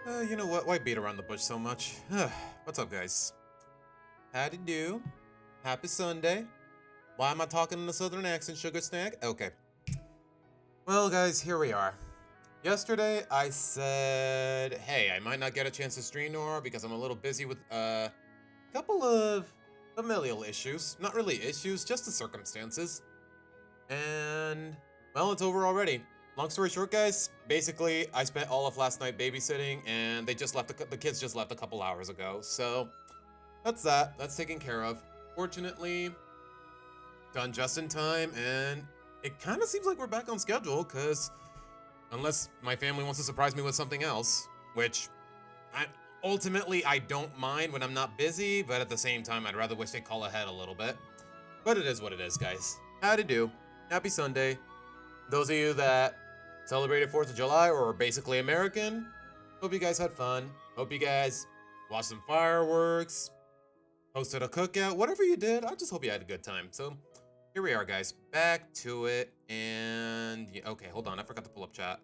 You know what? Why beat around the bush so much? What's up, guys? Howdy do. Happy Sunday. Why am I talking in a southern accent, sugar snack? Okay. Well, guys, here we are. Yesterday, I said, hey, I might not get a chance to stream tomorrow because I'm a little busy with a couple of familial issues. Not really issues, just the circumstances. And, well, it's over already. Long story short, guys, basically, I spent all of last night babysitting, and they just left, the kids just left a couple hours ago. So, that's that. That's taken care of. Fortunately, done just in time, and it kind of seems like we're back on schedule, because unless my family wants to surprise me with something else, which ultimately I don't mind when I'm not busy, but at the same time, I'd rather wish they'd call ahead a little bit. But it is what it is, guys. Howdy do. Happy Sunday. Those of you that celebrated 4th of July or are basically American, hope you guys had fun. Hope you guys watched some fireworks, hosted a cookout, whatever you did. I just hope you had a good time. So here we are, guys. Back to it. And okay, hold on. I forgot to pull up chat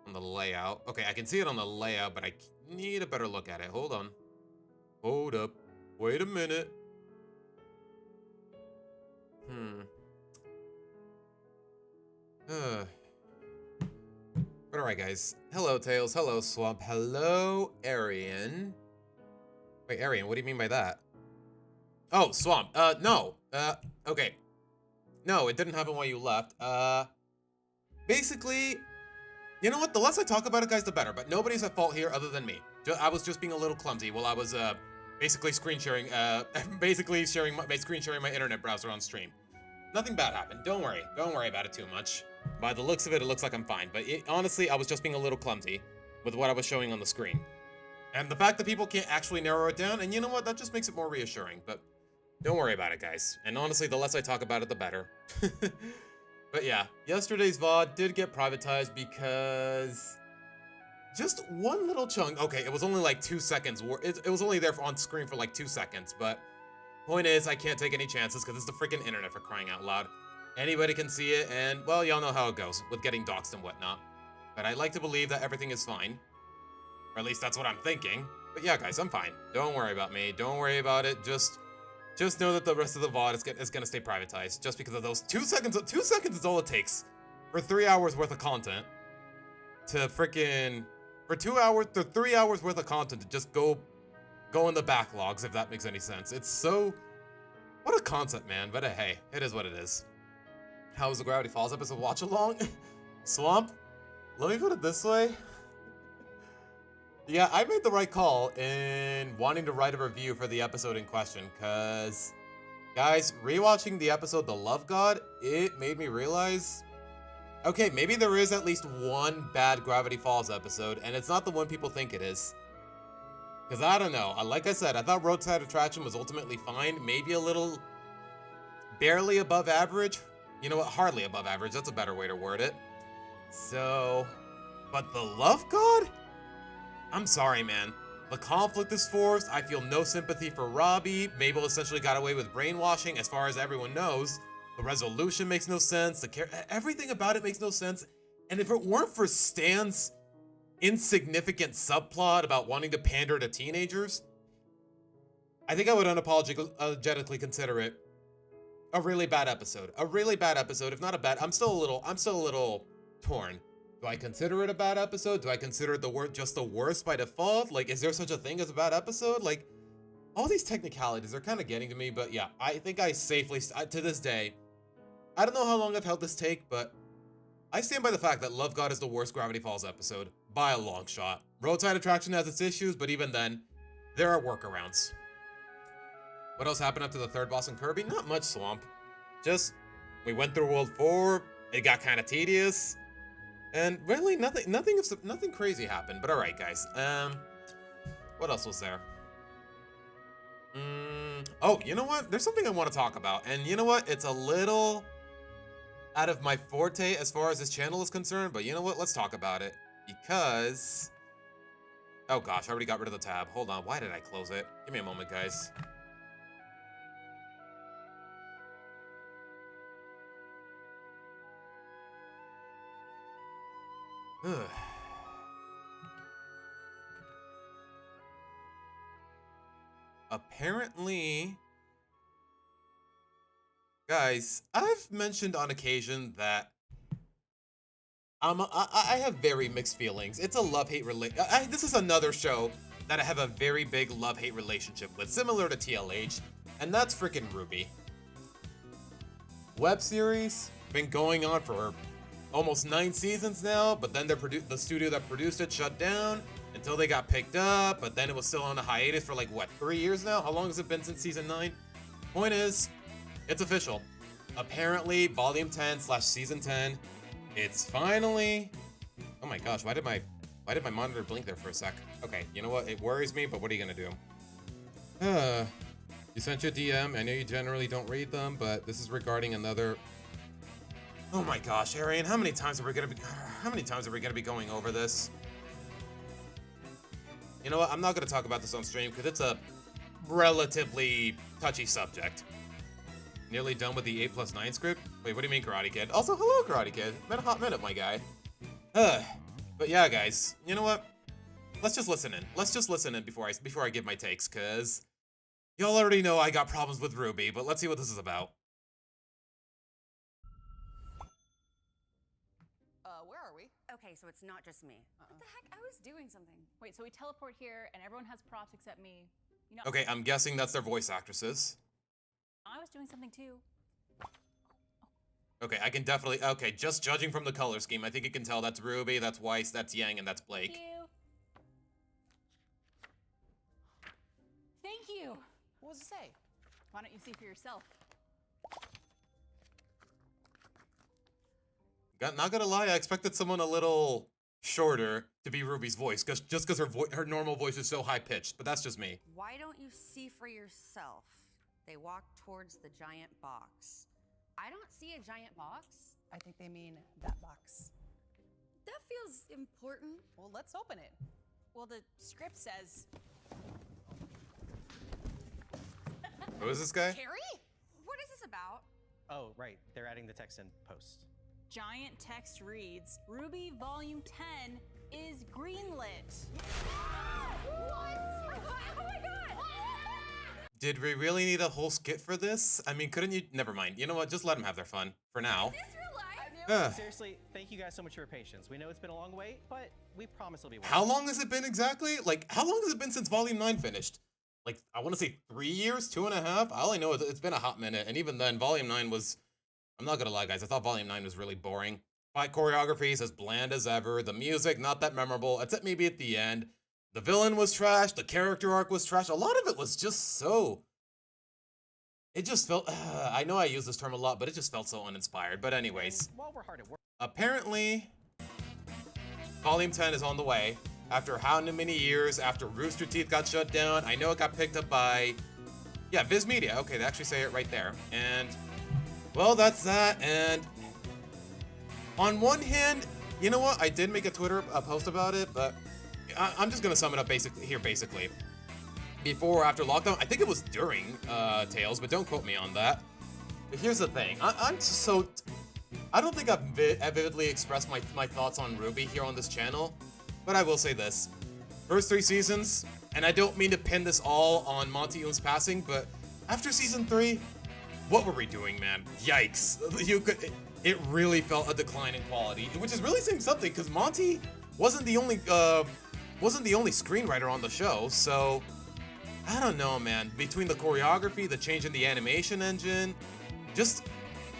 on the layout. Okay, I can see it on the layout, but I need a better look at it. Hold on. Hold up. Wait a minute. But alright, guys. Hello, Tails. Hello, Swamp. Hello, Arian. Wait, Arian, what do you mean by that? Oh, Swamp. No. Okay. No, it didn't happen while you left. Basically, you know what? The less I talk about it, guys, the better. But nobody's at fault here other than me. I was just being a little clumsy while I was, basically screen sharing, basically sharing my screen sharing my internet browser on stream. Nothing bad happened. Don't worry. Don't worry about it too much. By the looks of it, it looks like I'm fine. But honestly, I was just being a little clumsy with what I was showing on the screen. And the fact that people can't actually narrow it down, and you know what? That just makes it more reassuring. But don't worry about it, guys. And honestly, the less I talk about it, the better. But yeah, yesterday's VOD did get privatized because just one little chunk. Okay, it was only like 2 seconds. It was only there on screen for like 2 seconds. But point is, I can't take any chances because it's the freaking internet, for crying out loud. Anybody can see it, and, well, y'all know how it goes with getting doxxed and whatnot. But I like to believe that everything is fine. Or at least that's what I'm thinking. But yeah, guys, I'm fine. Don't worry about me. Don't worry about it. Just know that the rest of the VOD is gonna stay privatized. Just because of those 2 seconds. 2 seconds is all it takes for 3 hours worth of content to freaking... For 2 hours, to 3 hours worth of content to just go in the backlogs, if that makes any sense. It's so... What a concept, man. But hey, it is what it is. How was the Gravity Falls episode watch along? Swamp? Let me put it this way. Yeah, I made the right call in wanting to write a review for the episode in question, because, guys, rewatching the episode The Love God, it made me realize, okay, maybe there is at least one bad Gravity Falls episode, and it's not the one people think it is. Because I don't know, like I said, I thought Roadside Attraction was ultimately fine, maybe a little barely above average. You know what, hardly above average, that's a better way to word it. So, but The Love God? I'm sorry, man. The conflict is forced, I feel no sympathy for Robbie, Mabel essentially got away with brainwashing as far as everyone knows, the resolution makes no sense, everything about it makes no sense, and if it weren't for Stan's insignificant subplot about wanting to pander to teenagers, I think I would unapologetically consider it a really bad episode. A really bad episode, if not a bad... I'm still a little torn. Do I consider it a bad episode? Do I consider it just the worst by default? Like, is there such a thing as a bad episode? Like, all these technicalities are kind of getting to me, but yeah, I think I safely, to this day, I don't know how long I've held this take, but I stand by the fact that Love God is the worst Gravity Falls episode, by a long shot. Roadside Attraction has its issues, but even then, there are workarounds. What else happened after the third boss in Kirby? Not much, Swamp. Just, we went through World 4, it got kind of tedious, and really nothing crazy happened, but alright, guys. What else was there? Oh, you know what? There's something I want to talk about, and you know what? It's a little out of my forte as far as this channel is concerned, but you know what? Let's talk about it, because... Oh gosh, I already got rid of the tab. Hold on, why did I close it? Give me a moment, guys. apparently, guys, I've mentioned on occasion that I have very mixed feelings. It's a love-hate this is another show that I have a very big love-hate relationship with, similar to TLH, and that's freaking RWBY. Web series, been going on for almost 9 seasons now, but then the studio that produced it shut down until they got picked up, but then it was still on a hiatus for like, what, 3 years now? How long has it been since season 9? Point is, it's official. Apparently, volume 10/season 10, it's finally... Oh my gosh, why did my monitor blink there for a sec? Okay, you know what? It worries me, but what are you gonna do? You sent your DM. I know you generally don't read them, but this is regarding another... Oh my gosh, Arian, how many times are we gonna be going over this? You know what? I'm not gonna talk about this on stream because it's a relatively touchy subject. Nearly done with the 8+9 script? Wait, what do you mean, Karate Kid? Also, hello, Karate Kid. Been a hot minute, my guy. But yeah, guys, you know what? Let's just listen in. Let's just listen in before I give my takes, cause y'all already know I got problems with RWBY, but let's see what this is about. Where are we? Okay, so it's not just me. What the heck? I was doing something. Wait, so we teleport here and everyone has props except me. You know, Okay, I'm guessing that's their voice actresses. I was doing something too. Okay, I can definitely... Okay, just judging from the color scheme, I think you can tell that's RWBY, that's Weiss, that's Yang, and that's Blake. Thank you. Thank you. What does it say? Why don't you see for yourself? Not gonna lie, I expected someone a little shorter to be Ruby's voice, just because her normal voice is so high-pitched, but that's just me. Why don't you see for yourself? They walk towards the giant box. I don't see a giant box. I think they mean that box. That feels important. Well, let's open it. Well, the script says... Who is this guy? Carrie? What is this about? Oh, right. They're adding the text in post. Giant text reads, RWBY Volume 10 is greenlit. What? Oh my god! Did we really need a whole skit for this? I mean, couldn't you... Never mind. You know what? Just let them have their fun. For now. Is this real life? Seriously, thank you guys so much for your patience. We know it's been a long wait, but we promise it'll be worth it. How long has it been exactly? Like, how long has it been since Volume 9 finished? Like, I want to say 3 years, 2.5? I only know it's been a hot minute, and even then, Volume 9 was... I'm not gonna lie, guys, I thought Volume 9 was really boring. Fight choreography is as bland as ever, the music not that memorable, except maybe at the end. The villain was trash, the character arc was trash, a lot of it was just so... It just felt... I know I use this term a lot, but it just felt so uninspired. But anyways, And while we're hard at work, apparently, Volume 10 is on the way. After how many years after Rooster Teeth got shut down? I know it got picked up by... Yeah, Viz Media. Okay, they actually say it right there. And... Well, that's that, and on one hand, you know what? I did make a Twitter post about it, but I'm just gonna sum it up basically. Before or after lockdown, I think it was during Tales, but don't quote me on that. But here's the thing, I don't think I've vividly expressed my thoughts on RWBY here on this channel, but I will say this. First 3 seasons, and I don't mean to pin this all on Monty Yoon's passing, but after season 3, what were we doing, man? Yikes. It really felt a decline in quality, which is really saying something, because Monty wasn't the only screenwriter on the show, so I don't know, man. Between the choreography, the change in the animation engine, just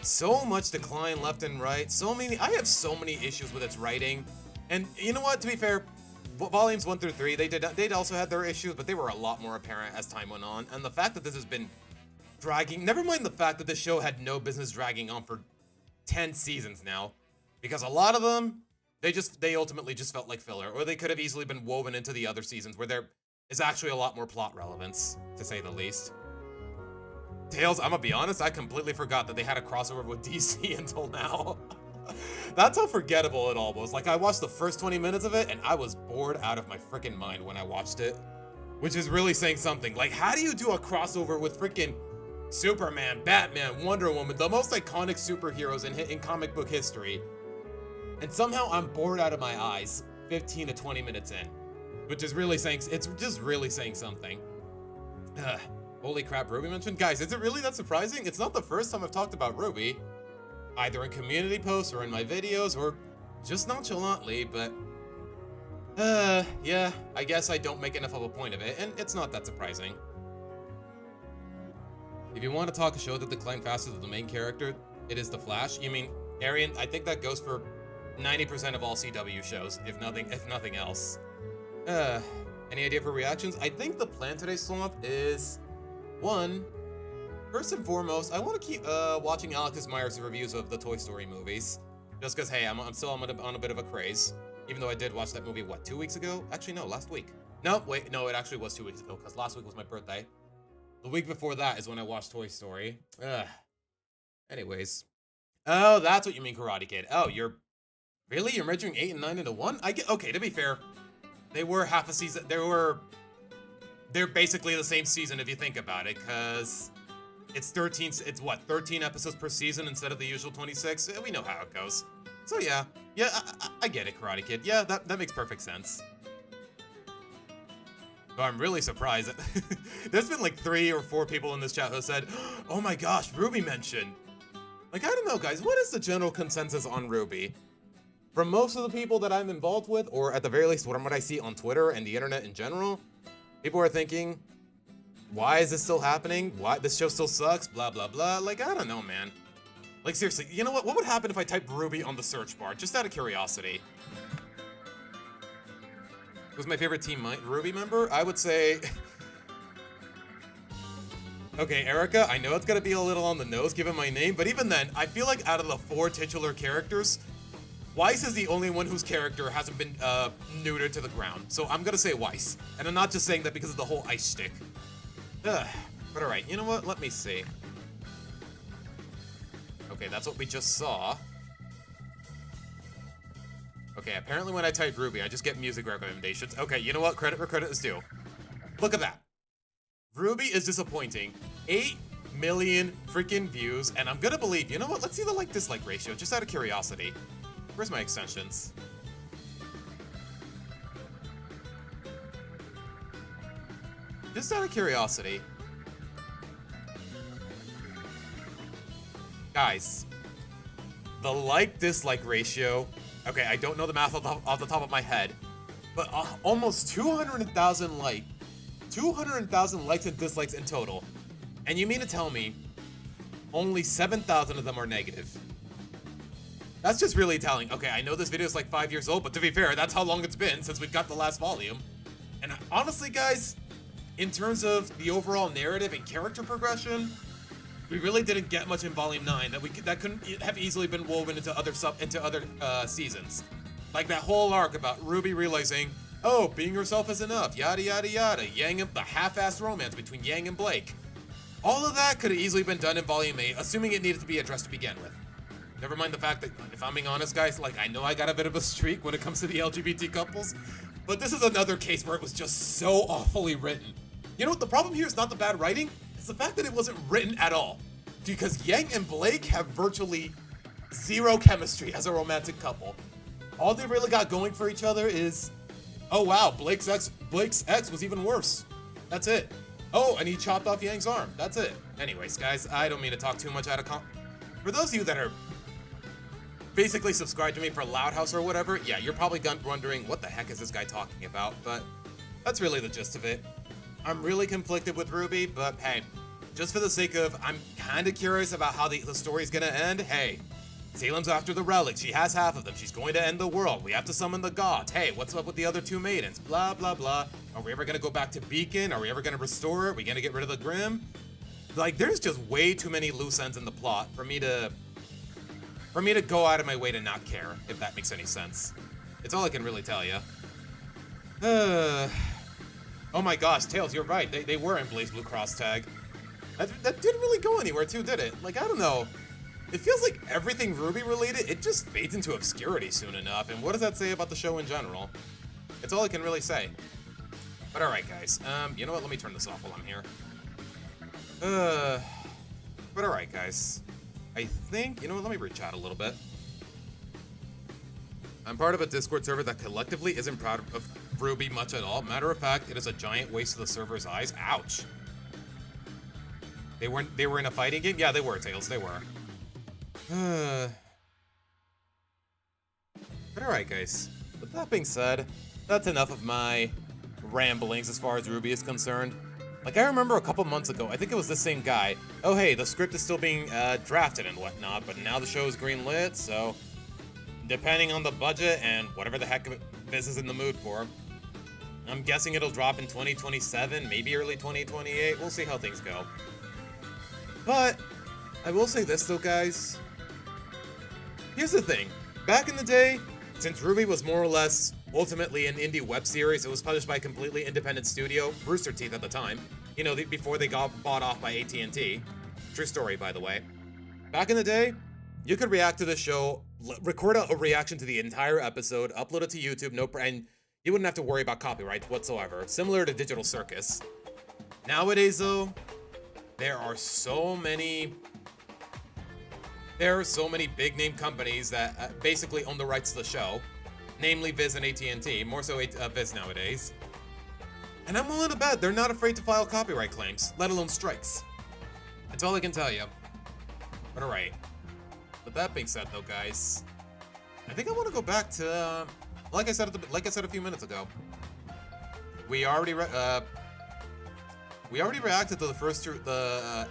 so much decline left and right. I have so many issues with its writing, and you know what? To be fair, volumes 1 through 3, they also had their issues, but they were a lot more apparent as time went on, and the fact that this has been dragging, never mind the fact that this show had no business dragging on for 10 seasons now, because a lot of them, they ultimately just felt like filler, or they could have easily been woven into the other seasons where there is actually a lot more plot relevance, to say the least. Tales, I'm gonna be honest, I completely forgot that they had a crossover with DC until now. That's how forgettable it all was. Like, I watched the first 20 minutes of it, and I was bored out of my freaking mind when I watched it, which is really saying something. Like, how do you do a crossover with freaking Superman, Batman, Wonder Woman, the most iconic superheroes in comic book history, and somehow I'm bored out of my eyes 15 to 20 minutes in, which is really saying, it's just really saying something. Holy crap, Ruby mentioned? Guys, is it really that surprising? It's not the first time I've talked about Ruby, either in community posts or in my videos, or just nonchalantly, but... yeah, I guess I don't make enough of a point of it, and it's not that surprising. If you want to talk a show that declined faster than the main character, it is The Flash. You mean, Arian, I think that goes for 90% of all CW shows, if nothing else. Any idea for reactions? I think the plan today, Swamp, is... One, first and foremost, I want to keep watching Alexis Myers' reviews of the Toy Story movies. Just because, hey, I'm still on a bit of a craze. Even though I did watch that movie, what, 2 weeks ago? Actually, no, last week. No, wait, no, it actually was 2 weeks ago, because last week was my birthday. The week before that is when I watched Toy Story. Anyways. Oh, that's what you mean, Karate Kid. Oh, really? You're merging 8 and 9 into 1? Okay, to be fair, they were half a season. They're basically the same season if you think about it, because it's 13 episodes per season instead of the usual 26? We know how it goes. So yeah, I get it, Karate Kid. Yeah, that makes perfect sense. But I'm really surprised. There's been like 3 or 4 people in this chat who said, oh my gosh, Ruby mentioned. Like, I don't know, guys, what is the general consensus on Ruby? From most of the people that I'm involved with, or at the very least what I see on Twitter and the internet in general, people are thinking, why is this still happening? Why this show still sucks? Blah, blah, blah. Like, I don't know, man. Like, seriously, you know what? What would happen if I typed Ruby on the search bar? Just out of curiosity. Who's my favorite Team Ruby member? I would say... Okay, Erica, I know it's gonna be a little on the nose given my name, but even then, I feel like out of the 4 titular characters, Weiss is the only one whose character hasn't been neutered to the ground. So I'm gonna say Weiss. And I'm not just saying that because of the whole ice stick. Ugh. But alright, you know what? Let me see. Okay, that's what we just saw. Okay, apparently when I type Ruby, I just get music recommendations. Okay, you know what? Credit where credit is due. Look at that. Ruby is disappointing. 8 million freaking views, and I'm gonna believe, you know what? Let's see the like-dislike ratio, just out of curiosity. Where's my extensions? Just out of curiosity. Guys, the like-dislike ratio, okay, I don't know the math off the top of my head, but almost 200,000 likes and dislikes in total. And you mean to tell me only 7,000 of them are negative? That's just really telling. Okay, I know this video is like 5 years old, but to be fair, that's how long it's been since we've got the last volume. And honestly, guys, in terms of the overall narrative and character progression, we really didn't get much in Volume 9 that couldn't have easily been woven into other seasons. Like that whole arc about Ruby realizing, oh, being herself is enough, yada yada yada, the half-assed romance between Yang and Blake. All of that could have easily been done in Volume 8, assuming it needed to be addressed to begin with. Never mind the fact that, if I'm being honest, guys, like, I know I got a bit of a streak when it comes to the LGBT couples, but this is another case where it was just so awfully written. You know what, the problem here is not the bad writing, it's the fact that it wasn't written at all. Because Yang and Blake have virtually zero chemistry as a romantic couple. All they really got going for each other is, oh wow, Blake's ex was even worse. That's it. Oh, and he chopped off Yang's arm. That's it. Anyways, guys, I don't mean to talk too much out of For those of you that are basically subscribed to me for Loud House or whatever, yeah, you're probably wondering what the heck is this guy talking about, but that's really the gist of it. I'm really conflicted with Ruby, but hey, just for the sake of, I'm kind of curious about how the story's gonna end, hey, Salem's after the relics, she has half of them, she's going to end the world, we have to summon the gods, hey, what's up with the other 2 maidens, blah, blah, blah, are we ever gonna go back to Beacon, are we ever gonna restore it, are we gonna get rid of the Grim? Like, there's just way too many loose ends in the plot for me to go out of my way to not care, if that makes any sense. It's all I can really tell you. Oh my gosh, Tails, you're right, they were in Blaze Blue Cross tag. That didn't really go anywhere too, did it? Like, I don't know. It feels like everything Ruby related, it just fades into obscurity soon enough, and what does that say about the show in general? It's all I can really say. But alright, guys, you know what, let me turn this off while I'm here. But alright, guys. I think, you know what, let me reach out a little bit. I'm part of a Discord server that collectively isn't proud of Ruby much at all. Matter of fact, it is a giant waste of the server's eyes. Ouch. They were in a fighting game? Yeah, they were, Tails, they were. But alright, guys. With that being said, that's enough of my ramblings as far as Ruby is concerned. Like, I remember a couple months ago, I think it was the same guy. Oh, hey, the script is still being drafted and whatnot, but now the show is greenlit, so depending on the budget and whatever the heck this is in the mood for, I'm guessing it'll drop in 2027, maybe early 2028. We'll see how things go. But I will say this, though, guys. Here's the thing. Back in the day, since Ruby was more or less ultimately an indie web series, it was published by a completely independent studio, Rooster Teeth at the time. You know, before they got bought off by AT&T. True story, by the way. Back in the day, you could react to the show, record a reaction to the entire episode, upload it to YouTube, and you wouldn't have to worry about copyright whatsoever. Similar to Digital Circus. Nowadays, though, there are so many big name companies that basically own the rights to the show, namely Viz and AT&T, more so Viz nowadays. And I'm willing to bet they're not afraid to file copyright claims, let alone strikes. That's all I can tell you. But alright. With that being said, though, guys, I think I want to go back to like I said a few minutes ago. We already reacted to the first two,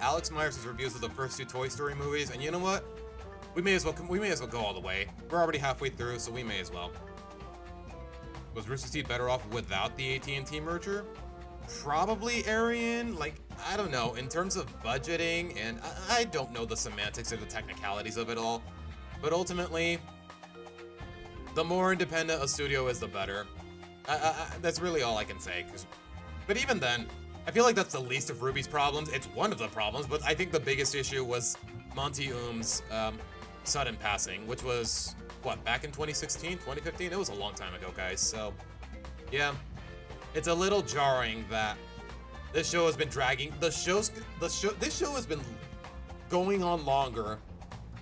Alex Myers' reviews of the first two Toy Story movies, and you know what? We may as well go all the way. We're already halfway through, so we may as well. Was Rooster Teeth better off without the AT&T merger? Probably, Arian. Like, I don't know. In terms of budgeting, and I don't know the semantics or the technicalities of it all, but ultimately, the more independent a studio is, the better. That's really all I can say. But even then, I feel like that's the least of Ruby's problems. It's one of the problems, but I think the biggest issue was Monty Oom's sudden passing, which was, what, back in 2016, 2015? It was a long time ago, guys. So, yeah, it's a little jarring that this show has been dragging. This show has been going on longer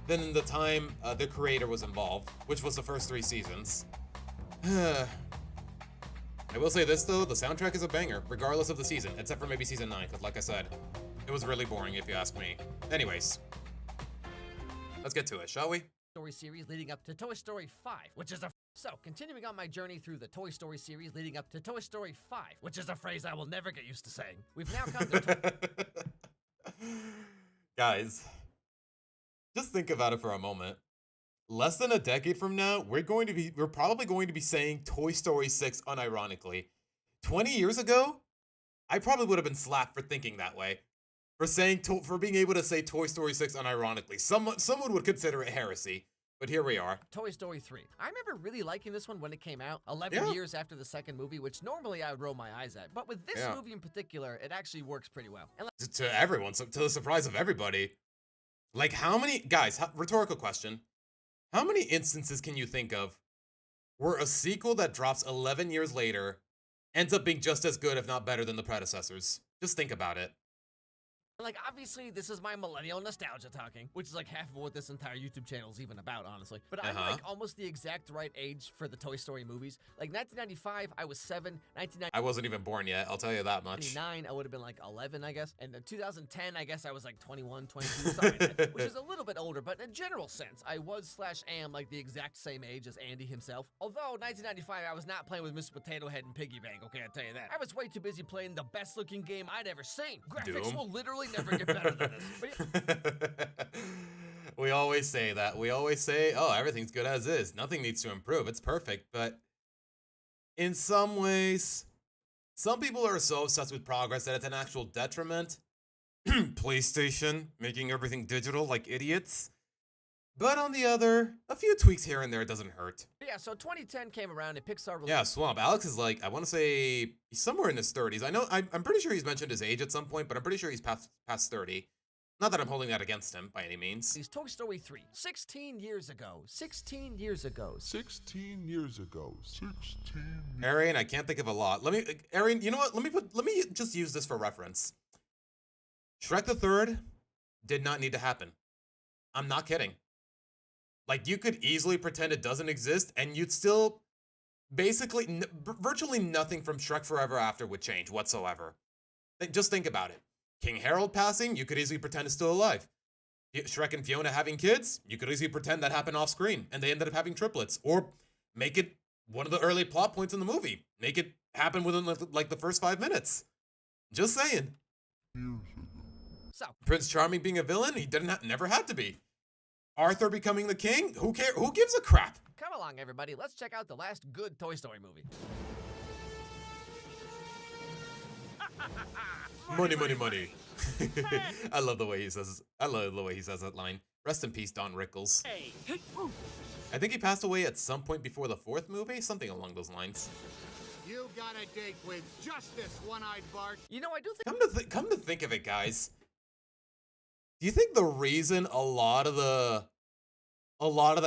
than the time the creator was involved, which was the first 3 seasons. I will say this, though, the soundtrack is a banger, regardless of the season, except for maybe season 9, because like I said, it was really boring if you ask me. Anyways, let's get to it, shall we? Story series leading up to Toy Story 5, which is a... So, continuing on my journey through the Toy Story series leading up to Toy Story 5, which is a phrase I will never get used to saying. We've now come to... Guys, just think about it for a moment. Less than a decade from now, we're probably going to be saying Toy Story 6 unironically. 20 years ago, I probably would have been slapped for thinking that way. For being able to say Toy Story 6 unironically. Someone would consider it heresy. But here we are. Toy Story 3. I remember really liking this one when it came out, 11 years after the second movie, which normally I would roll my eyes at. But with this movie in particular, it actually works pretty well. And to everyone, so to the surprise of everybody. Like, how many... Guys, rhetorical question. How many instances can you think of where a sequel that drops 11 years later ends up being just as good, if not better, than the predecessors? Just think about it. like, obviously, this is my millennial nostalgia talking, which is like half of what this entire YouTube channel is even about, honestly. But I'm like almost the exact right age for the Toy Story movies. Like 1995, I was 7. I wasn't even born yet, I'll tell you that much. 1999, I would have been like 11, I guess. And in 2010, I guess I was like 21, 22, something like that, which is a little bit older. But in a general sense, I was/am like the exact same age as Andy himself. Although 1995, I was not playing with Mr. Potato Head and Piggy Bank, okay, I'll tell you that. I was way too busy playing the best looking game I'd ever seen. Graphics Doom. will literally never get better than this. But yeah. We always say that. We always say, oh, everything's good as is. Nothing needs to improve. It's perfect. But in some ways, some people are so obsessed with progress that it's an actual detriment. PlayStation, making everything digital like idiots. But on the other, a few tweaks here and there doesn't hurt. Yeah, so 2010 came around and Pixar released... Yeah, Swamp. Alex is like, I want to say, he's somewhere in his 30s. I'm pretty sure he's mentioned his age at some point, but I'm pretty sure he's past 30. Not that I'm holding that against him by any means. He's Toy Story 3. 16 years ago. 16 years ago. 16 years ago. 16. Arian, I can't think of a lot. Arian, you know what? Let me just use this for reference. Shrek the Third did not need to happen. I'm not kidding. Like, you could easily pretend it doesn't exist, and you'd still, basically, virtually nothing from Shrek Forever After would change whatsoever. Just think about it. King Harold passing, you could easily pretend is still alive. Shrek and Fiona having kids, you could easily pretend that happened off screen and they ended up having triplets. Or make it one of the early plot points in the movie. Make it happen within like the first 5 minutes. Just saying. So, Prince Charming being a villain, he never had to be. Arthur becoming the king, who cares? Who gives a crap? come along, everybody. Let's check out the last good Toy Story movie. Money, money, money. I love the way he says. I love the way he says that line. Rest in peace, Don Rickles. I think he passed away at some point before the 4th movie, something along those lines. You got a date with Justice, One-Eyed Bart. You know, I do think Come to think of it, guys. Do you think the reason a lot of the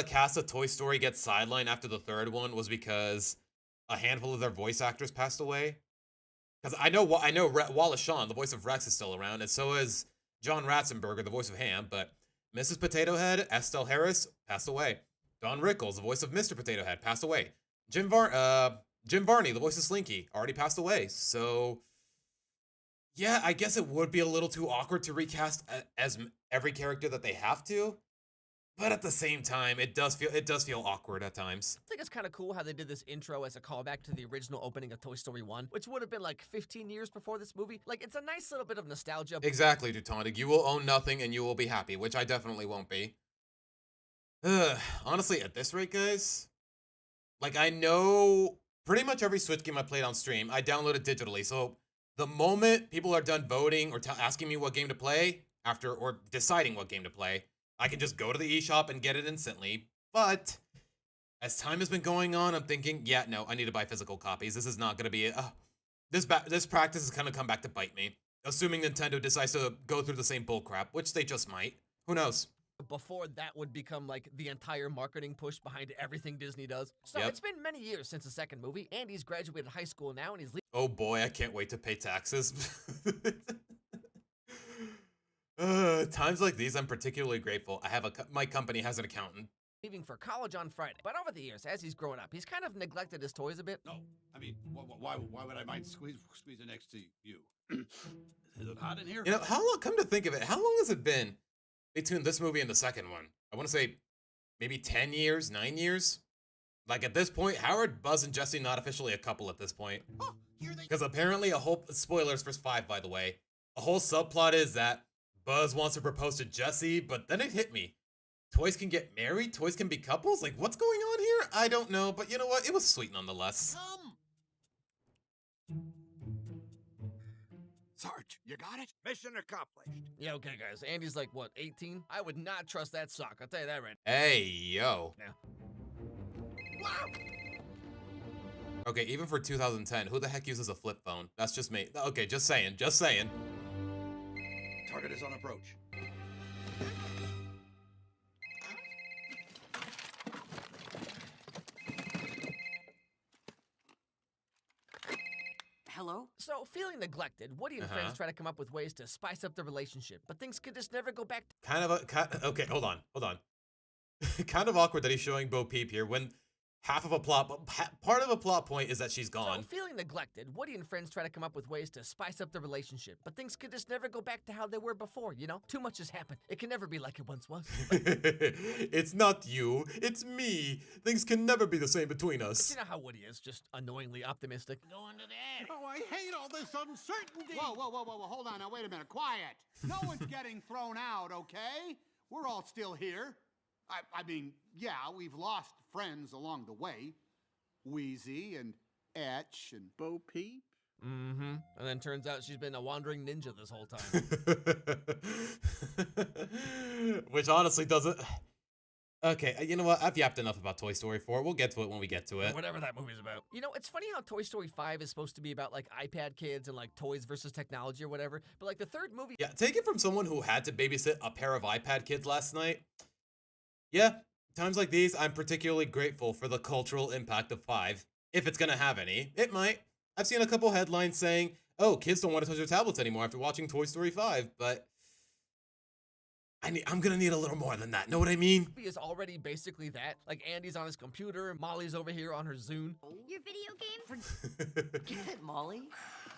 cast of Toy Story gets sidelined after the 3rd one was because a handful of their voice actors passed away? Because I know Wallace Shawn, the voice of Rex, is still around, and so is John Ratzenberger, the voice of Ham. But Mrs. Potato Head, Estelle Harris, passed away. Don Rickles, the voice of Mr. Potato Head, passed away. Jim Varney, the voice of Slinky, already passed away. So, yeah, I guess it would be a little too awkward to recast as every character that they have to. But at the same time, it does feel awkward at times. I think it's kind of cool how they did this intro as a callback to the original opening of Toy Story 1, which would have been like 15 years before this movie. Like, it's a nice little bit of nostalgia. Exactly, Dutandig. You will own nothing and you will be happy, which I definitely won't be. Honestly, at this rate, guys, like, I know pretty much every Switch game I played on stream, I downloaded digitally. So the moment people are done voting or asking me what game to play or deciding what game to play, I can just go to the eShop and get it instantly. But as time has been going on, I'm thinking, yeah, no, I need to buy physical copies. This is not going to be this practice is going to come back to bite me. Assuming Nintendo decides to go through the same bullcrap, which they just might. Who knows? Before that would become like the entire marketing push behind everything Disney does. So Yep. It's been many years since the second movie. Andy's graduated high school now and he's Oh boy, I can't wait to pay taxes. Times like these, I'm particularly grateful. My company has an accountant. leaving for college on Friday. But over the years, as he's growing up, he's kind of neglected his toys a bit. No, I mean, why would I mind squeezing next to you? Is it hot in here? You know, how long? Come to think of it, how long has it been between this movie and the second one? I want to say maybe 10 years, 9 years. Like at this point, Howard, Buzz, and Jesse not officially a couple at this point. Oh, here they Because apparently spoilers for 5, by the way. A whole subplot is that Buzz wants to propose to Jesse, but then it hit me. Toys can get married? Toys can be couples? Like, what's going on here? I don't know, but you know what? It was sweet nonetheless. come. Sarge, you got it? Mission accomplished. Yeah, okay, guys. Andy's like, what, 18? I would not trust that sock. I'll tell you that right Hey, yo. now. Okay, even for 2010, who the heck uses a flip phone? That's just me. Okay, just saying, just saying. Target is on approach. Hello? So, feeling neglected, Woody and friends try to come up with ways to spice up the relationship, but things could just never go back to Okay, hold on. Kind of awkward that he's showing Bo Peep here when part of a plot point is that she's gone. So, feeling neglected, Woody and friends try to come up with ways to spice up the relationship, but things could just never go back to how they were before, you know? Too much has happened. It can never be like it once was. It's not you, it's me. Things can never be the same between us. You know how Woody is, just annoyingly optimistic. Going to the attic. Oh, I hate all this uncertainty. Whoa, hold on now, wait a minute, quiet. No one's getting thrown out, okay? We're all still here. I mean, yeah, we've lost friends along the way. Wheezy and Etch and Bo Peep. Mm-hmm. And then turns out she's been a wandering ninja this whole time. Which honestly doesn't... Okay, you know what? I've yapped enough about Toy Story 4. We'll get to it when we get to it. Whatever that movie's about. You know, it's funny how Toy Story 5 is supposed to be about, like, iPad kids and, like, toys versus technology or whatever. But, like, the third movie... Yeah, take it from someone who had to babysit a pair of iPad kids last night. Yeah, times like these, I'm particularly grateful for the cultural impact of 5. If it's gonna have any. It might. I've seen a couple headlines saying, oh, kids don't want to touch their tablets anymore after watching Toy Story 5, but... I'm gonna need a little more than that, know what I mean? is already basically that. Like, Andy's on his computer, Molly's over here on her Zune. Your video games? Get it, Molly.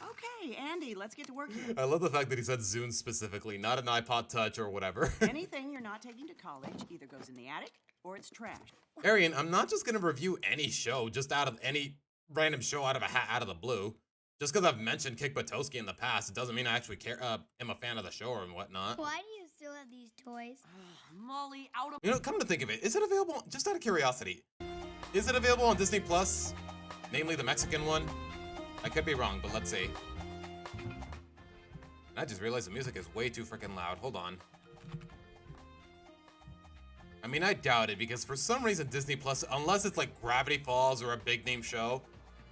Okay, Andy, let's get to work here. I love the fact that he said Zune specifically, not an iPod Touch or whatever. Anything you're not taking to college either goes in the attic or it's trash. Arian, I'm not just gonna review any show just out of any random show out of a hat out of the blue. Just because I've mentioned Kick Buttowski in the past, it doesn't mean I actually am a fan of the show and whatnot. Why do you still have these toys? Molly, out of... You know, come to think of it, is it available, just out of curiosity, is it available on Disney Plus? Namely the Mexican one? I could be wrong, but let's see. And I just realized the music is way too freaking loud. Hold on. I mean, I doubt it, because for some reason Disney Plus, unless it's like Gravity Falls or a big name show,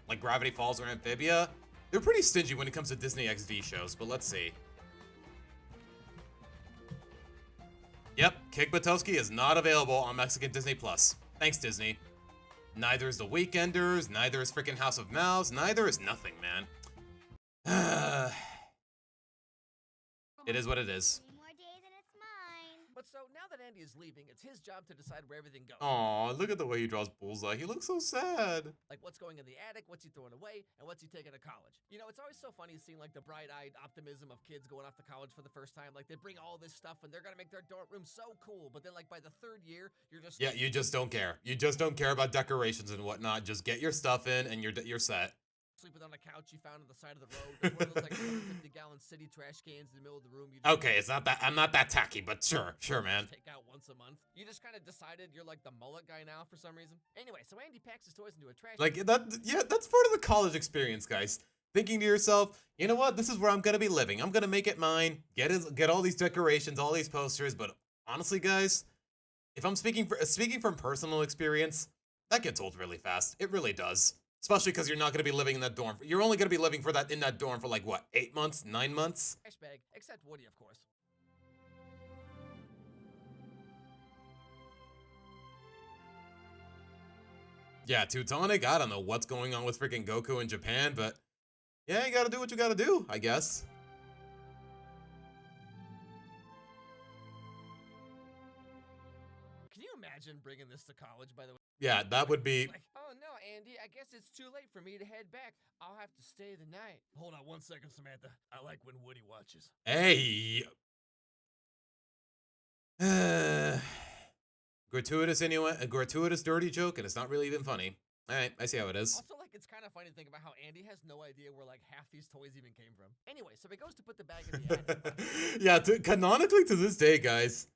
like Gravity Falls or Amphibia, they're pretty stingy when it comes to Disney XD shows, but let's see. Yep, Kick Buttowski is not available on Mexican Disney Plus. Thanks, Disney. Neither is The Weekenders, neither is freaking House of Mouse, neither is nothing, man. It is what it is. 3 more days and it's mine. But so now that Andy is leaving, it's his job to decide where everything goes. Aw, look at the way he draws Bullseye. He looks so sad. Like what's going in the attic, what's he throwing away, and what's he taking to college. You know, it's always so funny seeing like the bright-eyed optimism of kids going off to college for the first time. Like they bring all this stuff and they're gonna make their dorm room so cool. But then like by the 3rd year, you're just Yeah, you just don't care. You just don't care about decorations and whatnot. Just get your stuff in and you're set. sleeping on a couch you found on the side of the road. There's one of those like 150-gallon city trash cans in the middle of the room. You just Okay, it's not that I'm not that tacky, but sure, man. take out once a month. You just kind of decided you're like the mullet guy now for some reason. Anyway, so Andy packs his toys into a trash Like can. that, yeah, that's part of the college experience, guys. Thinking to yourself, you know what? This is where I'm gonna be living. I'm gonna make it mine. Get all these decorations, all these posters. But honestly, guys, if I'm speaking from personal experience, that gets old really fast. It really does. Especially because you're not gonna be living in that dorm. You're only gonna be living in that dorm for like what, 8 months, 9 months? Trash bag, except Woody, of course. Yeah, Teutonic. I don't know what's going on with freaking Goku in Japan, but yeah, you gotta do what you gotta do, I guess. Can you imagine bringing this to college, by the way? Yeah, that would be. Like, oh no, Andy, I guess it's too late for me to head back. I'll have to stay the night. Hold on 1 second, Samantha. I like when Woody watches. Hey. Gratuitous dirty joke, and it's not really even funny. All right, I see how it is. Also, like, it's kind of funny to think about how Andy has no idea where, like, half these toys even came from. Anyway, so he goes to put the bag in the attic. Yeah, canonically to this day, guys,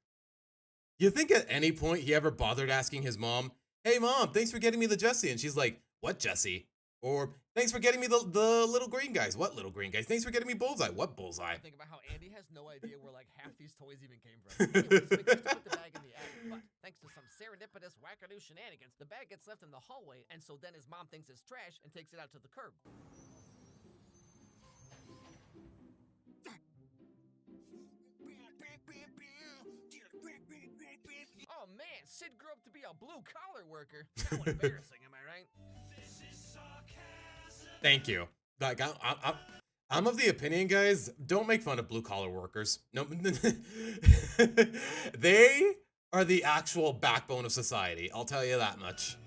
you think at any point he ever bothered asking his mom, "Hey, mom, thanks for getting me the Jessie," and she's like, "What Jessie?" Or, "Thanks for getting me the little green guys." "What little green guys?" "Thanks for getting me Bullseye." "What Bullseye?" Think about how Andy has no idea where, like, half these toys even came from. Anyway, so he goes to put the bag in the attic, but thanks to some serendipitous wackadoo shenanigans, the bag gets left in the hallway, and so then his mom thinks it's trash and takes it out to the curb. Oh man, Sid grew up to be a blue-collar worker. Kind of embarrassing, am I right? Thank you. Like, I'm of the opinion, guys, don't make fun of blue-collar workers. No, they are the actual backbone of society. I'll tell you that much.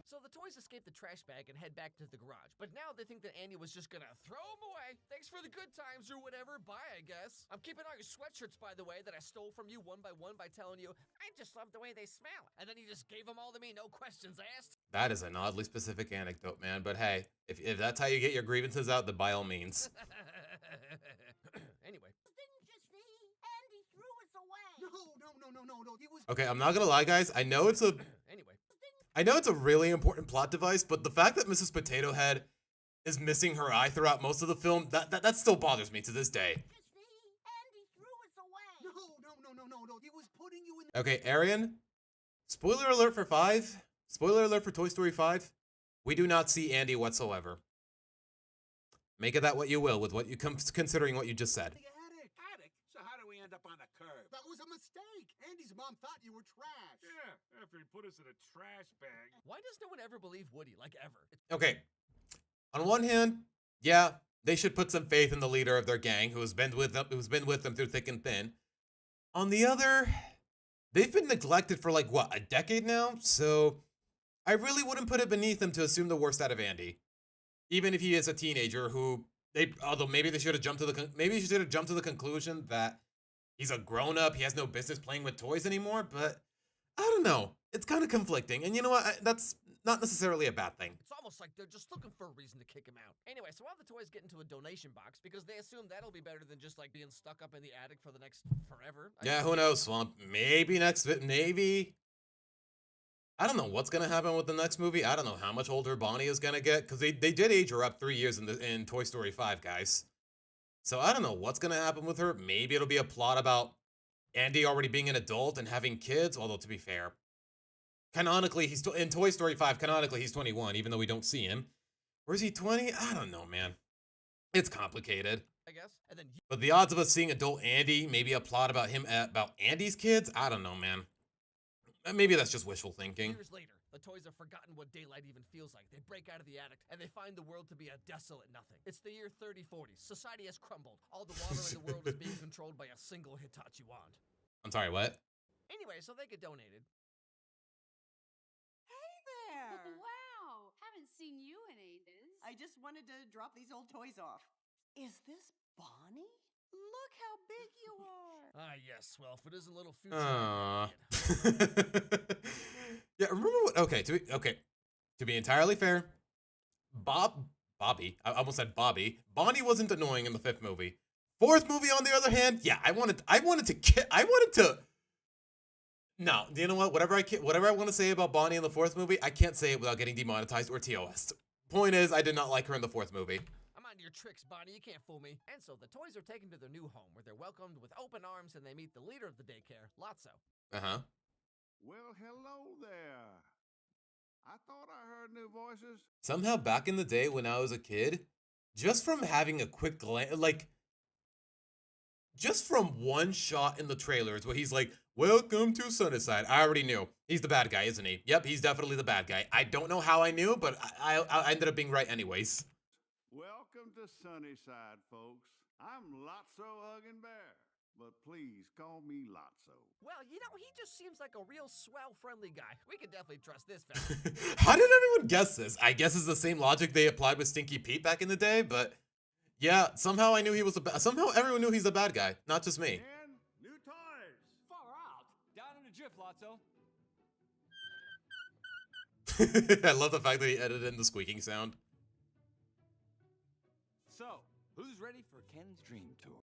So the toys escape the trash bag and head back to the garage. But now they think that Andy was just gonna throw them away. Thanks for the good times or whatever. Bye, I guess. I'm keeping all your sweatshirts, by the way, that I stole from you one by telling you, I just love the way they smell. And then he just gave them all to me, no questions asked. That is an oddly specific anecdote, man. But hey, if that's how you get your grievances out, then by all means. Anyway. Didn't you see? Andy threw us away. No. He was. Okay, I'm not gonna lie, guys. I know it's a really important plot device, but the fact that Mrs. Potato Head is missing her eye throughout most of the film, that still bothers me to this day. Andy threw us away. No. He was putting you in. Okay, Arian, spoiler alert for 5. Spoiler alert for Toy Story 5. We do not see Andy whatsoever. Make of that what you will with what you considering what you just said. The attic. So how do we end up on the curb? That was a mistake. Andy's mom thought you were trash. Yeah, after he put us in a trash bag. Why does no one ever believe Woody? Like, ever? Okay. On one hand, yeah, they should put some faith in the leader of their gang who's been with them through thick and thin. On the other, they've been neglected for like what, a decade now? So I really wouldn't put it beneath them to assume the worst out of Andy. even if he is a teenager who although maybe they should have jumped to maybe he should have jumped to the conclusion that he's a grown up, he has no business playing with toys anymore, but I don't know. It's kind of conflicting. And you know what? That's not necessarily a bad thing. It's almost like they're just looking for a reason to kick him out. Anyway, so all the toys get into a donation box because they assume that'll be better than just like being stuck up in the attic for the next forever. Yeah, who knows, Swamp? Maybe maybe. I don't know what's gonna happen with the next movie. I don't know how much older Bonnie is gonna get because they did age her up 3 years in Toy Story 5, guys. So I don't know what's gonna happen with her. Maybe it'll be a plot about Andy already being an adult and having kids. Although to be fair, canonically he's in Toy Story 5. Canonically he's 21, even though we don't see him. Or is he 20? I don't know, man. It's complicated. I guess. And then But the odds of us seeing adult Andy, maybe a plot about him about Andy's kids. I don't know, man. Maybe that's just wishful thinking. years later, the toys have forgotten what daylight even feels like. They break out of the attic, and they find the world to be a desolate nothing. It's the year 3040. Society has crumbled. All the water in the world is being controlled by a single Hitachi wand. I'm sorry, what? Anyway, so they get donated. Hey there! Wow! Haven't seen you in ages. I just wanted to drop these old toys off. Is this Bonnie? Look how big you are! Ah, yes. Well, if it isn't little future. Yeah, remember what? Okay, to be entirely fair, Bobby. I almost said Bobby. Bonnie wasn't annoying in the 5th movie. 4th movie, on the other hand, yeah, I wanted to. No, you know what? Whatever I want to say about Bonnie in the 4th movie, I can't say it without getting demonetized or TOS. Point is, I did not like her in the 4th movie. I'm on your tricks, Bonnie. You can't fool me. And so the toys are taken to their new home, where they're welcomed with open arms, and they meet the leader of the daycare, Lotso. Well, hello there. I thought I heard new voices. Somehow, back in the day when I was a kid, just from having a quick glance, like, just from one shot in the trailers where he's like, "Welcome to Sunnyside," I already knew he's the bad guy, isn't he? Yep, he's definitely the bad guy. I don't know how I knew, but I ended up being right anyways. Welcome to Sunnyside, folks. I'm Lotso Huggin' Bear, but please call me Lotso. Well, you know, he just seems like a real swell, friendly guy. We can definitely trust this fella. How did everyone guess this? I guess it's the same logic they applied with Stinky Pete back in the day, but yeah, somehow I knew he was somehow everyone knew he's the bad guy, not just me. And new toys. Far out. Down in a jiff, Lotso. I love the fact that he edited in the squeaking sound. So, who's ready for Ken's dream tour?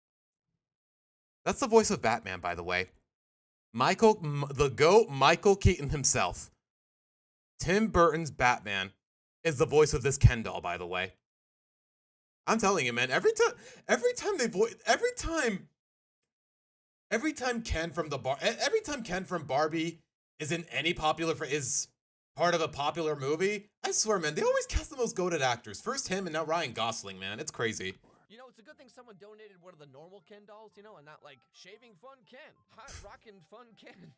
That's the voice of Batman, by the way. The GOAT Michael Keaton himself. Tim Burton's Batman is the voice of this Ken doll, by the way. I'm telling you, man, every time Ken from Barbie is in any is part of a popular movie, I swear, man, they always cast the most goated actors. First him and now Ryan Gosling, man. It's crazy. You know, it's a good thing someone donated one of the normal Ken dolls, you know, and not like shaving fun Ken, hot rockin' fun Ken.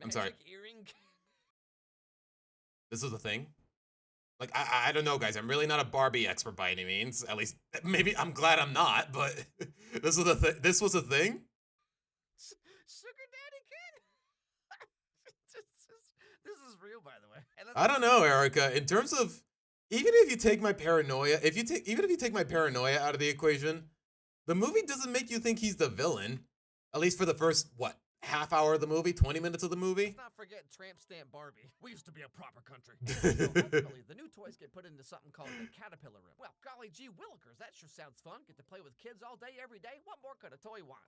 I'm sorry. Magic earring Ken. This is a thing? Like, I don't know, guys. I'm really not a Barbie expert by any means. At least, maybe I'm glad I'm not, but this was a thing? Sugar Daddy Ken? This is real, by the way. I don't know, Erica. In terms of, even if you take my paranoia, even if you take my paranoia out of the equation, the movie doesn't make you think he's the villain. At least for the first, half hour of the movie, 20 minutes of the movie? Let's not forget Tramp Stamp Barbie. We used to be a proper country. So ultimately, the new toys get put into something called the Caterpillar Room. Well, golly gee willikers, that sure sounds fun. Get to play with kids all day, every day. What more could a toy want?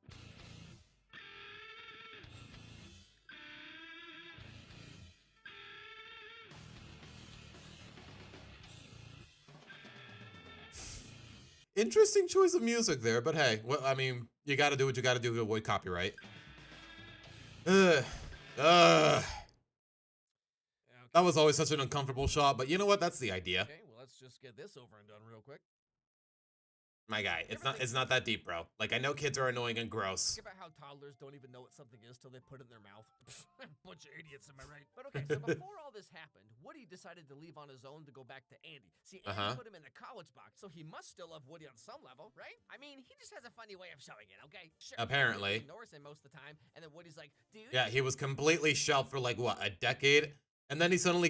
Interesting choice of music there, but hey, well, I mean, you gotta do what you gotta do to avoid copyright. That was always such an uncomfortable shot, but you know what? That's the idea. Okay, well, let's just get this over and done real quick. My guy, it's not that deep, bro. Like, I know kids are annoying and gross. Think about how toddlers don't even know what something is till they put it in their mouth. Bunch of idiots, am I right? But okay, so before all this happened, Woody decided to leave on his own to go back to Andy. See, Andy put him in the college box, so he must still love Woody on some level, right? I mean, he just has a funny way of showing it, okay? Sure. Apparently. He ignores him most of the time, and then Woody's like, dude. Yeah, he was completely shelved for like, what, a decade? And then he suddenly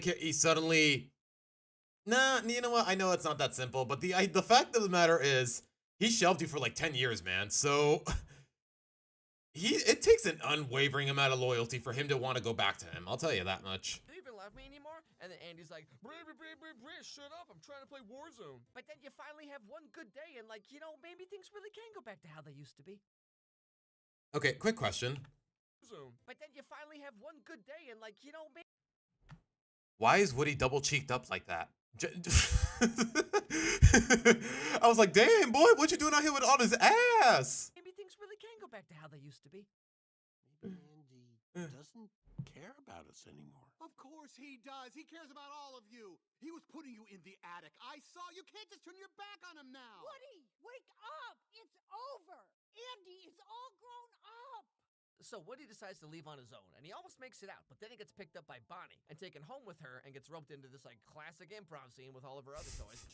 Nah, you know what? I know it's not that simple, but the fact of the matter is, he shelved you for like 10 years, man. So it takes an unwavering amount of loyalty for him to want to go back to him. I'll tell you that much. Do you even love me anymore? And then Andy's like, Brie, shut up, I'm trying to play Warzone. But then you finally have one good day and like, maybe things really can go back to how they used to be. Okay, quick question. But then you finally have one good day and like, maybe... Why is Woody double cheeked up like that? I was like, damn, boy, what you doing out here with all this ass? Maybe things really can go back to how they used to be. Maybe Andy doesn't care about us anymore. Of course he does. He cares about all of you. He was putting you in the attic. I saw. You can't just turn your back on him now. Woody, wake up! It's over! Andy is all grown up! So Woody decides to leave on his own, and he almost makes it out, but then he gets picked up by Bonnie and taken home with her and gets roped into this like classic improv scene with all of her other toys.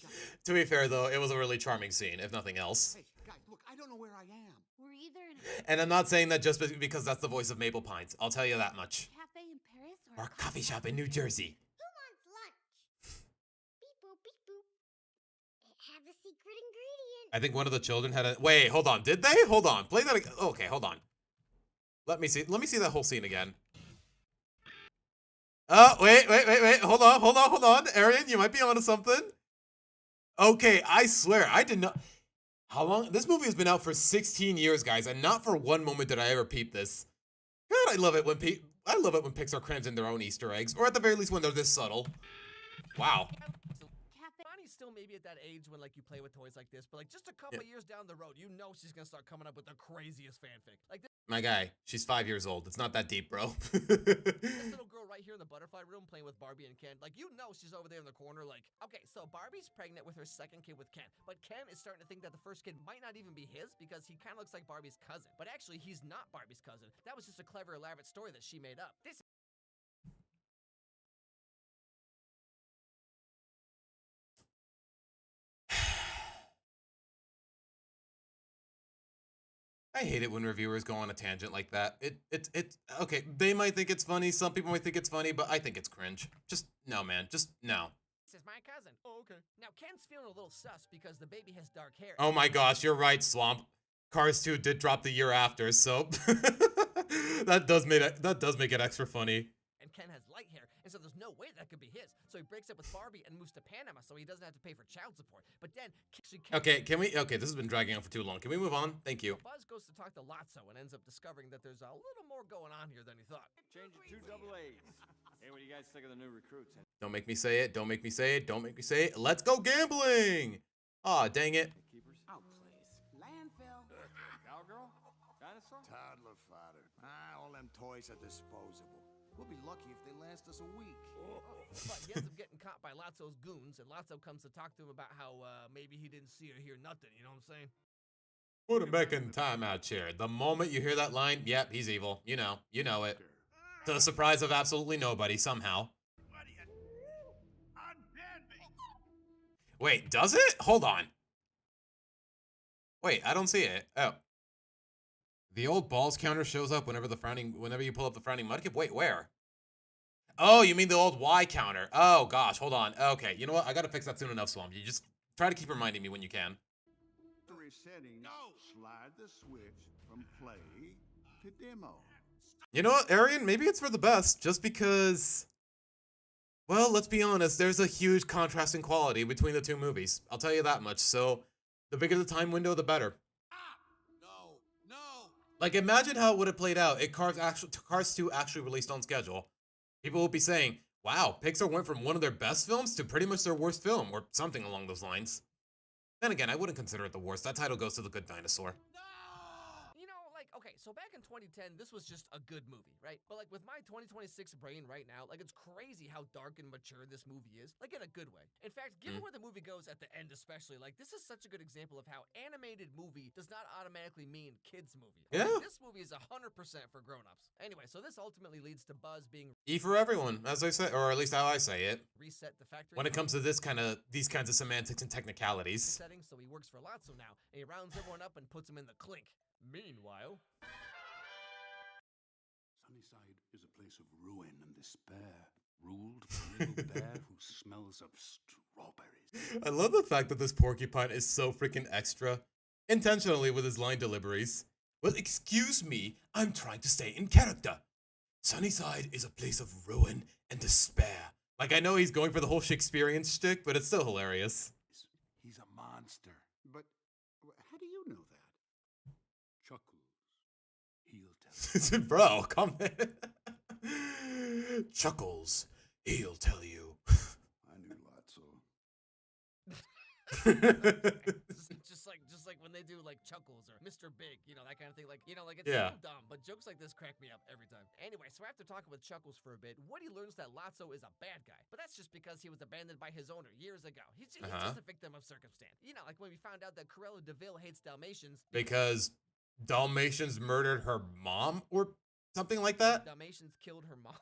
To be fair, though, it was a really charming scene, if nothing else. Hey, guys, look, I don't know where I am. We're either in And I'm not saying that just because that's the voice of Maple Pines. I'll tell you that much. a cafe in Paris Or a coffee shop in New Jersey. Who wants lunch? Beep boop, beep boop. It has a secret ingredient. I think one of the children had a... Wait, hold on. Did they? Hold on. Play that again. Okay, hold on. Let me see that whole scene again. Oh, wait. Hold on. Arian, you might be onto something. Okay, I swear, I did not... How long? This movie has been out for 16 years, guys, and not for one moment did I ever peep this. God, I love it when Pixar crams in their own Easter eggs, or at the very least when they're this subtle. Wow. Bonnie's still maybe at that age when like you play with toys like this, but like just a couple years down the road, she's gonna start coming up with the craziest fanfic. Like this My guy, she's 5 years old. It's not that deep, bro. this little girl right here in the butterfly room playing with Barbie and Ken. Like she's over there in the corner. Like, okay, so Barbie's pregnant with her second kid with Ken, but Ken is starting to think that the first kid might not even be his because he kind of looks like Barbie's cousin. But actually, he's not Barbie's cousin. That was just a clever, elaborate story that she made up. This. I hate it when reviewers go on a tangent like that. Okay, they might think it's funny, some people might think it's funny, but I think it's cringe. Just, no, man, just, no. This is my cousin. Oh, okay. Now, Ken's feeling a little sus because the baby has dark hair. Oh my gosh, you're right, Swamp. Cars 2 did drop the year after, so that does make it extra funny. And Ken has light hair, and so there's no way that could be his. So he breaks up with Barbie and moves to Panama so he doesn't have to pay for child support. But then... Okay, this has been dragging on for too long. Can we move on? Thank you. Buzz goes to talk to Lotso and ends up discovering that there's a little more going on here than he thought. Change it 2 double A's. Hey, what do you guys think of the new recruits? Don't make me say it. Don't make me say it. Don't make me say it. Let's go gambling! Aw, dang it. Keepers? Oh, please. Landfill. Cowgirl? Dinosaur? Toddler fodder. All them toys are disposable. We'll be lucky if they last us a week. But he ends up getting caught by Lotso's goons, and Lotso comes to talk to him about how maybe he didn't see or hear nothing, you know what I'm saying? Put him back in timeout chair. The moment you hear that line, yep, he's evil. You know it. To the surprise of absolutely nobody, somehow. Wait, does it? Hold on. Wait, I don't see it. Oh. The old balls counter shows up whenever you pull up the frowning mudkip. Wait, where? Oh, you mean the old Y counter. Oh gosh, hold on. Okay, you know what? I gotta fix that soon enough, Swamp. You just try to keep reminding me when you can. Settings, slide the switch from play to demo. You know what, Arian? Maybe it's for the best, just because... Well, let's be honest, there's a huge contrast in quality between the two movies. I'll tell you that much, so the bigger the time window, the better. No. Like, imagine how it would have played out if Cars 2 actually released on schedule. People would be saying, wow, Pixar went from one of their best films to pretty much their worst film, or something along those lines. Then again, I wouldn't consider it the worst. That title goes to The Good Dinosaur. Okay, so back in 2010, this was just a good movie, right? But like with my 2026 brain right now, like it's crazy how dark and mature this movie is, like in a good way. In fact, given where the movie goes at the end especially, like this is such a good example of how animated movie does not automatically mean kids movie. Okay, yeah. This movie is 100% for grown-ups. Anyway, so this ultimately leads to Buzz being E for everyone, as I say, or at least how I say it. Reset the factory. When it comes to these kinds of semantics and technicalities. Setting, so he works for Lotso now, and he rounds everyone up and puts them in the clink. Meanwhile, Sunnyside is a place of ruin and despair. Ruled by a little bear who smells of strawberries. I love the fact that this porcupine is so freaking extra, intentionally with his line deliveries. Well, excuse me, I'm trying to stay in character. Sunnyside is a place of ruin and despair. Like, I know he's going for the whole Shakespearean shtick, but it's still hilarious. He's a monster. But how do you know that? Chuckles. He'll tell you. Bro, come in. Chuckles, he'll tell you. I knew Lotso. just like when they do like Chuckles or Mr. Big, you know, that kind of thing. Like, you know, like it's Yeah. so dumb, but jokes like this crack me up every time. Anyway, so after talking with Chuckles for a bit, Woody learns that Lotso is a bad guy, but that's just because he was abandoned by his owner years ago. He's just a victim of circumstance. You know, like when we found out that Cruella de Vil hates Dalmatians Because Dalmatians murdered her mom or something like that? Dalmatians killed her mom.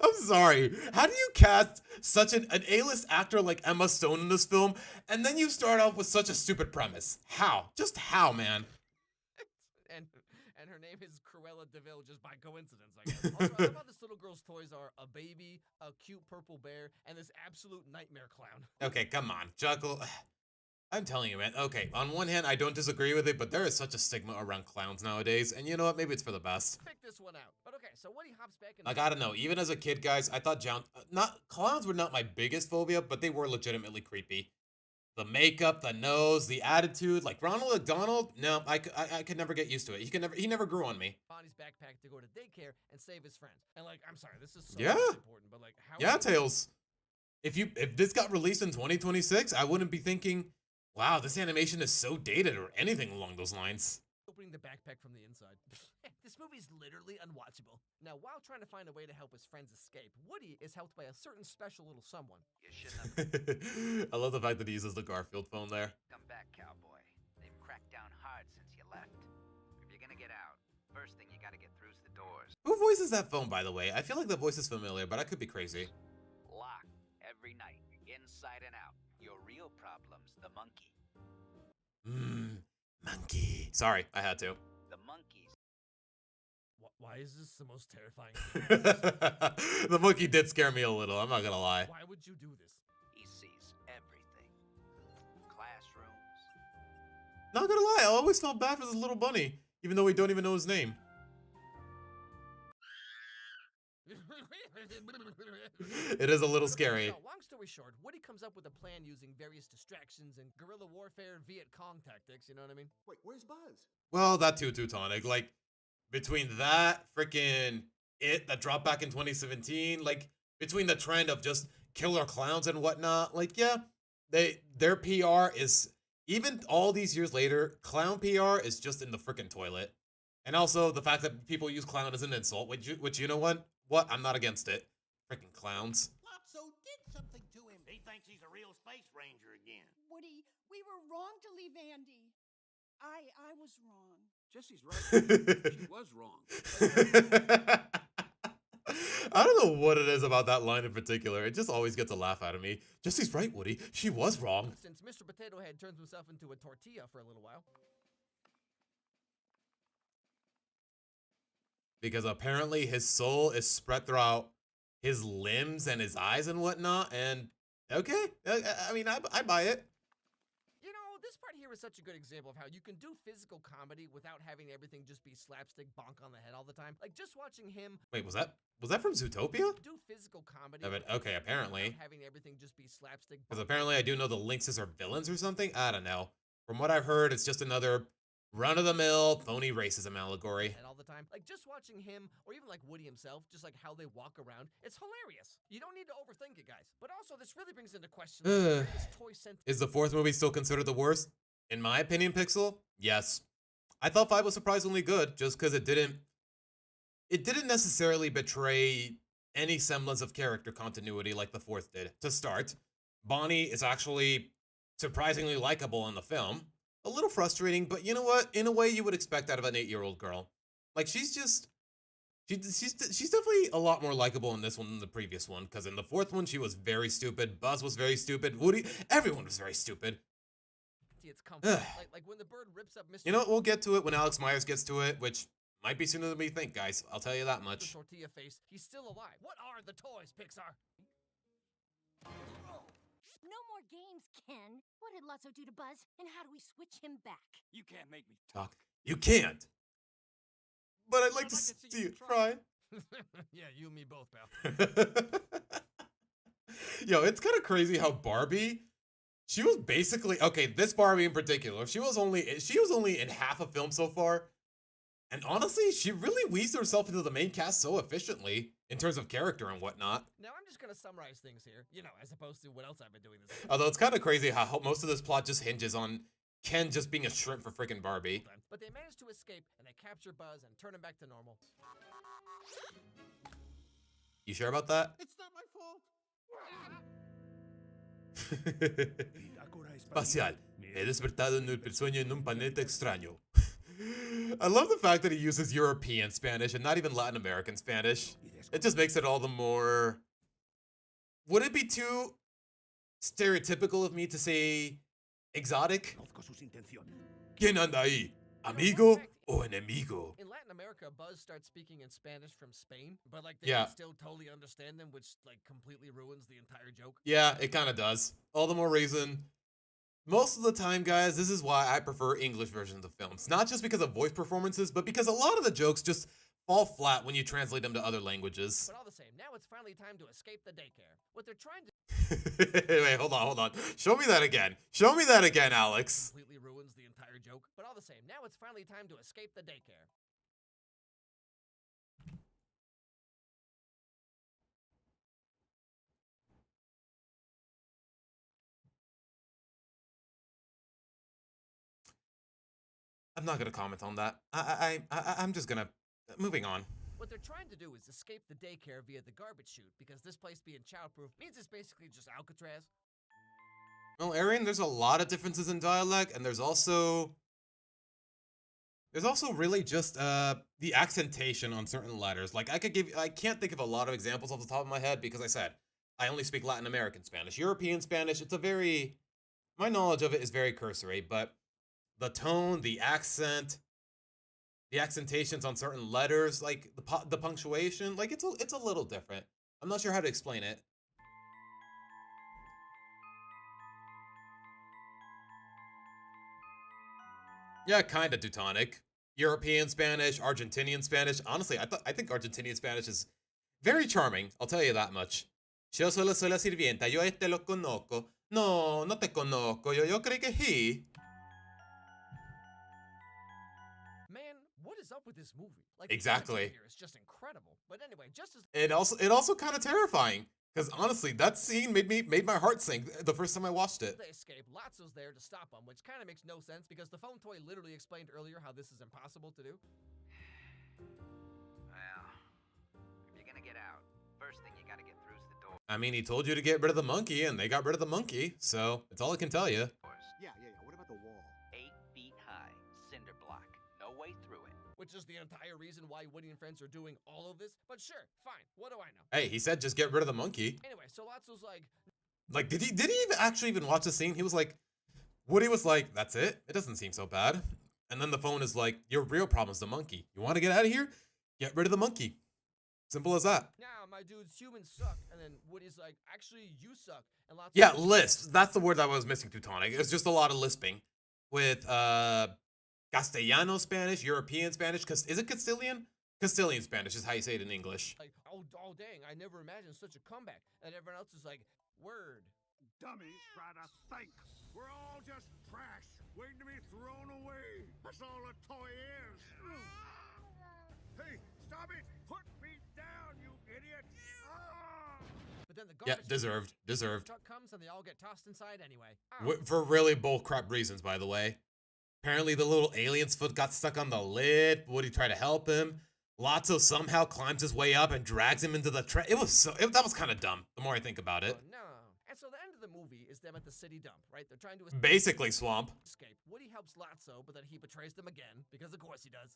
I'm sorry. How do you cast such an A-list actor like Emma Stone in this film, and then you start off with such a stupid premise? How? Just how, man? and her name is Cruella de Vil just by coincidence, I guess. Also, I love how this little girl's toys are a baby, a cute purple bear, and this absolute nightmare clown. Okay, come on. Chuckle. I'm telling you, man. Okay, on one hand, I don't disagree with it, but there is such a stigma around clowns nowadays, and you know what? Maybe it's for the best. Pick this one out. But okay, so Woody hops back in. Like, I don't know. Even as a kid, guys, I thought clowns were not my biggest phobia, but they were legitimately creepy. The makeup, the nose, the attitude, like Ronald McDonald. No, I could never get used to it. He never grew on me. Bonnie's backpack to go to daycare and save his friends. And like, I'm sorry, this is so Yeah. important, but like, how? Yeah, Tails. If this got released in 2026, I wouldn't be thinking, wow, this animation is so dated or anything along those lines. Opening the backpack from the inside. This movie's literally unwatchable. Now, while trying to find a way to help his friends escape, Woody is helped by a certain special little someone. You shouldn't have I love the fact that he uses the Garfield phone there. come back, cowboy. They've cracked down hard since you left. If you're gonna get out, first thing you gotta get through's the doors. Who voices that phone, by the way? I feel like the voice is familiar, but I could be crazy. Locked every night, inside and out. Your real problem's the monkey. Monkey. Sorry, I had to. The monkeys. Why is this the most terrifying? The monkey did scare me a little, I'm not gonna lie. Why would you do this? He sees everything. Classrooms. Not gonna lie, I always felt bad for this little bunny, even though we don't even know his name. It is a little scary. So, long story short, Woody comes up with a plan using various distractions and guerrilla warfare Viet Cong tactics, you know what I mean? Wait, where's Buzz? Well, that too, Teutonic. Like, between that, freaking It, that dropped back in 2017, like, between the trend of just killer clowns and whatnot, like, yeah, their PR is, even all these years later, clown PR is just in the freaking toilet. And also, the fact that people use clown as an insult, which you know what? What? I'm not against it. Freaking clowns. Lotso did something to him. He thinks he's a real space ranger again. Woody, we were wrong to leave Andy. I was wrong. Jesse's right. She was wrong. I don't know what it is about that line in particular. It just always gets a laugh out of me. Jesse's right, Woody. She was wrong. Since Mr. Potato Head turns himself into a tortilla for a little while. Because apparently his soul is spread throughout his limbs and his eyes and whatnot. And okay, I mean, I buy it. You know, this part here is such a good example of how you can do physical comedy without having everything just be slapstick bonk on the head all the time. Like, just watching him... Wait, was that from Zootopia? Do physical comedy... Okay, apparently. Without having everything just be slapstick... Because apparently I do know the Lynxes are villains or something? I don't know. From what I've heard, it's just another run-of-the-mill phony racism allegory. All the time. Like, just watching him, or even like Woody himself, just like how they walk around, it's hilarious. You don't need to overthink it, guys. But also, this really brings into question, where is Toy Center? Is the fourth movie still considered the worst? In my opinion, Pixel, yes. I thought 5 was surprisingly good, just because it didn't necessarily betray any semblance of character continuity like the fourth did. To start, Bonnie is actually surprisingly likable in the film. A little frustrating, but you know what? In a way you would expect out of an 8-year-old girl. Like, she's definitely a lot more likable in this one than the previous one, because in the fourth one, she was very stupid, Buzz was very stupid, Woody, everyone was very stupid. It's comfort. like when the bird rips up Mr. You know what? We'll get to it when Alex Myers gets to it, which Might be sooner than we think, guys. I'll tell you that The much. tortilla face. He's still alive. What are the toys, Pixar? No more games, Ken. What did Lotso do to Buzz, and how do we switch him back? You can't make me Talk. You can't. But I'd like to see you try. Yeah, you and me both, pal. Yo, it's kind of crazy how Barbie, she was basically, okay, this Barbie in particular, she was only in half a film so far. And honestly, she really weaves herself into the main cast so efficiently in terms of character and whatnot. Now, I'm just gonna summarize things here, as opposed to what else I've been doing this week. Although it's kind of crazy how most of this plot just hinges on Ken just being a shrimp for freaking Barbie. But they managed to escape, and they capture Buzz and turn him back to normal. You sure about that? It's not my fault. Espacial. He despertado en el sueño en un planeta extraño. I love the fact that he uses European Spanish and not even Latin American Spanish. It just makes it all the more... Would it be too stereotypical of me to say exotic? ¿Quién anda ahí? ¿Amigo o enemigo? In Latin America, Buzz starts speaking in Spanish from Spain, but they Yeah. can still totally understand them, which completely ruins the entire joke. Yeah, it kind of does. All the more reason. Most of the time, guys, this is why I prefer English versions of films. Not just because of voice performances, but because a lot of the jokes just fall flat when you translate them to other languages. But all the same, now it's finally time to escape the daycare. What they're trying to Wait, hold on. Show me that again. Show me that again, Alex. completely ruins the entire joke. But all the same, now it's finally time to escape the daycare. I'm not gonna comment on that. I'm just gonna... Moving on. What they're trying to do is escape the daycare via the garbage chute, because this place being childproof means it's basically just Alcatraz. Well, Arian, there's a lot of differences in dialect, and there's also really just the accentation on certain letters. I can't think of a lot of examples off the top of my head because I said I only speak Latin American Spanish. European Spanish, my knowledge of it is very cursory, but the tone, the accent, the accentations on certain letters, the punctuation, it's a little different. I'm not sure how to explain it. Yeah, kind of Teutonic. European Spanish, Argentinian Spanish. Honestly, I think Argentinian Spanish is very charming. I'll tell you that much. Yo solo soy la sirvienta. Yo este lo conozco. No, no te conozco. Yo creo que he. Man, what is up with this movie? Exactly. It's just incredible. But anyway, just as It also kind of terrifying. Because honestly, that scene made my heart sink the first time I watched it. they escape, Lotso's there to stop them, which kind of makes no sense because the phone toy literally explained earlier how this is impossible to do. Well, if you're gonna get out, first thing you gotta get through's the door. I mean, he told you to get rid of the monkey, and they got rid of the monkey, so it's all I can tell you. Yeah. What about the wall? 8 feet high, cinder block, no way through it. Which is the entire reason why Woody and friends are doing all of this. But sure, fine. What do I know? Hey, he said just get rid of the monkey. Anyway, so Lotso's like, Did he even watch the scene? He was like, Woody was like, that's it? It doesn't seem so bad. And then the phone is like, your real problem is the monkey. You want to get out of here? Get rid of the monkey. Simple as that. nah, my dudes, humans suck. And then Woody's like, actually, you suck. And Lotso Yeah, lisp. That's the word that I was missing, Teutonic. It's just a lot of lisping. With, Castellano Spanish, European Spanish. Is it Castilian? Castilian Spanish is how you say it in English. like, oh dang, I never imagined such a comeback. And everyone else is like, word. Dummies try to think. We're all just trash, waiting to be thrown away. That's all a toy is. Hey, stop it! Put me down, you idiot! But then the Yeah, garbage deserved. truck comes and they all get tossed inside anyway. For really bullcrap reasons, by the way. Apparently, the little alien's foot got stuck on the lid. Woody tried to help him. Lotso somehow climbs his way up and drags him into the trash. That was kind of dumb, the more I think about it. Oh, no. And so the end of the movie is them at the city dump, right? They're trying to Basically, swamp. escape. Woody helps Lotso, but then he betrays them again, because of course he does.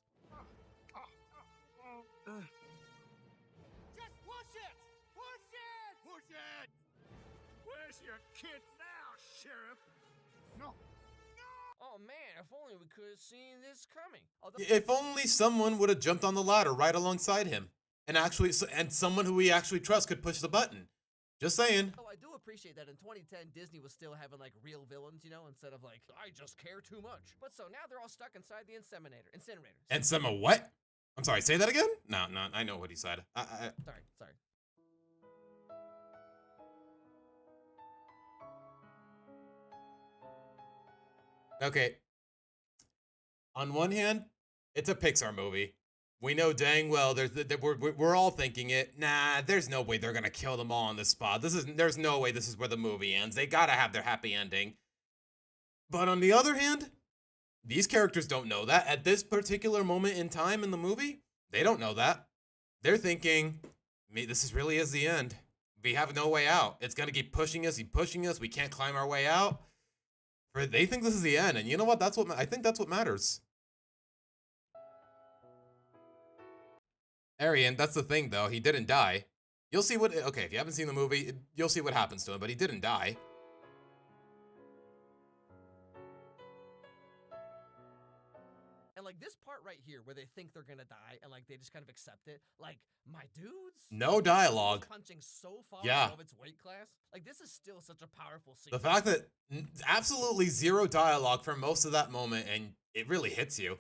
Just push it! Push it! Push it! Where's your kid now, Sheriff? No. Oh man, if only we could have seen this coming. Although, If only someone would have jumped on the ladder right alongside him, and someone who we actually trust could push the button. Just saying. I do appreciate that in 2010, Disney was still having like real villains, you know, instead of like, I just care too much. But so now they're all stuck inside the incinerator. And some of what? I'm sorry, say that again? No, I know what he said. Sorry. Okay. On one hand, it's a Pixar movie. We know dang well we're all thinking it. Nah, there's no way they're gonna kill them all on the spot. There's no way this is where the movie ends. They gotta have their happy ending. But on the other hand, these characters don't know that. At this particular moment in time in the movie, they don't know that. They're thinking, this is really is the end. We have no way out. It's gonna keep pushing us, We can't climb our way out. They think this is the end, and you know what? I think that's what matters. Arian, that's the thing though. He didn't die. You'll see okay, if you haven't seen the movie, you'll see what happens to him, but he didn't die. And like this part right here where they think they're gonna die and like they just kind of accept it. Like, my dudes, no dialogue. Punching so far above its weight class. Like, this is still such a powerful scene. The fact that absolutely zero dialogue for most of that moment, and it really hits you.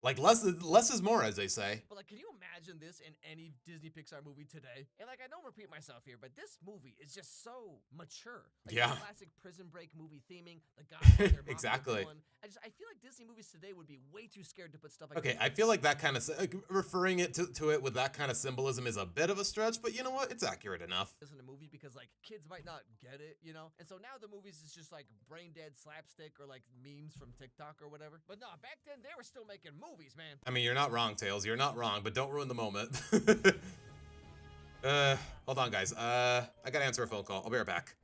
Like, less is more, as they say. But like, can you imagine this in any Disney Pixar movie today? And like, I don't repeat myself here, but this movie is just so mature. Like, yeah. The classic Prison Break movie theming, the guy exactly. I feel like Disney movies today would be way too scared to put stuff like okay, I feel like that kind of referring it to it with that kind of symbolism is a bit of a stretch, but you know what? It's accurate enough. This in a movie because like kids might not get it, you know? And so now the movies is just like brain dead slapstick or like memes from TikTok or whatever. But no, back then they were still making movies, man. I mean, you're not wrong, Tails. You're not wrong, but don't ruin the moment. Hold on, guys. I gotta answer a phone call. I'll be right back.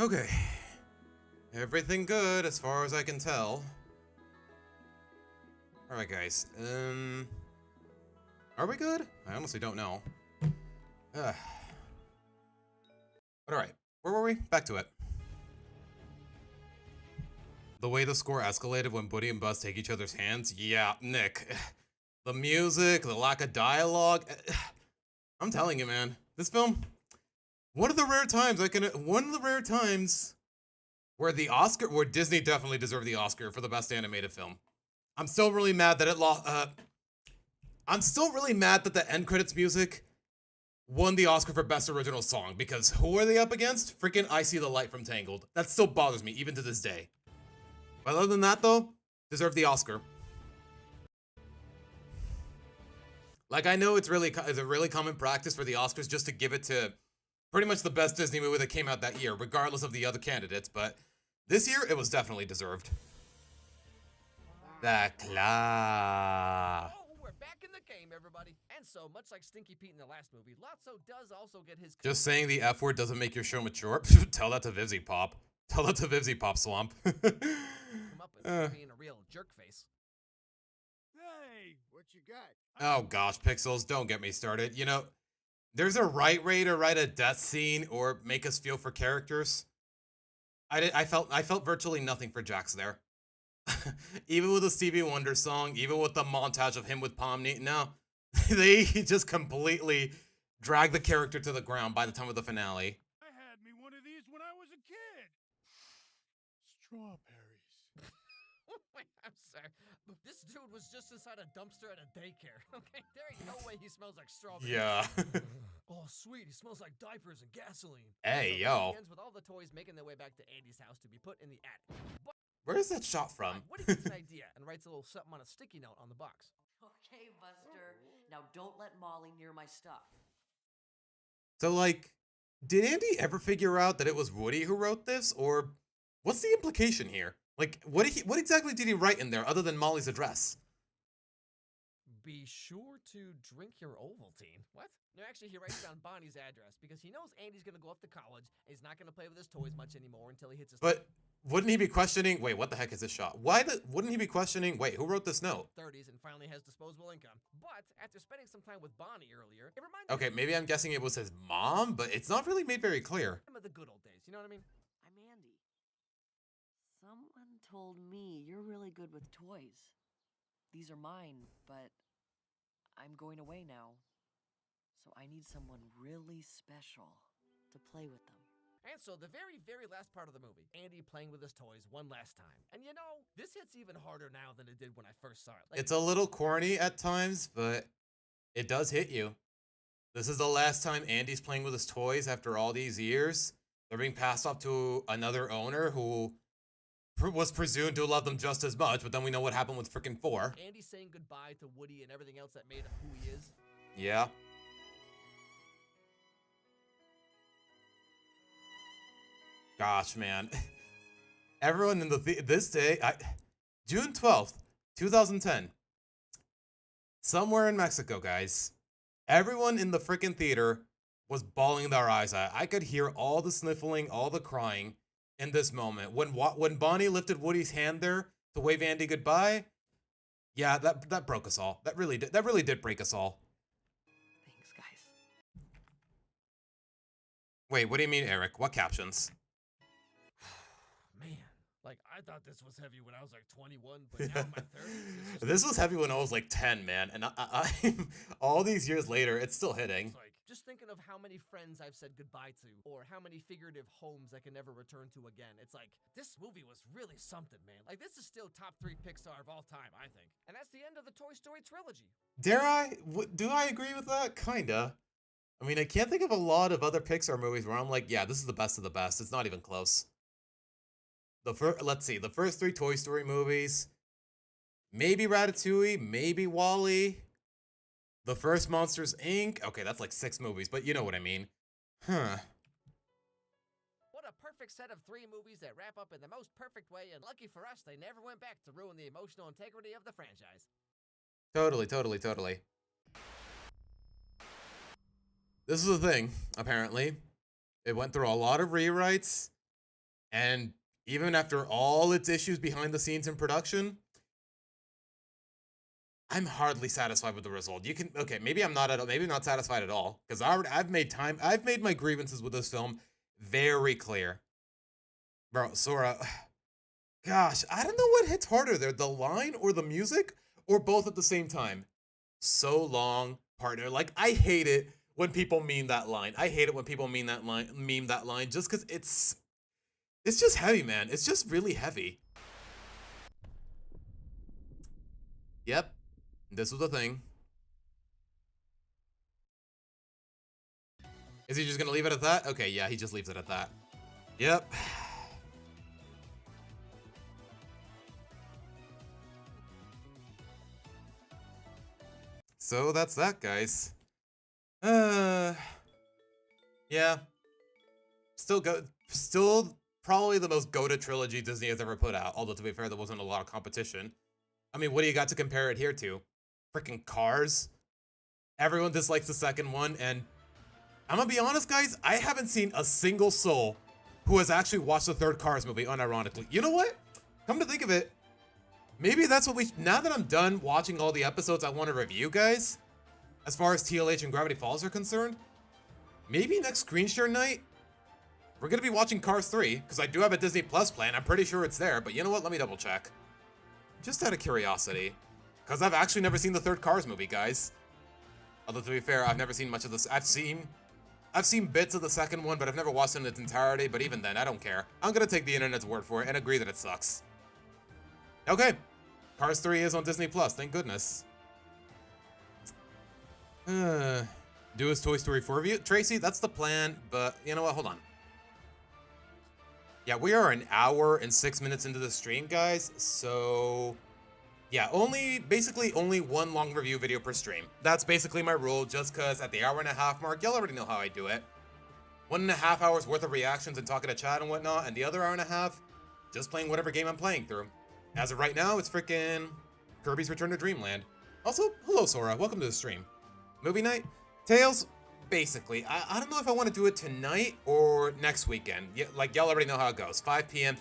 Okay. Everything good as far as I can tell. Alright, guys. Are we good? I honestly don't know. But alright. Where were we? Back to it. The way the score escalated when Woody and Buzz take each other's hands? Yeah, Nick. The music, the lack of dialogue. I'm telling you, man. This film, one of the rare times where where Disney definitely deserved the Oscar for the best animated film. I'm still really mad that it lost. I'm still really mad that the end credits music won the Oscar for best original song, because who are they up against? Freaking I See the Light from Tangled. That still bothers me even to this day. But other than that, though, deserve the Oscar. Like, I know it's a really common practice for the Oscars just to give it to pretty much the best Disney movie that came out that year, regardless of the other candidates, but this year, it was definitely deserved. The claw. Oh, we're back in the game, everybody. And so, much like Stinky Pete in the last movie, Lotso does also get his... Just saying the F word doesn't make your show mature? Tell that to Vivzy Pop. Tell that to Vivzy Pop Swamp. Come up with being a real jerk face. Hey, what you got? Oh gosh, Pixels, don't get me started. You know, there's a right way to write a death scene or make us feel for characters. I felt virtually nothing for Jax there. Even with the Stevie Wonder song, even with the montage of him with Pomni, no. They just completely dragged the character to the ground by the time of the finale. I had me one of these when I was a kid. Strawberries. I'm sorry. This dude was just inside a dumpster at a daycare. Okay, there ain't no way he smells like strawberries. Yeah. Oh, sweet. He smells like diapers and gasoline. Hey, so yo. It ends with all the toys making their way back to Andy's house to be put in the attic. But where is that shot from? Woody gets an idea and writes a little something on a sticky note on the box. Okay, Buster. Now don't let Molly near my stuff. So, like, did Andy ever figure out that it was Woody who wrote this? Or what's the implication here? Like, what exactly did he write in there other than Molly's address? Be sure to drink your Ovaltine. What? No, actually, he writes down Bonnie's address because he knows Andy's going to go off to college and he's not going to play with his toys much anymore until he hits his... But wouldn't he be questioning, wait, what the heck is this shot? Wouldn't he be questioning, wait, who wrote this note? 30s and finally has disposable income. But after spending some time with Bonnie earlier, it reminded Okay, him... maybe I'm guessing it was his mom, but it's not really made very clear. ...of the good old days, you know what I mean? I'm Andy. Someone told me you're really good with toys. These are mine, but I'm going away now. So I need someone really special to play with them. And so the very, very last part of the movie, Andy playing with his toys one last time. And you know, this hits even harder now than it did when I first saw it. Like, it's a little corny at times, but it does hit you. This is the last time Andy's playing with his toys after all these years. They're being passed off to another owner who was presumed to love them just as much, but then we know what happened with frickin' 4. Andy saying goodbye to Woody and everything else that made him who he is. Yeah. Gosh, man. Everyone in this day, June 12th, 2010. Somewhere in Mexico, guys. Everyone in the frickin' theater was bawling their eyes out. I could hear all the sniffling, all the crying in this moment. When Bonnie lifted Woody's hand there to wave Andy goodbye, yeah, that broke us all. That really did break us all. Thanks, guys. Wait, what do you mean, Eric? What captions? Man, like, I thought this was heavy when I was like 21, but now in my 30s. This was heavy when I was like 10, man. And I all these years later, it's still hitting. It's like, just thinking of how many friends I've said goodbye to, or how many figurative homes I can never return to again. It's like, this movie was really something, man. Like, this is still top 3 Pixar of all time, I think. And that's the end of the Toy Story trilogy. Dare I? Do I agree with that? Kinda. I mean, I can't think of a lot of other Pixar movies where I'm like, yeah, this is the best of the best. It's not even close. Let's see, the first 3 Toy Story movies, maybe Ratatouille, maybe WALL-E, the first Monsters, Inc. Okay, that's like 6 movies, but you know what I mean. Huh. What a perfect set of 3 movies that wrap up in the most perfect way, and lucky for us, they never went back to ruin the emotional integrity of the franchise. Totally. This is the thing, apparently. It went through a lot of rewrites. And even after all its issues behind the scenes in production, I'm hardly satisfied with the result. You can, okay, maybe I'm not satisfied at all, because I've made my grievances with this film very clear. Bro, Sora, gosh, I don't know what hits harder there, the line or the music, or both at the same time. So long, partner. Like, I hate it when people meme that line. I hate it when people meme that line just because it's just heavy, man. It's just really heavy. Yep. This was the thing. Is he just gonna leave it at that? Okay, yeah, he just leaves it at that. Yep. So that's that, guys. Yeah. Still probably the most goated trilogy Disney has ever put out, although to be fair, there wasn't a lot of competition. I mean, what do you got to compare it here to? Freaking Cars. Everyone dislikes the second one, and I'm gonna be honest, guys, I haven't seen a single soul who has actually watched the third Cars movie unironically. You know what? Come to think of it, maybe that's what now that I'm done watching all the episodes I want to review, guys, as far as TLH and Gravity Falls are concerned, maybe next screen share night, we're gonna be watching Cars 3, because I do have a Disney Plus plan. I'm pretty sure it's there, but you know what? Let me double check. Just out of curiosity. Because I've actually never seen the third Cars movie, guys. Although, to be fair, I've never seen much of this. I've seen bits of the second one, but I've never watched it in its entirety. But even then, I don't care. I'm gonna take the internet's word for it and agree that it sucks. Okay. Cars 3 is on Disney Plus, thank goodness. Do his Toy Story 4 review. Tracy, that's the plan, but you know what? Hold on. Yeah, we are an hour and 6 minutes into the stream, guys, so yeah, basically only one long review video per stream. That's basically my rule, just because at the hour and a half mark, y'all already know how I do it. 1.5 hours worth of reactions and talking to chat and whatnot, and the other hour and a half, just playing whatever game I'm playing through. As of right now, it's freaking Kirby's Return to Dreamland. Also, hello Sora, welcome to the stream. Movie night? Tails? Basically, I don't know if I want to do it tonight or next weekend. Yeah, like, y'all already know how it goes. 5 p.m.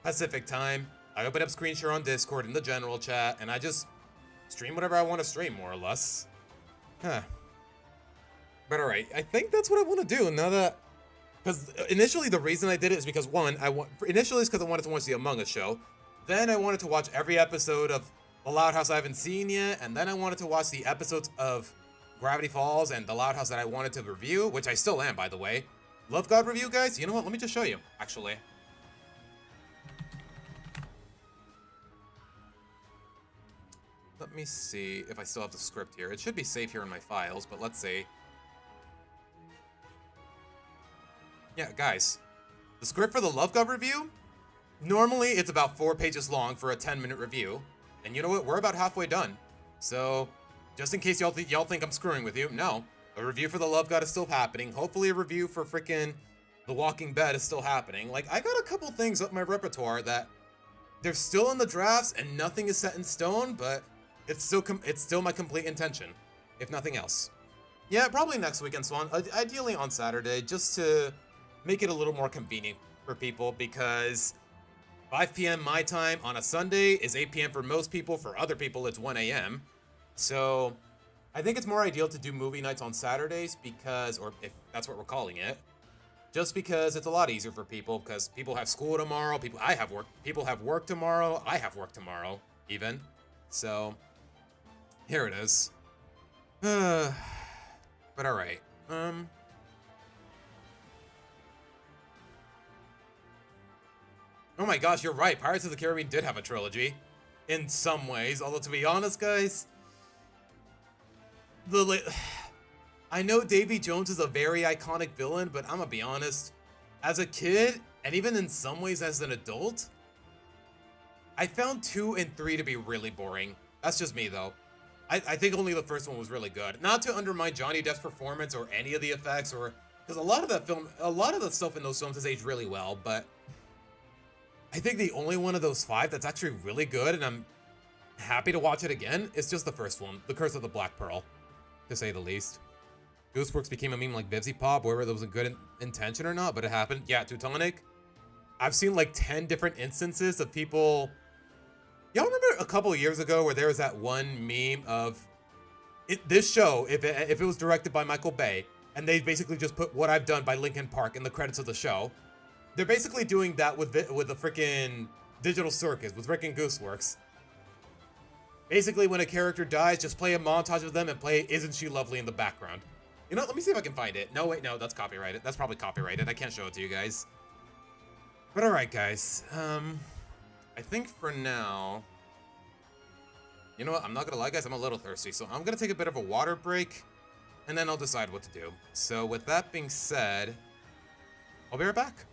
Pacific time. I open up screen share on Discord in the general chat, and I just stream whatever I want to stream, more or less. Huh. But alright, I think that's what I want to do now that... Because initially the reason I did it is because, one, initially it's because I wanted to watch the Among Us show. Then I wanted to watch every episode of The Loud House I haven't seen yet, and then I wanted to watch the episodes of Gravity Falls and The Loud House that I wanted to review, which I still am, by the way. Love God review, guys? You know what? Let me just show you, actually. Let me see if I still have the script here. It should be safe here in my files, but let's see. Yeah, guys. The script for the Love God review? Normally, it's about 4 pages long for a 10-minute review. And you know what? We're about halfway done. So, just in case y'all think I'm screwing with you, no. A review for The Love God is still happening. Hopefully a review for frickin' The Walking Dead is still happening. Like, I got a couple things up my repertoire that they're still in the drafts and nothing is set in stone, but it's still my complete intention, if nothing else. Yeah, probably next weekend, Swan. Ideally on Saturday, just to make it a little more convenient for people, because 5 p.m. my time on a Sunday is 8 p.m. for most people. For other people, it's 1 a.m. So I think it's more ideal to do movie nights on Saturdays because, or if that's what we're calling it, just because it's a lot easier for people, because people have school tomorrow, people have work tomorrow, I have work tomorrow, even. So here it is. But alright. Oh my gosh, you're right. Pirates of the Caribbean did have a trilogy. In some ways. Although, to be honest, guys, I know Davy Jones is a very iconic villain, but I'm gonna be honest. As a kid, and even in some ways as an adult, I found 2 and 3 to be really boring. That's just me, though. I think only the first one was really good. Not to undermine Johnny Depp's performance or any of the effects, or... Because a lot of the stuff in those films has aged really well, but... I think the only one of those 5 that's actually really good, and I'm happy to watch it again, is just the first one, The Curse of the Black Pearl, to say the least. Gooseworks became a meme like Vivzy Pop, whether that was a good intention or not, but it happened. Yeah, Teutonic. I've seen like 10 different instances of people. Y'all remember a couple of years ago where there was that one meme of this show, if it was directed by Michael Bay, and they basically just put What I've Done by Linkin Park in the credits of the show. They're basically doing that with the freaking Digital Circus, with Rick and Gooseworks. Basically, when a character dies, just play a montage of them and play Isn't She Lovely in the background. You know, let me see if I can find it. No, wait, no, that's copyrighted. That's probably copyrighted. I can't show it to you guys. But alright, guys. I think for now... You know what? I'm not gonna lie, guys. I'm a little thirsty, so I'm gonna take a bit of a water break, and then I'll decide what to do. So with that being said, I'll be right back.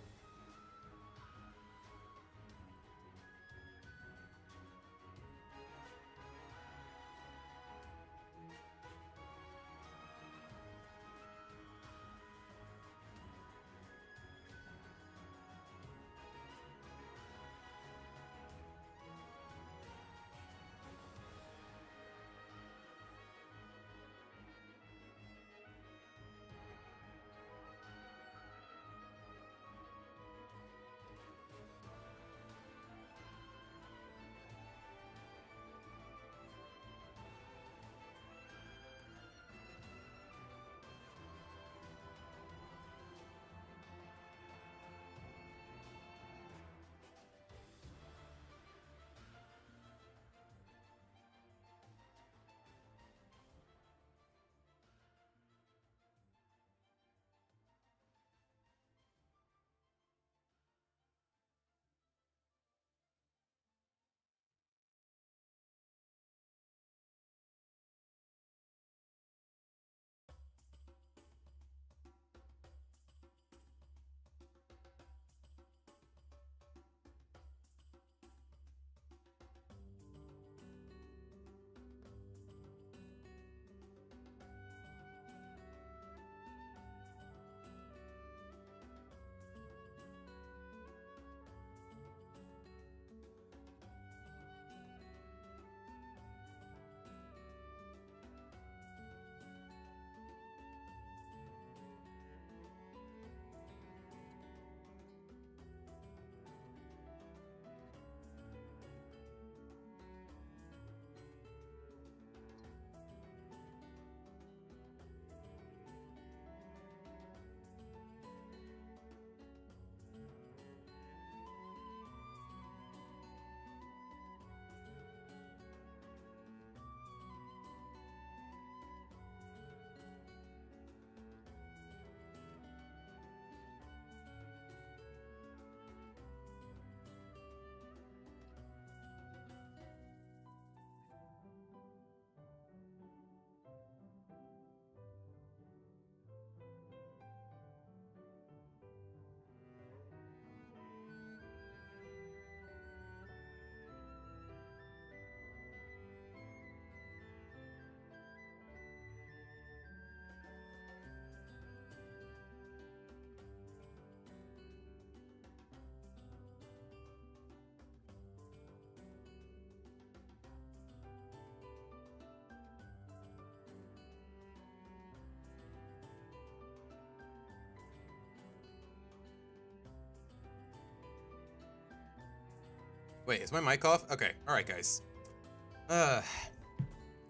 Wait, is my mic off? Okay, alright guys.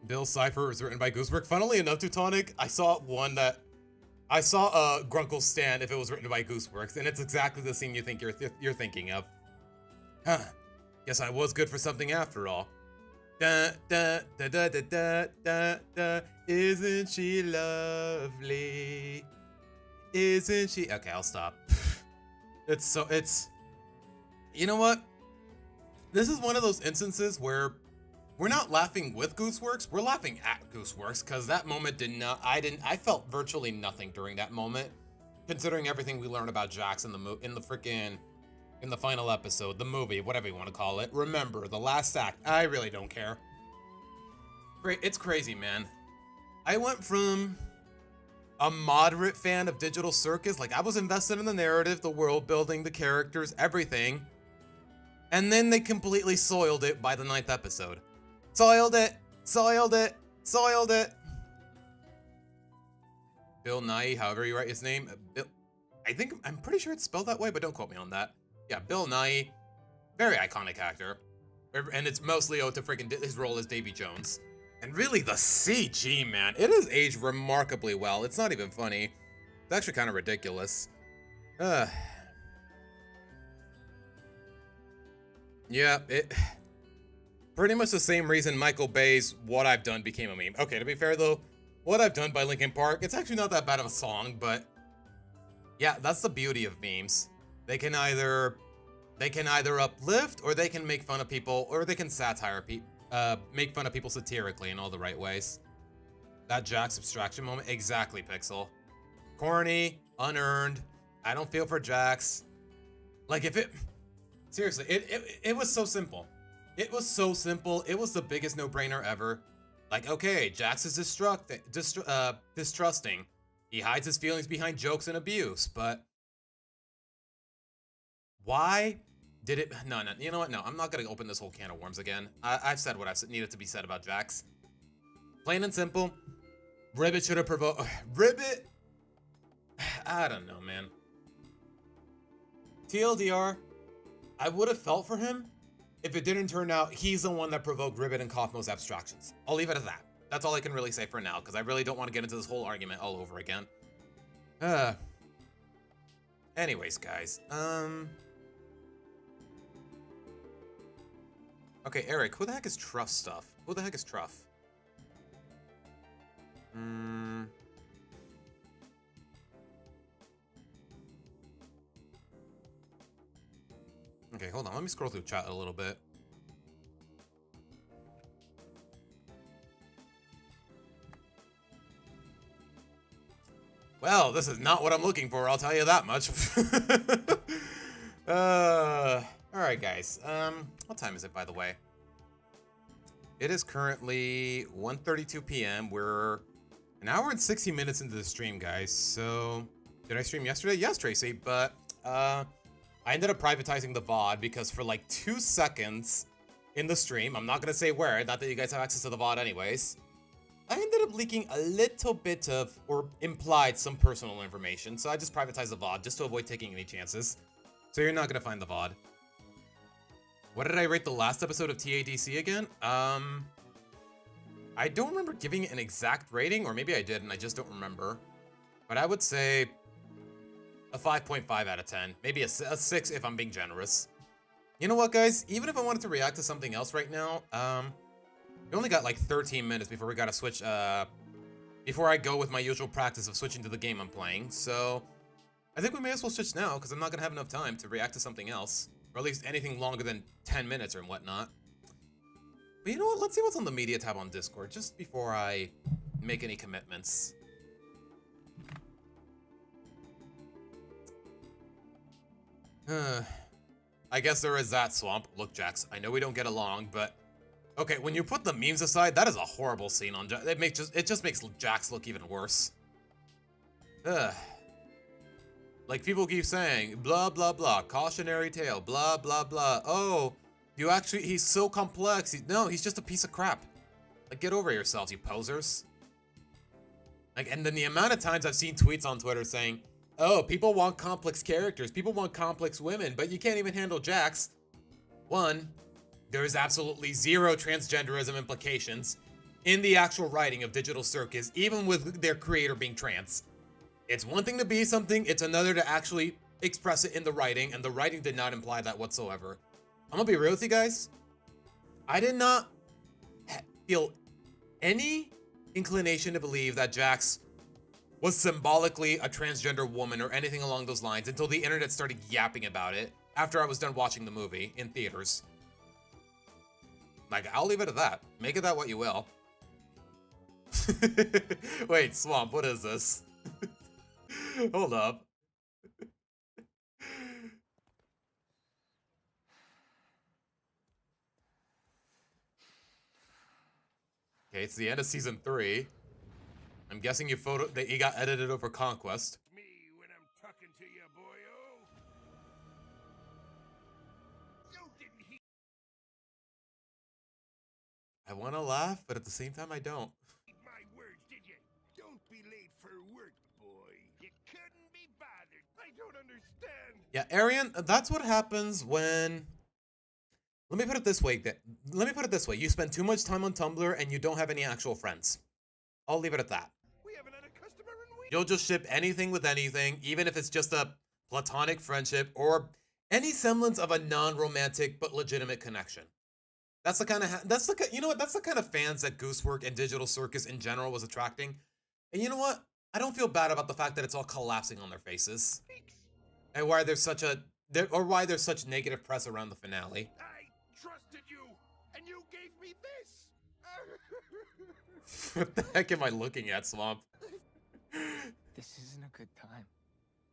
Bill Cipher was written by Goosework. Funnily enough, Teutonic, I saw Grunkle's Stand if it was written by Gooseworks, and it's exactly the scene you think you're thinking of. Huh. Guess I was good for something after all. Da da da da da da da da. Isn't she lovely? Isn't she? Okay, I'll stop. It's. You know what? This is one of those instances where we're not laughing with Gooseworks, we're laughing at Gooseworks, because that moment I felt virtually nothing during that moment, considering everything we learned about Jax in the final episode, the movie, whatever you want to call it. Remember, the last act, I really don't care. It's crazy, man. I went from a moderate fan of Digital Circus, like I was invested in the narrative, the world building, the characters, everything, and then they completely soiled it by the 9th episode. Soiled it! Soiled it! Soiled it! Bill Nye, however you write his name. I'm pretty sure it's spelled that way, but don't quote me on that. Yeah, Bill Nighy, very iconic actor. And it's mostly owed to freaking his role as Davy Jones. And really, the CG, man, it has aged remarkably well. It's not even funny. It's actually kind of ridiculous. Yeah, it... Pretty much the same reason Michael Bay's What I've Done became a meme. Okay, to be fair though, What I've Done by Linkin Park, it's actually not that bad of a song, but... Yeah, that's the beauty of memes. They can either uplift, or they can make fun of people, or they can make fun of people satirically in all the right ways. That Jax abstraction moment, exactly, Pixel. Corny, unearned. I don't feel for Jax. Like if it, seriously, it was so simple. It was so simple. It was the biggest no-brainer ever. Like, okay, Jax is distrusting. He hides his feelings behind jokes and abuse, but why did it? No, you know what? No, I'm not gonna open this whole can of worms again. I've said what I've needed to be said about Jax. Plain and simple, Ribbit should have provoked. Ribbit? I don't know, man. TLDR, I would have felt for him if it didn't turn out he's the one that provoked Ribbit and Kaufmo's abstractions. I'll leave it at that. That's all I can really say for now, because I really don't want to get into this whole argument all over again. Anyways, guys, okay, Eric, who the heck is Truff stuff? Who the heck is Truff? Okay, hold on. Let me scroll through chat a little bit. Well, this is not what I'm looking for, I'll tell you that much. Alright, guys. What time is it, by the way? It is currently 1:32 p.m. We're an hour and 60 minutes into the stream, guys. So, did I stream yesterday? Yes, Tracy, but I ended up privatizing the VOD because for like 2 seconds in the stream, I'm not gonna say where, not that you guys have access to the VOD anyways, I ended up leaking a little bit of, or implied some personal information, so I just privatized the VOD just to avoid taking any chances. So you're not gonna find the VOD. What did I rate the last episode of TADC again? I don't remember giving it an exact rating, or maybe I did and I just don't remember. But I would say a 5.5 out of 10. Maybe a 6 if I'm being generous. You know what, guys? Even if I wanted to react to something else right now, we only got like 13 minutes before we gotta switch, before I go with my usual practice of switching to the game I'm playing. So I think we may as well switch now, because I'm not gonna have enough time to react to something else. Or at least anything longer than 10 minutes or whatnot. But you know what? Let's see what's on the media tab on Discord, just before I make any commitments. I guess there is that, Swamp. Look, Jax, I know we don't get along, but... Okay, when you put the memes aside, that is a horrible scene on Jax. It just makes Jax look even worse. Like, people keep saying, blah, blah, blah, cautionary tale, blah, blah, blah. Oh, he's so complex. No, he's just a piece of crap. Like, get over yourselves, you posers. Like, and then the amount of times I've seen tweets on Twitter saying, oh, people want complex characters, people want complex women, but you can't even handle Jax. One, there is absolutely zero transgenderism implications in the actual writing of Digital Circus, even with their creator being trans. It's one thing to be something, it's another to actually express it in the writing, and the writing did not imply that whatsoever. I'm gonna be real with you guys. I did not feel any inclination to believe that Jax was symbolically a transgender woman or anything along those lines until the internet started yapping about it after I was done watching the movie in theaters. Like, I'll leave it at that. Make it that what you will. Wait, Swamp, what is this? Hold up. Okay, it's the end of season 3. I'm guessing you got edited over Conquest. Me when I'm talking to you, boyo. You didn't hear I want to laugh, but at the same time I don't. my words, did you? Don't be late for work, boy. You couldn't be bothered. I don't understand. Yeah, Arian, that's what happens when... Let me put it this way. You spend too much time on Tumblr and you don't have any actual friends. I'll leave it at that. We haven't had a customer in weeks. You'll just ship anything with anything, even if it's just a platonic friendship or any semblance of a non-romantic but legitimate connection. That's the kind of that's the kind of fans that Goosework and Digital Circus in general was attracting. And you know what? I don't feel bad about the fact that it's all collapsing on their faces. And why there's such negative press around the finale. I trusted you, and you gave me this. What the heck am I looking at, Swamp? This isn't a good time.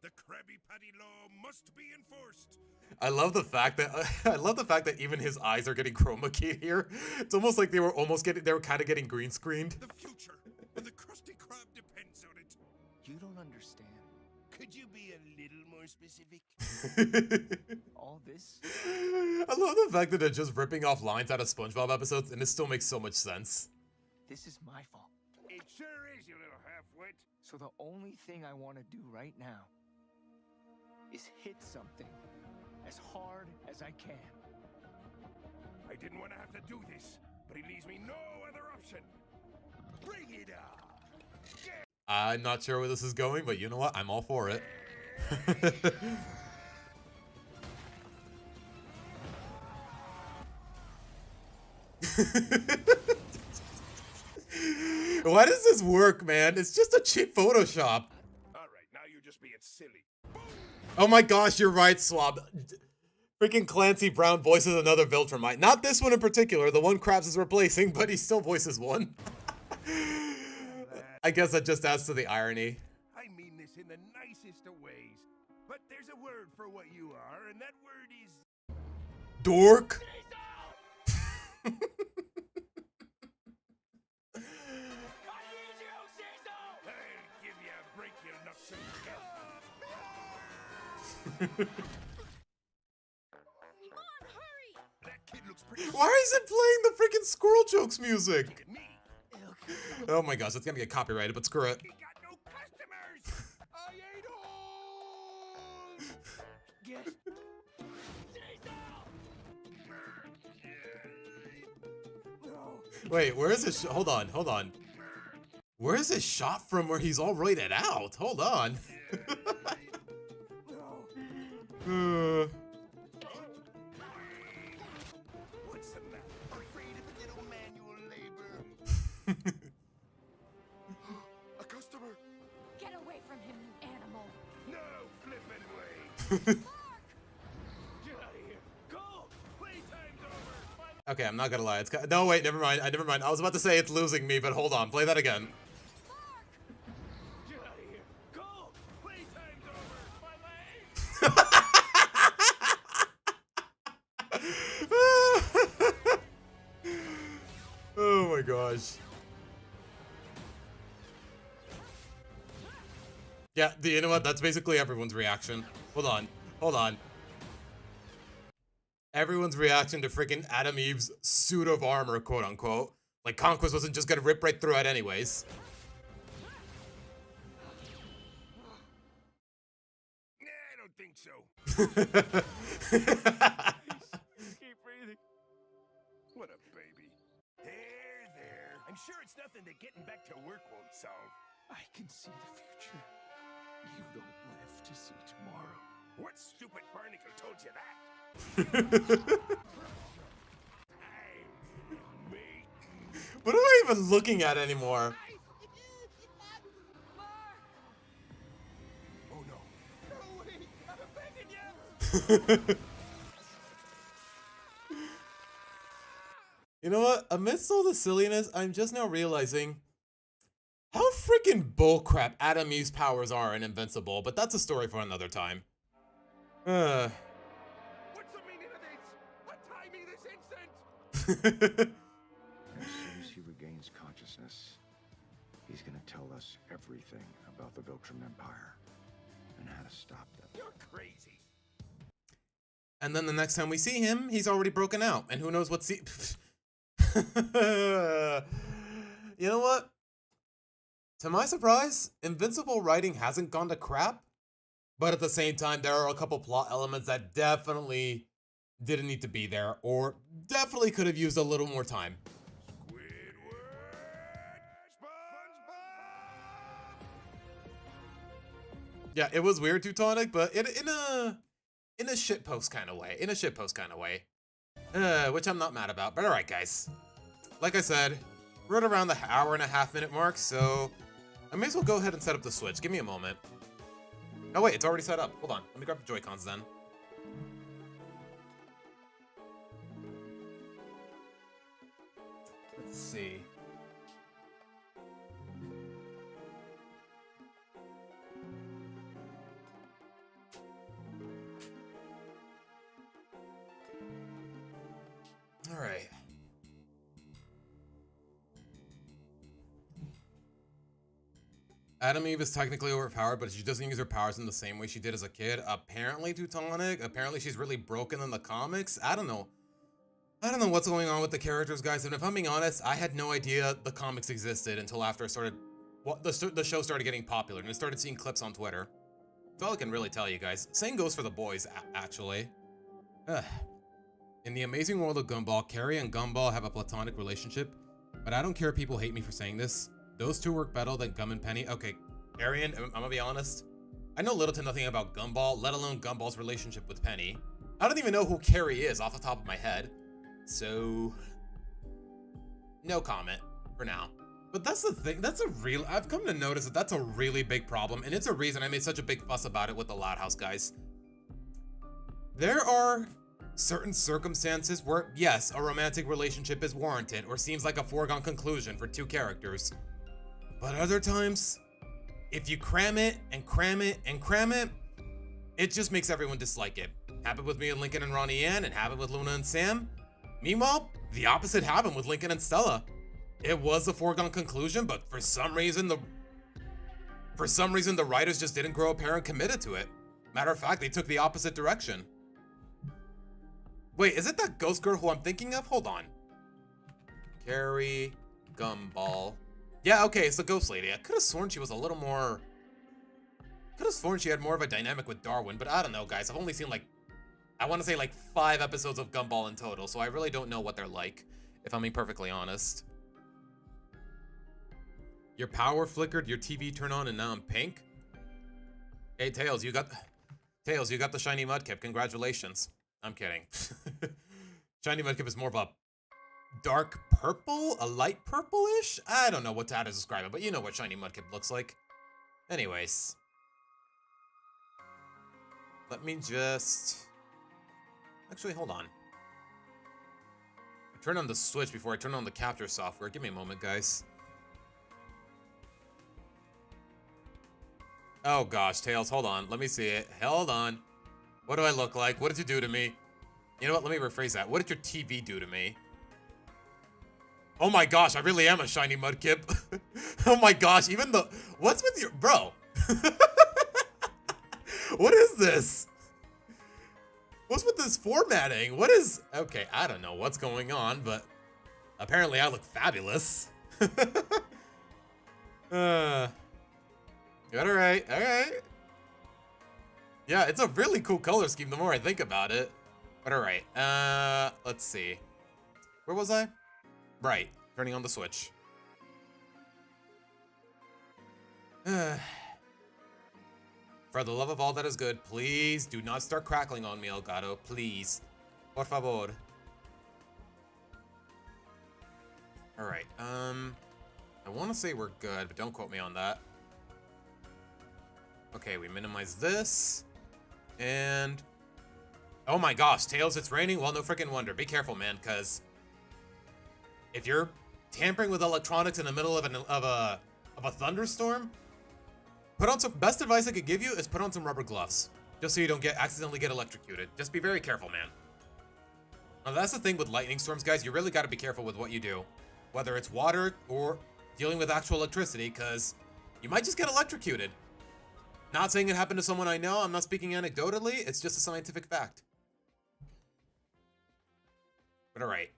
The Krabby Patty law must be enforced. I love the fact that even his eyes are getting chroma keyed here. It's almost like they were kind of getting green screened. The future, and the Krusty Krab depends on it. You don't understand. Could you be a little more specific? All this? I love the fact that they're just ripping off lines out of SpongeBob episodes, and it still makes so much sense. This is my fault. It sure is, you little half-wit. So the only thing I want to do right now is hit something as hard as I can. I didn't want to have to do this, but he leaves me no other option. Bring it on. I'm not sure where this is going, but you know what? I'm all for it. Why does this work, man? It's just a cheap Photoshop. All right, now you're just being silly. Oh my gosh, you're right, Swab. Freaking Clancy Brown voices another Viltrumite. Not this one in particular, the one Krabs is replacing, but he still voices one. I guess that just adds to the irony. I mean this in the nicest of ways, but there's a word for what you are, and that word is... Dork. Why is it playing the freaking Squirrel Jokes music? Oh my gosh, it's gonna get copyrighted, but screw it. Wait, where is this? Hold on. Where is this shot from where he's all roided out? Hold on. What's the matter? Afraid of a little manual labor? A customer? Get away from him, you animal. No flippin' way. Get out of here. Go. Playtime's over. Okay, I'm not gonna lie. No, wait, never mind. Never mind. I was about to say it's losing me, but hold on. Play that again. Get out of here. Go. Playtime's over. My legs. Oh my gosh. Yeah, you know what? That's basically everyone's reaction. Hold on. Everyone's reaction to freaking Adam Eve's suit of armor, quote unquote. Like Conquest wasn't just gonna rip right through it anyways. I don't think so. Keep breathing. What a baby. There. I'm sure it's nothing that getting back to work won't solve. I can see the future. You don't live to see tomorrow. What stupid barnacle told you that? What am I even looking at anymore? Oh no. No way. I'm begging you. You know what? Amidst all the silliness, I'm just now realizing how freaking bullcrap Adam Eve's powers are in Invincible, but that's a story for another time. What's the meaning of this? Untie me this instant! As soon as he regains consciousness, he's gonna tell us everything about the Viltrum Empire and how to stop them. You're crazy. And then the next time we see him, he's already broken out, and who knows what You know what? To my surprise, Invincible writing hasn't gone to crap, But at the same time, there are a couple plot elements that definitely didn't need to be there, or definitely could have used a little more time. Yeah, it was weird, Teutonic, but in a shitpost kind of way. Which I'm not mad about. But alright, guys. Like I said, we're at around the hour and a half minute mark, so I may as well go ahead and set up the Switch. Give me a moment. Oh wait, it's already set up. Hold on. Let me grab the Joy-Cons then. Let's see. All right. Adam Eve is technically overpowered, but she doesn't use her powers in the same way she did as a kid. Apparently, Teutonic. Apparently, she's really broken in the comics. I don't know. I don't know what's going on with the characters, guys. And if I'm being honest, I had no idea the comics existed until after I started. Well, the show started getting popular, and I started seeing clips on Twitter. That's all I can really tell you guys. Same goes for the boys, actually. Ugh. In the amazing world of Gumball, Carrie and Gumball have a platonic relationship, but I don't care if people hate me for saying this. Those two work better than Gum and Penny. Okay, Arian, I'm gonna be honest. I know little to nothing about Gumball, let alone Gumball's relationship with Penny. I don't even know who Carrie is off the top of my head. So, no comment for now. But that's the thing, I've come to notice that that's a really big problem, and it's a reason I made such a big fuss about it with the Loud House guys. There are certain circumstances where, yes, a romantic relationship is warranted or seems like a foregone conclusion for two characters. But other times, if you cram it and cram it and cram it, it just makes everyone dislike it. Happened with me and Lincoln and Ronnie Ann, and happened with Luna and Sam. Meanwhile, the opposite happened with Lincoln and Stella. It was a foregone conclusion, but for some reason the writers just didn't grow a pair and committed to it. Matter of fact, they took the opposite direction. Wait, is it that ghost girl who I'm thinking of? Hold on. Carrie Gumball. Yeah, okay, it's the ghost lady. I could have sworn she was a little more... Could have sworn she had more of a dynamic with Darwin, but I don't know, guys. I've only seen like... I want to say like 5 episodes of Gumball in total, so I really don't know what they're like, if I'm being perfectly honest. Your power flickered, your TV turned on, and now I'm pink? Hey, Tails, you got the shiny Mudkip. Congratulations. I'm kidding. Shiny Mudkip is more of a dark purple? A light purple-ish? I don't know what to how to describe it, but you know what Shiny Mudkip looks like. Anyways. Let me just... Actually, hold on. I turned on the Switch before I turned on the capture software. Give me a moment, guys. Oh gosh, Tails, hold on. Let me see it. Hold on. What do I look like? What did you do to me? You know what? Let me rephrase that. What did your TV do to me? Oh my gosh, I really am a shiny Mudkip. Oh my gosh, even the... What's with your... Bro. What is this? What's with this formatting? What is... Okay, I don't know what's going on, but apparently I look fabulous. Alright, alright. Yeah, it's a really cool color scheme the more I think about it. But alright, let's see. Where was I? Right, turning on the Switch. For the love of all that is good, please do not start crackling on me, Elgato. Please. Por favor. Alright, I want to say we're good, but don't quote me on that. Okay, we minimize this. And... Oh my gosh, Tails, it's raining? Well, no freaking wonder. Be careful, man, because... if you're tampering with electronics in the middle of a thunderstorm, put on some... Best advice I could give you is put on some rubber gloves. Just so you don't accidentally get electrocuted. Just be very careful, man. Now, that's the thing with lightning storms, guys. You really got to be careful with what you do. Whether it's water or dealing with actual electricity, because you might just get electrocuted. Not saying it happened to someone I know. I'm not speaking anecdotally. It's just a scientific fact. But alright.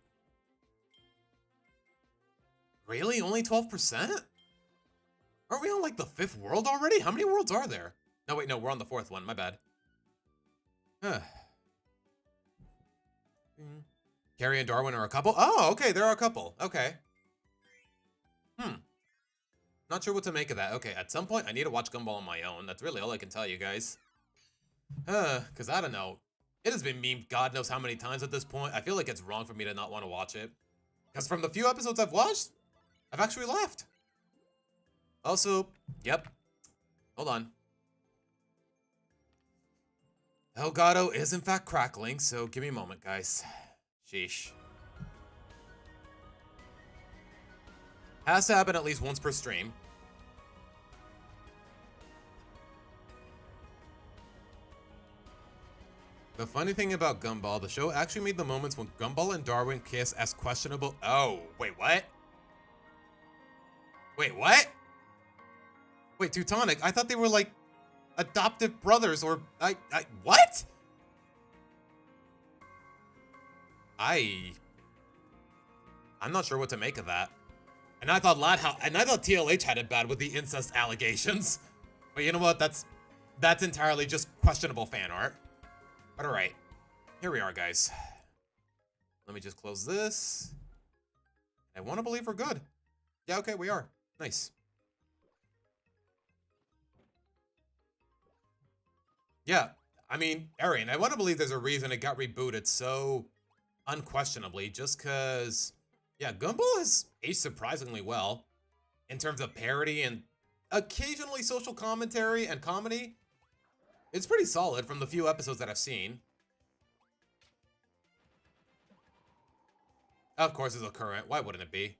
Really? Only 12%? Aren't we on like the 5th world already? How many worlds are there? No, wait, no, we're on the 4th one. My bad. Huh. Carrie and Darwin are a couple? Oh, okay, they're a couple. Okay. Not sure what to make of that. Okay, at some point, I need to watch Gumball on my own. That's really all I can tell you guys. Because I don't know. It has been memed God knows how many times at this point. I feel like it's wrong for me to not want to watch it. Because from the few episodes I've watched, I've actually laughed. Also, yep. Hold on. Elgato is in fact crackling, so give me a moment, guys. Sheesh. Has to happen at least once per stream. The funny thing about Gumball, the show actually made the moments when Gumball and Darwin kiss as questionable. Oh, wait, what? Wait, what? Wait, Teutonic, I thought they were like adoptive brothers or what? I'm not sure what to make of that. And I thought TLH had it bad with the incest allegations. But you know what? That's entirely just questionable fan art. But alright. Here we are, guys. Let me just close this. I want to believe we're good. Yeah, okay, we are. Nice. Yeah, I mean, Arian, I want to believe there's a reason it got rebooted so unquestionably, just because, yeah, Gumball has aged surprisingly well in terms of parody and occasionally social commentary and comedy. It's pretty solid from the few episodes that I've seen. Of course, it's a current. Why wouldn't it be?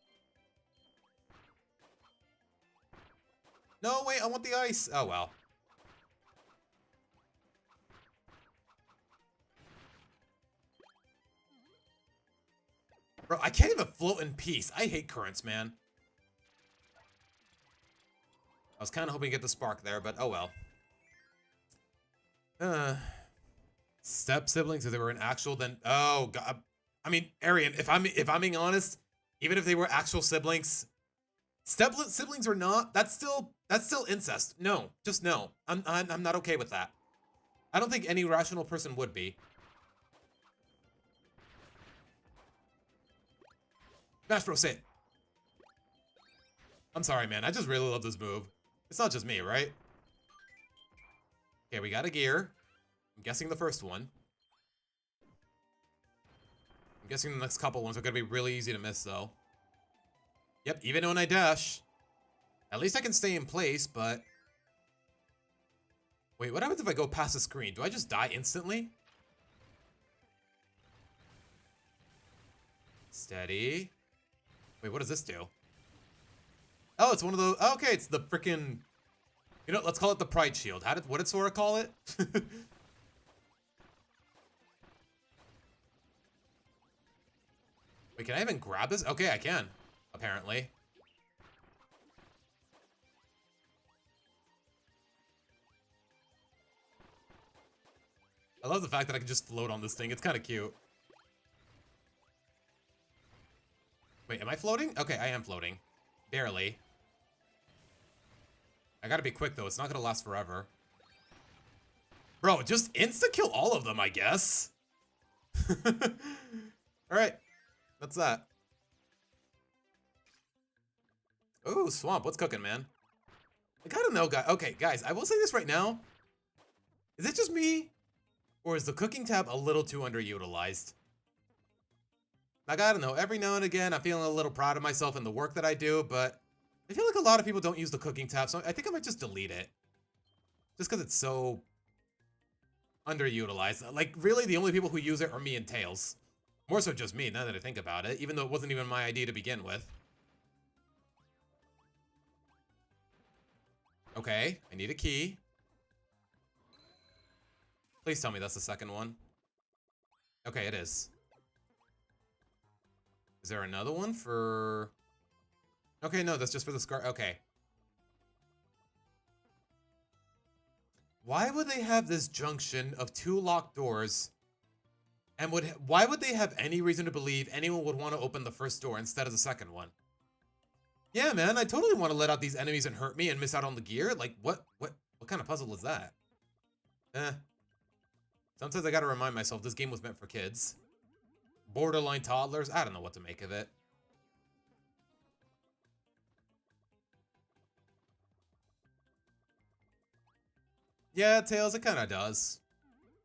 No, wait, I want the ice. Oh, well. Bro, I can't even float in peace. I hate currents, man. I was kind of hoping to get the spark there, but oh well. Step siblings, if they were an actual, then oh god. I mean, Arian, if I'm being honest, even if they were actual siblings, step siblings or not, that's still incest. No, just no. I'm not okay with that. I don't think any rational person would be. Smash Bros. Sit. I'm sorry, man. I just really love this move. It's not just me, right? Okay, we got a gear. I'm guessing the first one. I'm guessing the next couple ones are going to be really easy to miss, though. Yep, even when I dash. At least I can stay in place, but... Wait, what happens if I go past the screen? Do I just die instantly? Steady. Wait, what does this do? Oh, it's one of those... Okay, it's the freaking... You know, let's call it the Pride Shield. What did Sora call it? Wait, can I even grab this? Okay, I can. Apparently. I love the fact that I can just float on this thing. It's kind of cute. Wait, am I floating? Okay, I am floating. Barely. I gotta be quick, though. It's not gonna last forever. Bro, just insta-kill all of them, I guess. Alright. That's that. Ooh, Swamp. What's cooking, man? I gotta know, guys. Okay, guys, I will say this right now. Is it just me? Or is the cooking tab a little too underutilized? Like, I don't know. Every now and again, I'm feeling a little proud of myself and the work that I do, but I feel like a lot of people don't use the cooking tab, so I think I might just delete it. Just because it's so underutilized. Like, really, the only people who use it are me and Tails. More so just me, now that I think about it, even though it wasn't even my idea to begin with. Okay, I need a key. Please tell me that's the second one. Okay, it is. Is there another one for... Okay, no, that's just for the scar. Okay. Why would they have this junction of two locked doors? And why would they have any reason to believe anyone would want to open the first door instead of the second one? Yeah, man, I totally want to let out these enemies and hurt me and miss out on the gear. Like, what's What kind of puzzle is that? Sometimes I gotta remind myself this game was meant for kids. Borderline toddlers, I don't know what to make of it. Yeah, Tails, it kinda does.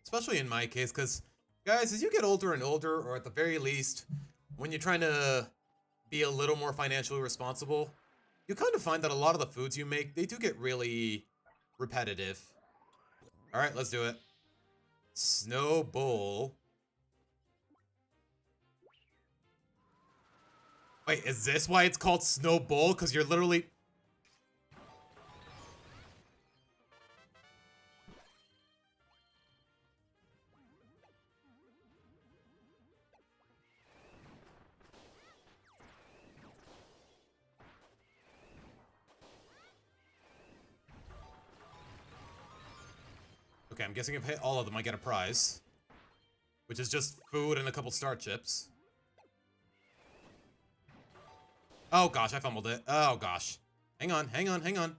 Especially in my case, because, guys, as you get older and older, or at the very least, when you're trying to be a little more financially responsible, you kind of find that a lot of the foods you make, they do get really repetitive. Alright, let's do it. Snow Bowl. Wait, is this why it's called Snow Bowl? Because you're literally... Okay, I'm guessing if I hit all of them, I get a prize. Which is just food and a couple star chips. Oh gosh, I fumbled it. Oh gosh. Hang on, hang on, hang on.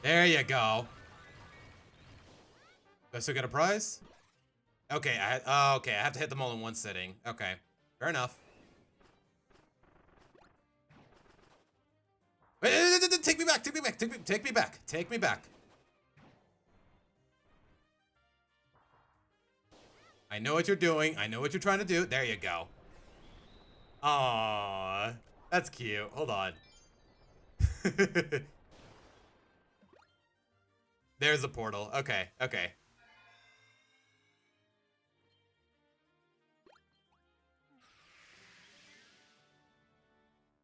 There you go. Do I still get a prize? Okay, okay, I have to hit them all in one sitting. Okay, fair enough. Wait, take me back, take me back, take me back, take me back. I know what you're doing. I know what you're trying to do. There you go. Aww, that's cute. Hold on. There's the portal. Okay, okay.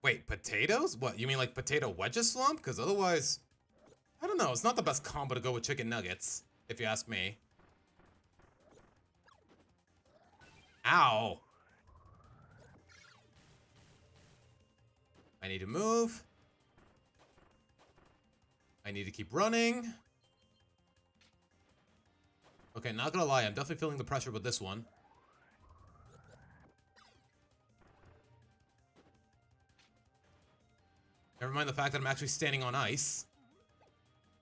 Wait, potatoes? What, you mean like potato wedges slump? Because otherwise, I don't know. It's not the best combo to go with chicken nuggets, if you ask me. Ow. I need to move. I need to keep running. Okay, not gonna lie, I'm definitely feeling the pressure with this one. Never mind the fact that I'm actually standing on ice.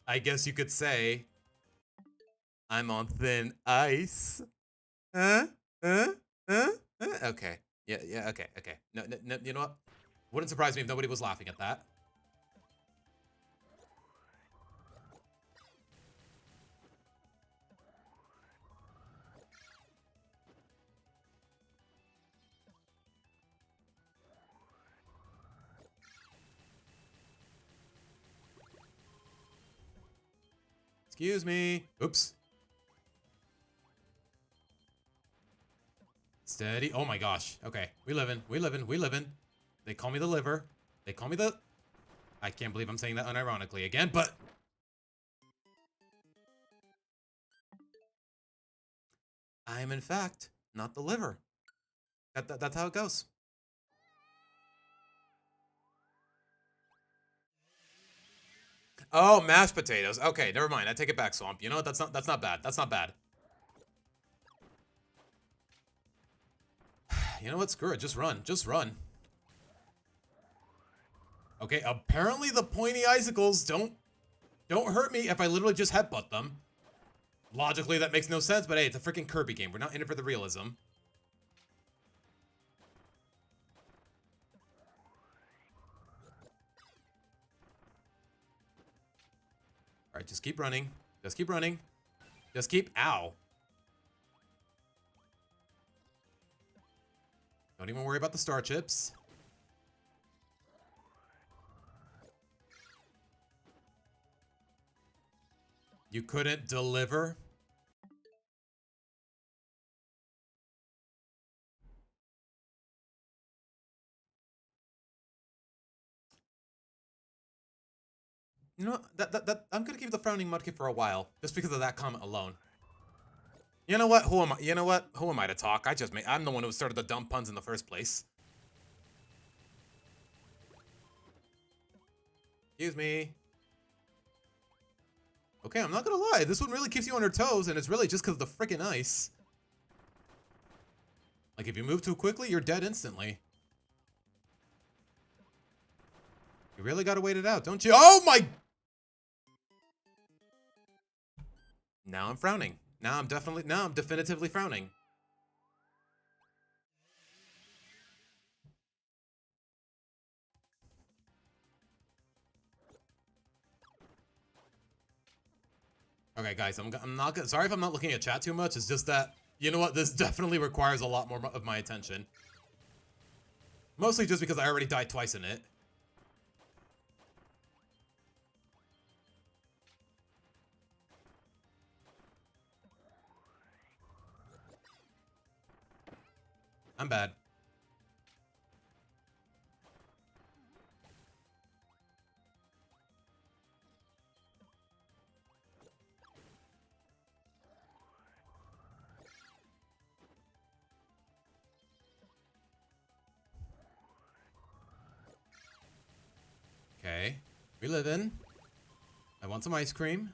I guess you could say I'm on thin ice. Huh? Huh? Huh? Huh? Okay. Yeah, okay, okay. No, you know what? Wouldn't surprise me if nobody was laughing at that. Excuse me. Oops. Steady. Oh my gosh. Okay. We livin'. We livin'. We livin'. They call me the liver. They call me the... I can't believe I'm saying that unironically again, but... I am, in fact, not the liver. That's how it goes. Oh, mashed potatoes. Okay, never mind. I take it back, Swamp. You know what? That's not bad. That's not bad. You know what? Screw it. Just run. Just run. Okay, apparently the pointy icicles don't hurt me if I literally just headbutt them. Logically, that makes no sense, but hey, it's a freaking Kirby game. We're not in it for the realism. Alright, just keep running. Just keep running. Just keep... Ow. Don't even worry about the star chips. You couldn't deliver? You know, I'm gonna keep the frowning mudkip for a while, just because of that comment alone. You know what? Who am I? You know what? Who am I to talk? I'm the one who started the dumb puns in the first place. Excuse me. Okay, I'm not gonna lie. This one really keeps you on your toes, and it's really just because of the freaking ice. Like, if you move too quickly, you're dead instantly. You really gotta wait it out, don't you? Oh my! Now I'm frowning. Now I'm definitively frowning. Okay, guys, I'm not gonna, sorry if I'm not looking at chat too much. It's just that, you know what? This definitely requires a lot more of my attention. Mostly just because I already died twice in it. I'm bad. Okay. We live in. I want some ice cream.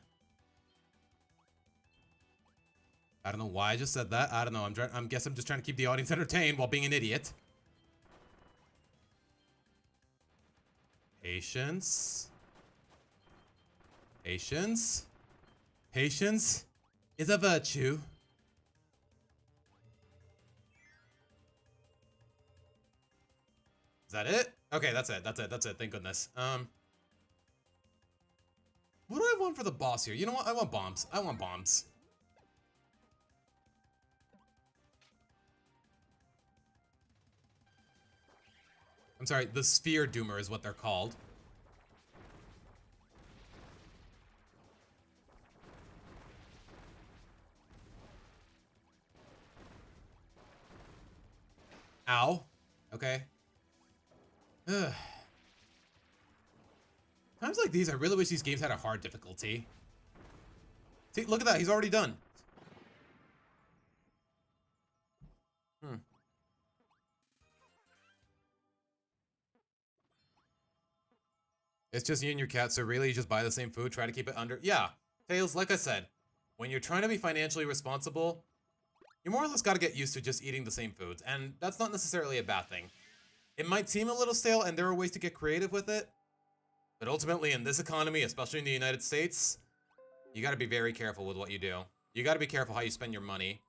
I don't know why I just said that. I don't know. I'm guess I'm just trying to keep the audience entertained while being an idiot. Patience. Patience. Patience is a virtue. Is that it? Okay, that's it. That's it. That's it. Thank goodness. What do I want for the boss here? You know what? I want bombs. I want bombs. I'm sorry, the Sphere Doomer is what they're called. Ow. Okay. Ugh. Times like these, I really wish these games had a hard difficulty. See, look at that. He's already done. It's just you and your cat, so really you just buy the same food, try to keep it under. Yeah, Tails, like I said, when you're trying to be financially responsible, you more or less got to get used to just eating the same foods, and that's not necessarily a bad thing. It might seem a little stale, and there are ways to get creative with it, but ultimately in this economy, especially in the United States, you got to be very careful with what you do. You got to be careful how you spend your money.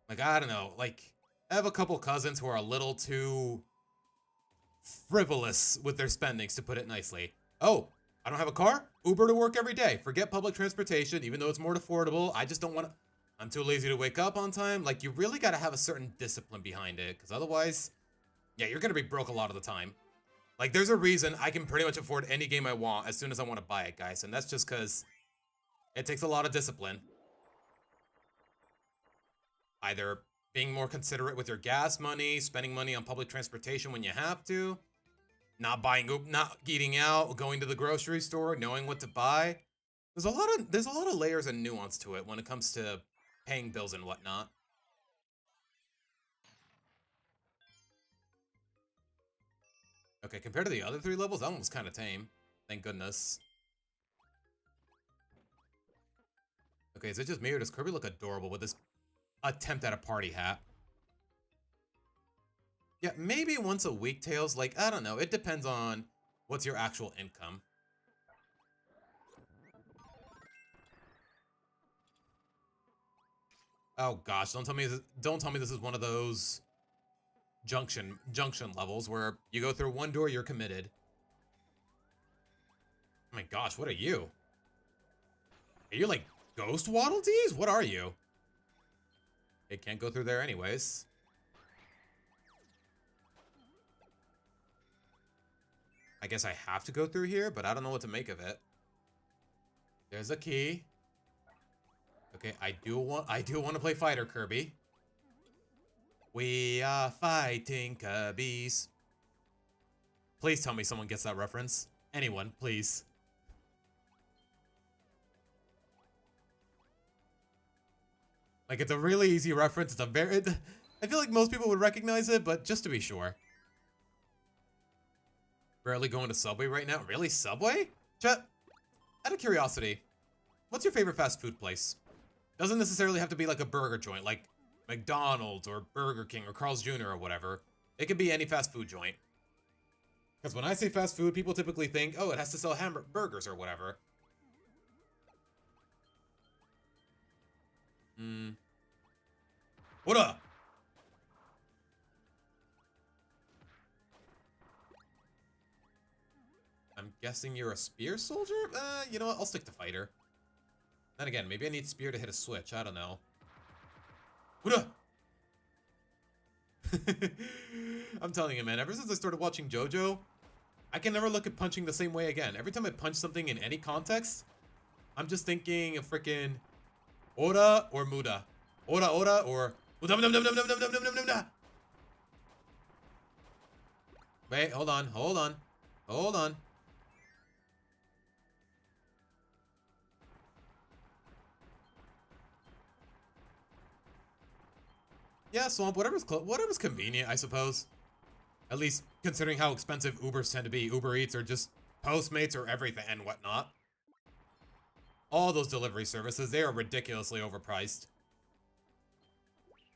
Like, I don't know, like, I have a couple cousins who are a little too frivolous with their spendings, to put it nicely. Oh, I don't have a car? Uber to work every day. Forget public transportation, even though it's more affordable. I just don't want to. I'm too lazy to wake up on time. Like, you really got to have a certain discipline behind it, because otherwise, yeah, you're going to be broke a lot of the time. Like, there's a reason I can pretty much afford any game I want as soon as I want to buy it, guys, and that's just because it takes a lot of discipline. Either being more considerate with your gas money, spending money on public transportation when you have to, not eating out, going to the grocery store, knowing what to buy. There's a lot of layers and nuance to it when it comes to paying bills and whatnot. Okay, compared to the other 3 levels, that one was kind of tame. Thank goodness. Okay, is it just me or does Kirby look adorable with this attempt at a party hat? Yeah, maybe once a week, Tails. Like, I don't know. It depends on what's your actual income. Oh gosh, don't tell me this is one of those junction levels where you go through one door, you're committed. Oh my gosh, what are you? Are you like ghost Waddle Dees? What are you? It can't go through there anyways. I guess I have to go through here, but I don't know what to make of it. There's a key. Okay, I do want to play Fighter Kirby. We are fighting Kirby's. Please tell me someone gets that reference. Anyone, please. Like, it's a really easy reference. It's a very... I feel like most people would recognize it, but just to be sure. Barely going to Subway right now? Really? Subway? Chat, out of curiosity, what's your favorite fast food place? Doesn't necessarily have to be like a burger joint, like McDonald's or Burger King or Carl's Jr. or whatever. It could be any fast food joint. Because when I say fast food, people typically think, oh, it has to sell hamburgers or whatever. What up? I'm guessing you're a spear soldier? You know what? I'll stick to fighter. Then again, maybe I need spear to hit a switch. I don't know. What up? I'm telling you, man, ever since I started watching JoJo, I can never look at punching the same way again. Every time I punch something in any context, I'm just thinking of freaking Ora or Muda. Ora or Muda. Wait, hold on. Yeah, Swamp, whatever's convenient, I suppose. At least considering how expensive Ubers tend to be. Uber Eats or just Postmates or everything and whatnot. All those delivery services, they are ridiculously overpriced.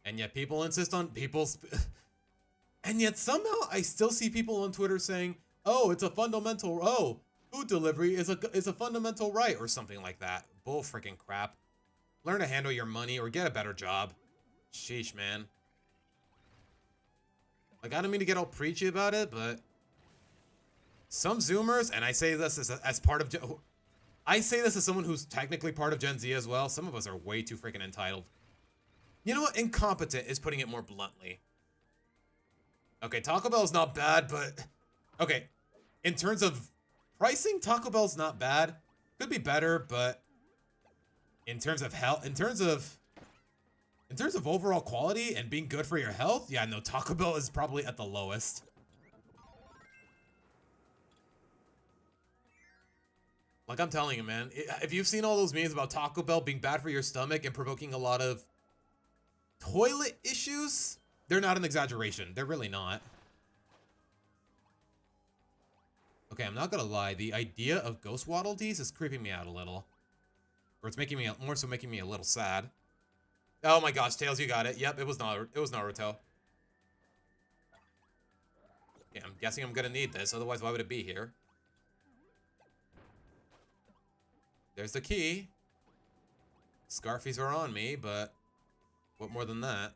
And yet people insist on and yet somehow I still see people on Twitter saying, oh, it's a fundamental, oh, food delivery is a fundamental right or something like that. Bull freaking crap. Learn to handle your money or get a better job. Sheesh, man. Like, I don't mean to get all preachy about it, but some Zoomers, and I say this as part of I say this as someone who's technically part of Gen Z as well. Some of us are way too freaking entitled. You know what? Incompetent is putting it more bluntly. Okay, Taco Bell's not bad, but okay, in terms of pricing, Taco Bell's not bad. Could be better, but in terms of health, in terms of overall quality and being good for your health, yeah, no, Taco Bell is probably at the lowest. Like, I'm telling you, man, if you've seen all those memes about Taco Bell being bad for your stomach and provoking a lot of toilet issues, they're not an exaggeration. They're really not. Okay, I'm not gonna lie. The idea of ghost Waddle Dees is creeping me out a little. Or it's making me, more so making me a little sad. Oh my gosh, Tails, you got it. Yep, it was Naruto. Okay, I'm guessing I'm gonna need this, otherwise why would it be here? There's the key. Scarfies are on me, but what more than that?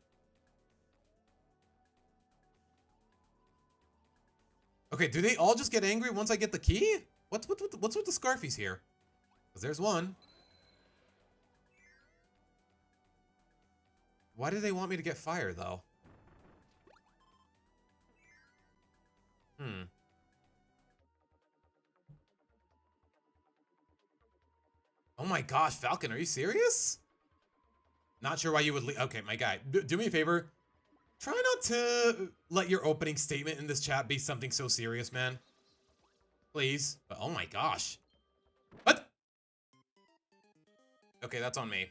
Okay, do they all just get angry once I get the key? What's with the Scarfies here? Because there's one. Why do they want me to get fire, though? Oh my gosh, Falcon, are you serious? Not sure why you would leave. Okay, my guy, do me a favor. Try not to let your opening statement in this chat be something so serious, man. Please. But oh my gosh. What? Okay, that's on me.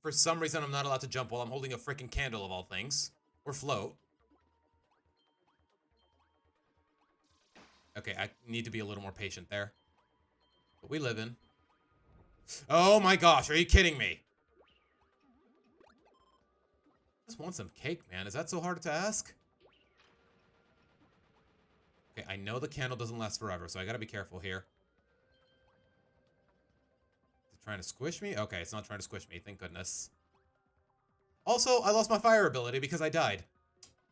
For some reason, I'm not allowed to jump while I'm holding a freaking candle of all things. Or float. Okay, I need to be a little more patient there. But we live in. Oh my gosh, are you kidding me? I just want some cake, man. Is that so hard to ask? Okay, I know the candle doesn't last forever, so I gotta be careful here. Is it trying to squish me? Okay, it's not trying to squish me, thank goodness. Also, I lost my fire ability because I died.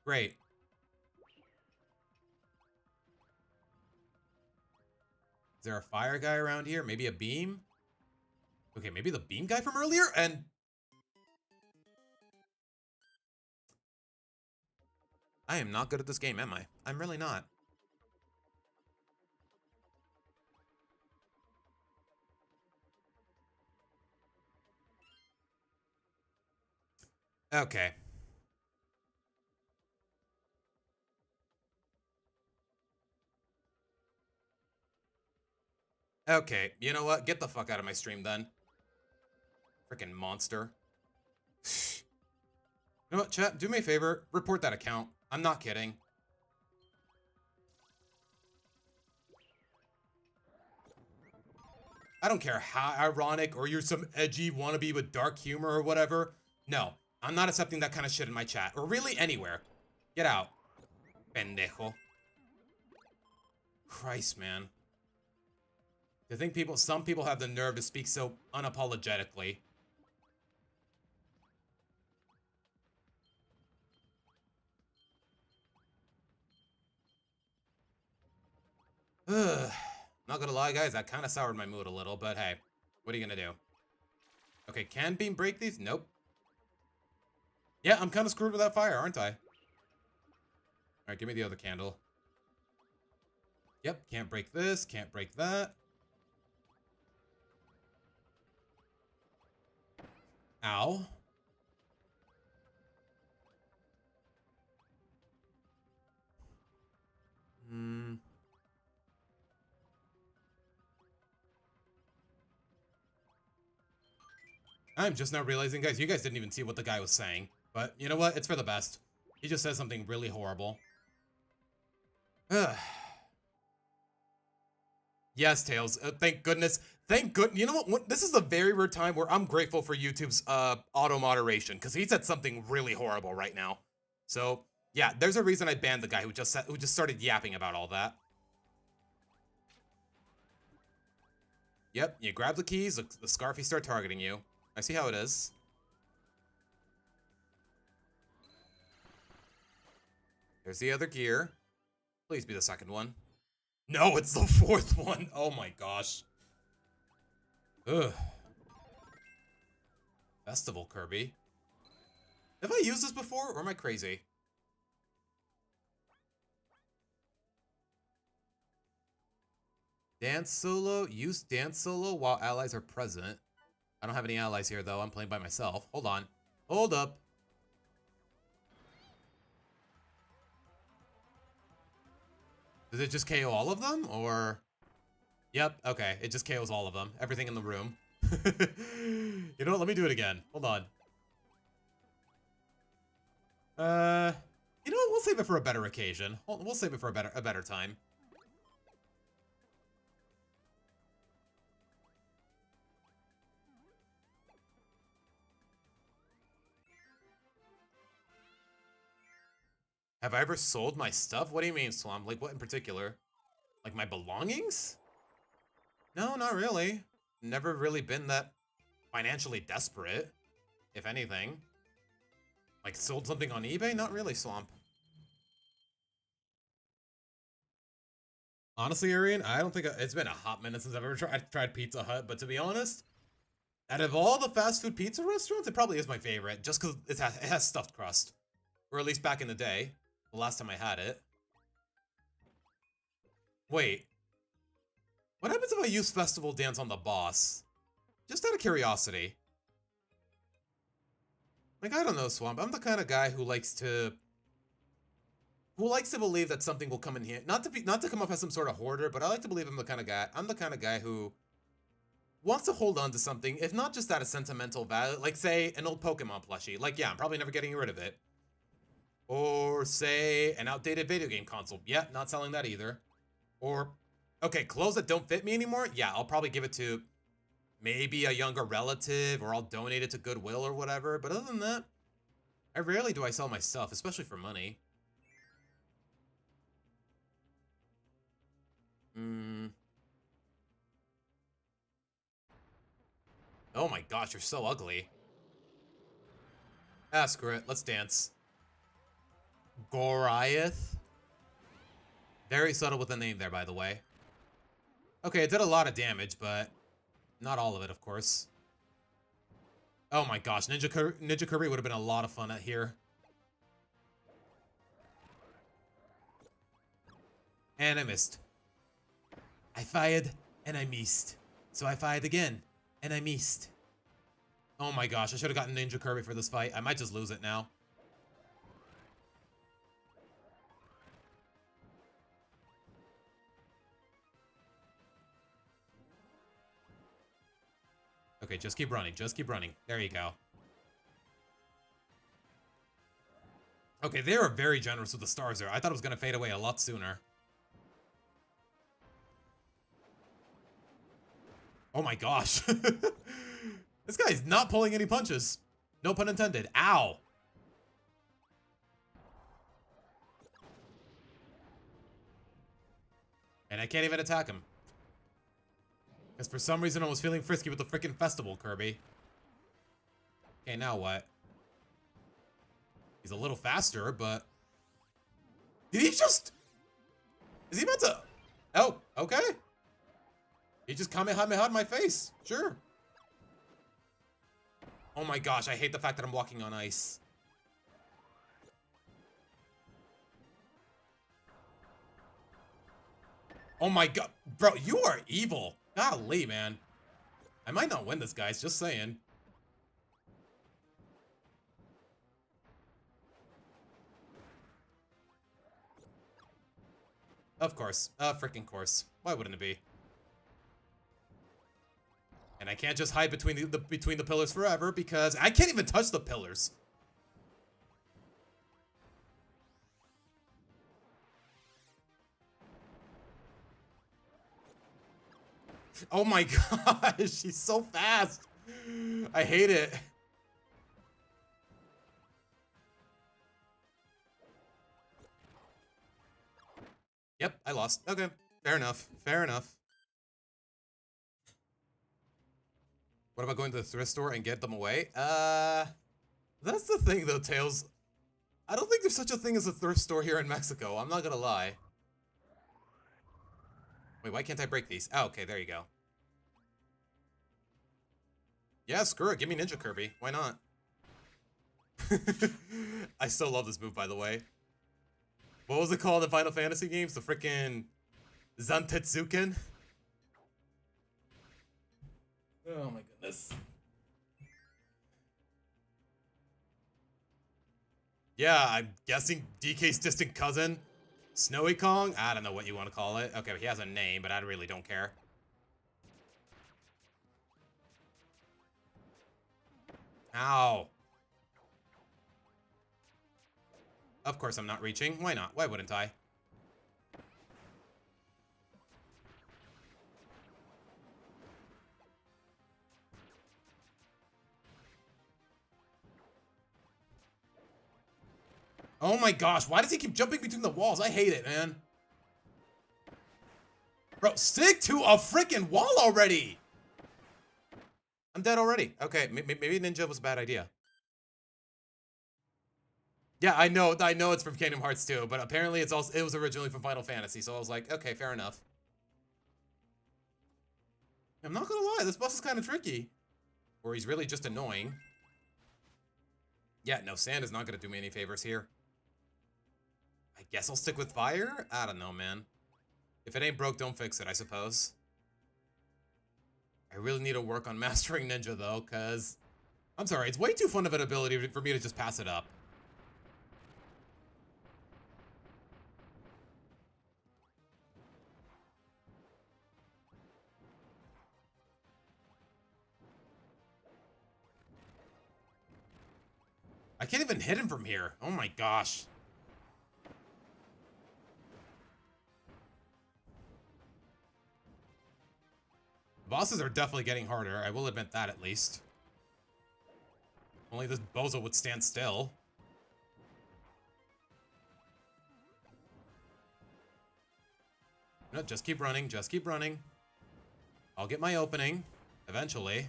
Great. Is there a fire guy around here? Maybe a beam? Okay, maybe the beam guy from earlier? And I am not good at this game, am I? I'm really not. Okay. Okay, you know what? Get the fuck out of my stream then. Freaking monster. You know what, chat? Do me a favor. Report that account. I'm not kidding. I don't care how ironic or you're some edgy wannabe with dark humor or whatever. No, I'm not accepting that kind of shit in my chat. Or really anywhere. Get out. Pendejo. Christ, man. I think some people have the nerve to speak so unapologetically. Ugh. Not gonna lie, guys, that kind of soured my mood a little, but hey, what are you gonna do? Okay, can Beam break these? Nope. Yeah, I'm kind of screwed with that fire, aren't I? Alright, give me the other candle. Yep, can't break this, can't break that. Ow. I'm just now realizing, guys, you guys didn't even see what the guy was saying. But you know what? It's for the best. He just says something really horrible. Ugh. Yes, Tails. Thank goodness. Thank goodness. You know what? This is a very rare time where I'm grateful for YouTube's auto moderation, because he said something really horrible right now. So yeah, there's a reason I banned the guy who just started yapping about all that. Yep, you grab the keys, the Scarfies start targeting you. I see how it is. There's the other gear. Please be the second one. No, it's the fourth one. Oh my gosh. Ugh. Festival Kirby. Have I used this before, or am I crazy? Dance solo. Use dance solo while allies are present. I don't have any allies here, though. I'm playing by myself. Hold on. Hold up. Does it just KO all of them, or... Yep, okay. It just KOs all of them. Everything in the room. You know what? Let me do it again. Hold on. You know what? We'll save it for a better occasion. We'll save it for a better time. Have I ever sold my stuff? What do you mean, Swamp? Like, what in particular? Like, my belongings? No, not really. Never really been that financially desperate, if anything. Like, sold something on eBay? Not really, Swamp. Honestly, Arian, I don't think... It's been a hot minute since I've ever tried Pizza Hut, but to be honest, out of all the fast food pizza restaurants, it probably is my favorite, just because it has stuffed crust. Or at least back in the day. The last time I had it. Wait. What happens if I use Festival Dance on the boss? Just out of curiosity. Like, I don't know, Swamp. I'm the kind of guy who likes to believe that something will come in here. Not to come off as some sort of hoarder, but I like to believe I'm the kind of guy who wants to hold on to something, if not just out of sentimental value, like, say, an old Pokemon plushie. Like, yeah, I'm probably never getting rid of it. Or, say, an outdated video game console. Yeah, not selling that either. Or, okay, clothes that don't fit me anymore? Yeah, I'll probably give it to maybe a younger relative, or I'll donate it to Goodwill or whatever. But other than that, I rarely do I sell my stuff, especially for money. Oh my gosh, you're so ugly. Ah, screw it. Let's dance. Goliath? Very subtle with the name there, by the way. Okay, it did a lot of damage, but not all of it, of course. Oh my gosh, Ninja Kirby would have been a lot of fun out here. And I missed. I fired, and I missed. So I fired again, and I missed. Oh my gosh, I should have gotten Ninja Kirby for this fight. I might just lose it now. Okay, just keep running. Just keep running. There you go. Okay, they are very generous with the stars there. I thought it was going to fade away a lot sooner. Oh my gosh. This guy's not pulling any punches. No pun intended. Ow. And I can't even attack him. Because for some reason I was feeling frisky with the freaking festival, Kirby. Okay, now what? He's a little faster, but... Did he just... Is he about to... Oh, okay. He just Kamehameha in my face. Sure. Oh my gosh, I hate the fact that I'm walking on ice. Oh my god. Bro, you are evil. Golly, man. I might not win this, guys. Just saying. Of course. Freaking course. Why wouldn't it be? And I can't just hide between the pillars forever because I can't even touch the pillars. Oh my gosh, she's so fast. I hate it. Yep, I lost. Okay, fair enough. Fair enough. What about going to the thrift store and get them away? That's the thing though, Tails. I don't think there's such a thing as a thrift store here in Mexico. I'm not gonna lie. Wait, why can't I break these? Oh, okay, there you go. Yeah, screw it. Give me Ninja Kirby. Why not? I still love this move, by the way. What was it called in Final Fantasy games? The frickin' Zantetsuken? Oh my goodness. Yeah, I'm guessing DK's distant cousin. Snowy Kong? I don't know what you want to call it. Okay, he has a name, but I really don't care. Ow. Of course I'm not reaching. Why not? Why wouldn't I? Oh my gosh, why does he keep jumping between the walls? I hate it, man. Bro, stick to a freaking wall already! I'm dead already. Okay, maybe Ninja was a bad idea. Yeah, I know it's from Kingdom Hearts 2, but apparently it was originally from Final Fantasy, so I was like, okay, fair enough. I'm not gonna lie, this boss is kind of tricky. Or he's really just annoying. Yeah, no, sand is not gonna do me any favors here. I guess I'll stick with fire? I don't know, man. If it ain't broke, don't fix it, I suppose. I really need to work on mastering Ninja, though, because... I'm sorry, it's way too fun of an ability for me to just pass it up. I can't even hit him from here. Oh my gosh. Bosses are definitely getting harder. I will admit that at least. Only this bozo would stand still. No, just keep running. Just keep running. I'll get my opening. Eventually.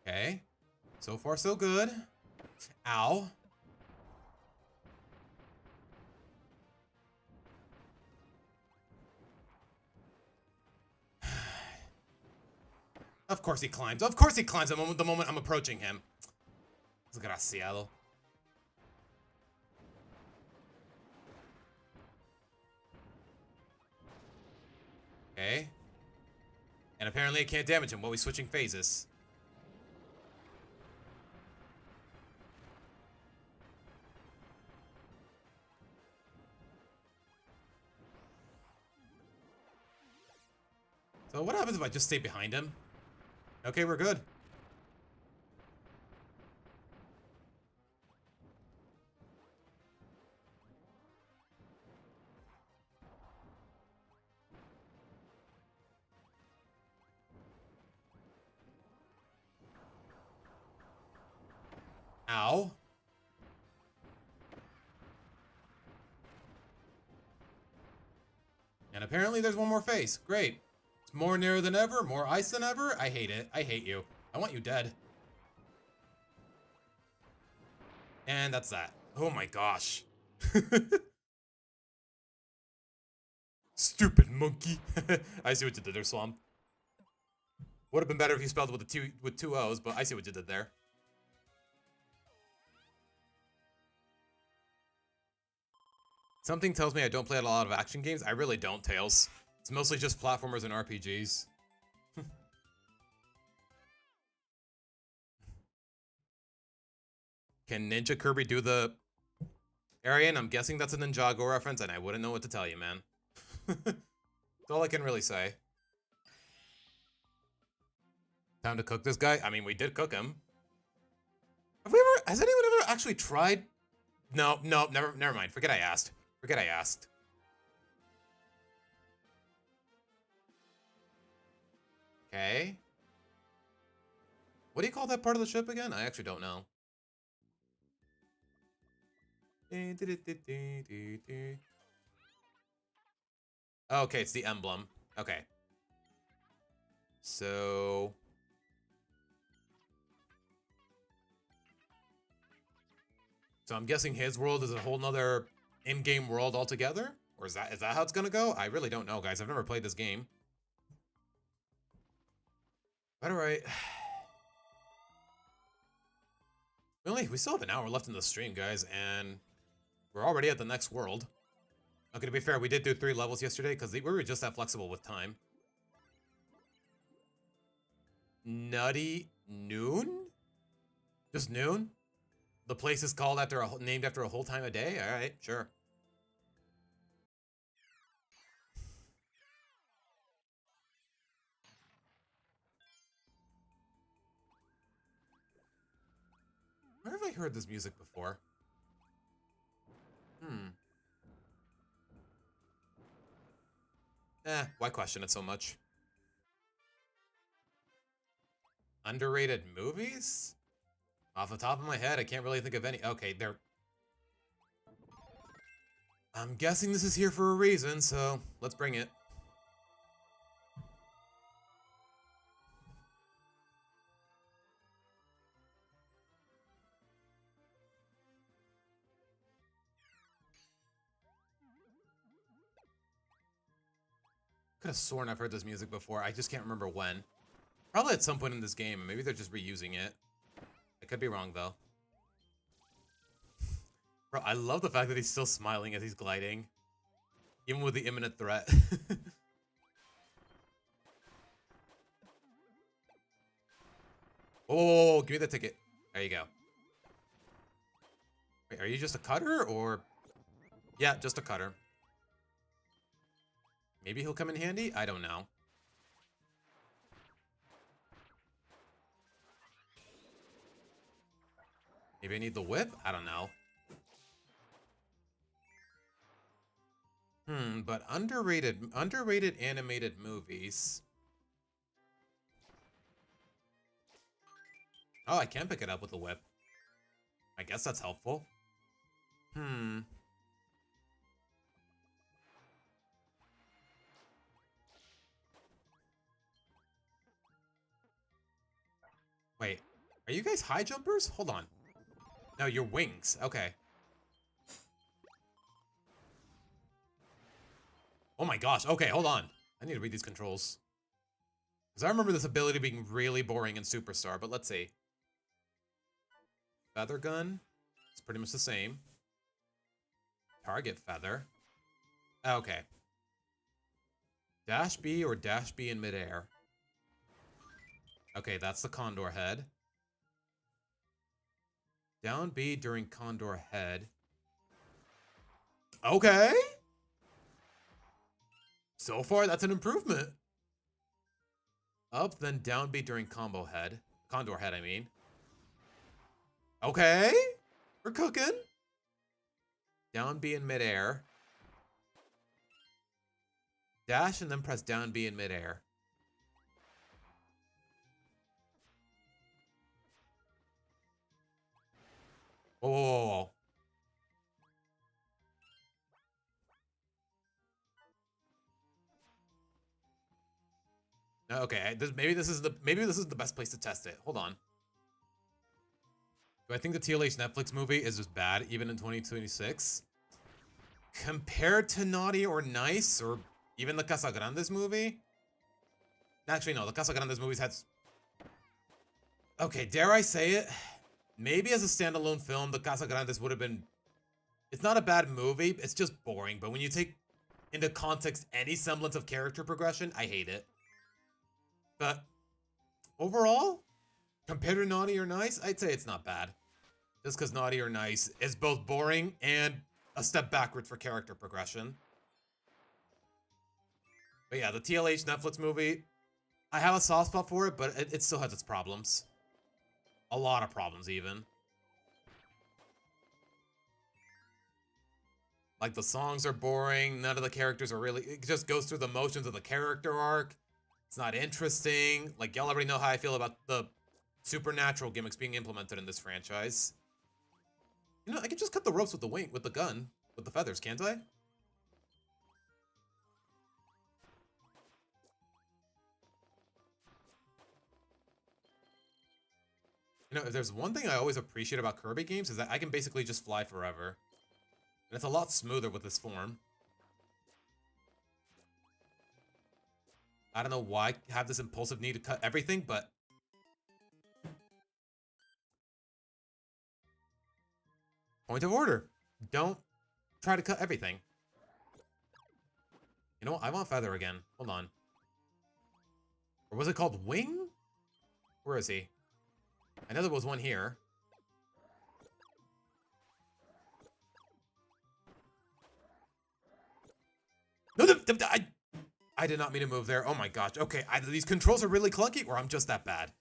Okay. So far, so good. Ow. Of course he climbs. Of course he climbs the moment I'm approaching him. Desgraciado. Okay. And apparently I can't damage him while he's switching phases. So what happens if I just stay behind him? Okay, we're good. Ow. And apparently there's one more face. Great. It's more near than ever, more ice than ever. I hate it. I hate you. I want you dead. And that's that. Oh my gosh. Stupid monkey. I see what you did there, Swamp. Would have been better if you spelled it with two O's, but I see what you did there. Something tells me I don't play a lot of action games. I really don't, Tails. It's mostly just platformers and RPGs. Can Ninja Kirby do the Arian? I'm guessing that's a Ninjago reference, and I wouldn't know what to tell you, man. That's all I can really say. Time to cook this guy? I mean, we did cook him. Has anyone ever actually tried? No, never mind. Forget I asked. Forget I asked. Okay. What do you call that part of the ship again? I actually don't know. Okay, it's the emblem. Okay. So... I'm guessing his world is a whole nother in-game world altogether? Or is that how it's gonna go? I really don't know, guys. I've never played this game. But alright. We still have an hour left in the stream, guys, and we're already at the next world. Okay, to be fair, we did do 3 levels yesterday because we were just that flexible with time. Nutty Noon? Just Noon? The place is called named after a whole time of day? Alright, sure. Where have I heard this music before? Why question it so much? Underrated movies? Off the top of my head, I can't really think of any. Okay, I'm guessing this is here for a reason, so let's bring it. Could have sworn I've heard this music before. I just can't remember when. Probably at some point in this game, and maybe they're just reusing it. I could be wrong, though. Bro, I love the fact that he's still smiling as he's gliding. Even with the imminent threat. Oh, give me the ticket. There you go. Wait, are you just a cutter, or... Yeah, just a cutter. Maybe he'll come in handy? I don't know. Maybe I need the whip? I don't know. But underrated animated movies. Oh, I can pick it up with the whip. I guess that's helpful. Wait, are you guys high jumpers? Hold on. No, you're wings. Okay. Oh my gosh. Okay, hold on. I need to read these controls. Because I remember this ability being really boring in Superstar, but let's see. Feather gun. It's pretty much the same. Target feather. Okay. Dash B or dash B in midair. Okay, that's the Condor head. Down B during Condor head. Okay. So far, that's an improvement. Up, then down B during combo head. Condor head, I mean. Okay. We're cooking. Down B in midair. Dash and then press down B in midair. Whoa, whoa, whoa, whoa. Okay, maybe this is the best place to test it. Hold on. Do I think the TLH Netflix movie is just bad even in 2026? Compared to Naughty or Nice or even the Casagrandes movie? Actually, no, the Casagrandes movies had... Okay, dare I say it? Maybe as a standalone film, the Casagrandes would have been... It's not a bad movie, it's just boring. But when you take into context any semblance of character progression, I hate it. But overall, compared to Naughty or Nice, I'd say it's not bad. Just because Naughty or Nice is both boring and a step backward for character progression. But yeah, the TLH Netflix movie, I have a soft spot for it, but it still has its problems. A lot of problems, even. Like, the songs are boring, none of the characters are really... It just goes through the motions of the character arc. It's not interesting. Like, y'all already know how I feel about the supernatural gimmicks being implemented in this franchise. You know, I can just cut the ropes with the gun, with the feathers, can't I? You know, if there's one thing I always appreciate about Kirby games is that I can basically just fly forever. And it's a lot smoother with this form. I don't know why I have this impulsive need to cut everything, but... Point of order. Don't try to cut everything. You know what? I want Feather again. Hold on. Or was it called Wing? Where is he? I know there was one here. No, I did not mean to move there. Oh my gosh. Okay, either these controls are really clunky or I'm just that bad.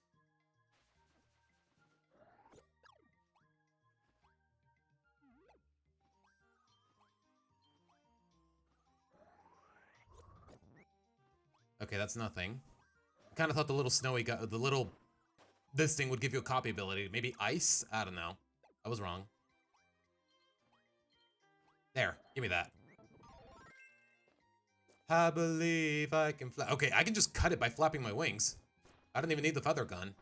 Okay, that's nothing. I kind of thought the little snowy guy, this thing would give you a copy ability. Maybe ice? I don't know. I was wrong. There, give me that. I believe I can fly. Okay, I can just cut it by flapping my wings. I don't even need the feather gun.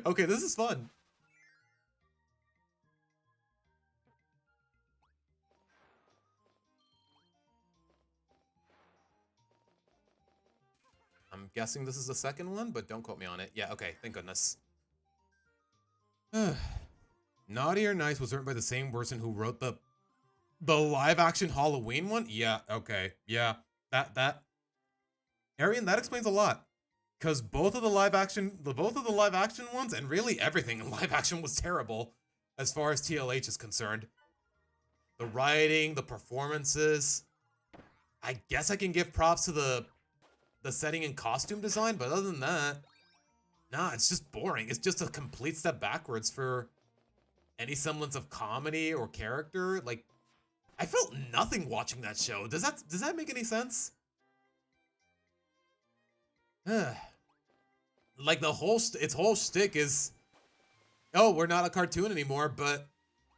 Okay, this is fun. I'm guessing this is the second one, but don't quote me on it. Yeah, okay, thank goodness. Naughty or Nice was written by the same person who wrote the live-action Halloween one? Yeah, okay. Yeah, that... Arian, that explains a lot. Because both of the live-action ones, and really everything in live-action was terrible, as far as TLH is concerned. The writing, the performances... I guess I can give props to the setting and costume design, but other than that... Nah, it's just boring. It's just a complete step backwards for any semblance of comedy or character. Like, I felt nothing watching that show. Does that make any sense? Like its whole shtick is, oh, we're not a cartoon anymore, but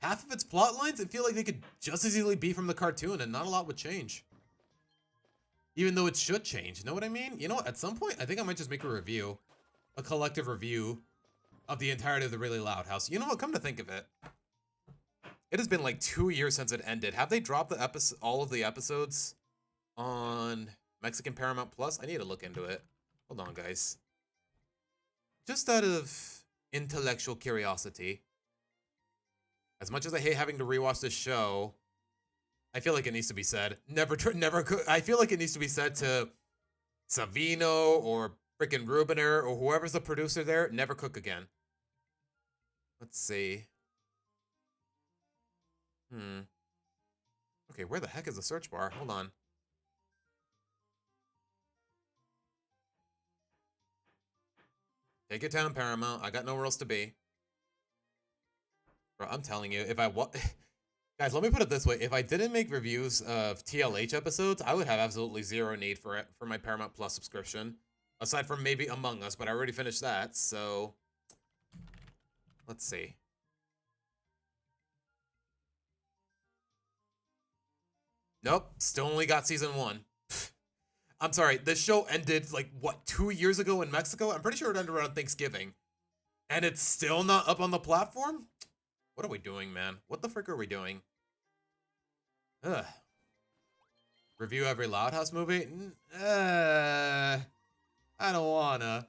half of its plot lines, I feel like they could just as easily be from the cartoon and not a lot would change. Even though it should change, you know what I mean? You know what, at some point, I think I might just make a review. A collective review of the entirety of the Really Loud House. You know what, come to think of it. It has been like 2 years since it ended. Have they dropped all of the episodes on Mexican Paramount Plus? I need to look into it. Hold on, guys. Just out of intellectual curiosity. As much as I hate having to rewatch this show, I feel like it needs to be said. I feel like it needs to be said to Savino or freaking Rubiner or whoever's the producer there. Never cook again. Let's see. Okay, where the heck is the search bar? Hold on. Take it down, Paramount. I got nowhere else to be. Bro, I'm telling you, if I guys, let me put it this way. If I didn't make reviews of TLH episodes, I would have absolutely zero need for my Paramount Plus subscription. Aside from maybe Among Us, but I already finished that, so... Let's see. Nope, still only got season 1. I'm sorry, this show ended, like, what, 2 years ago in Mexico? I'm pretty sure it ended around Thanksgiving. And it's still not up on the platform? What are we doing, man? What the frick are we doing? Ugh. Review every Loud House movie? I don't wanna.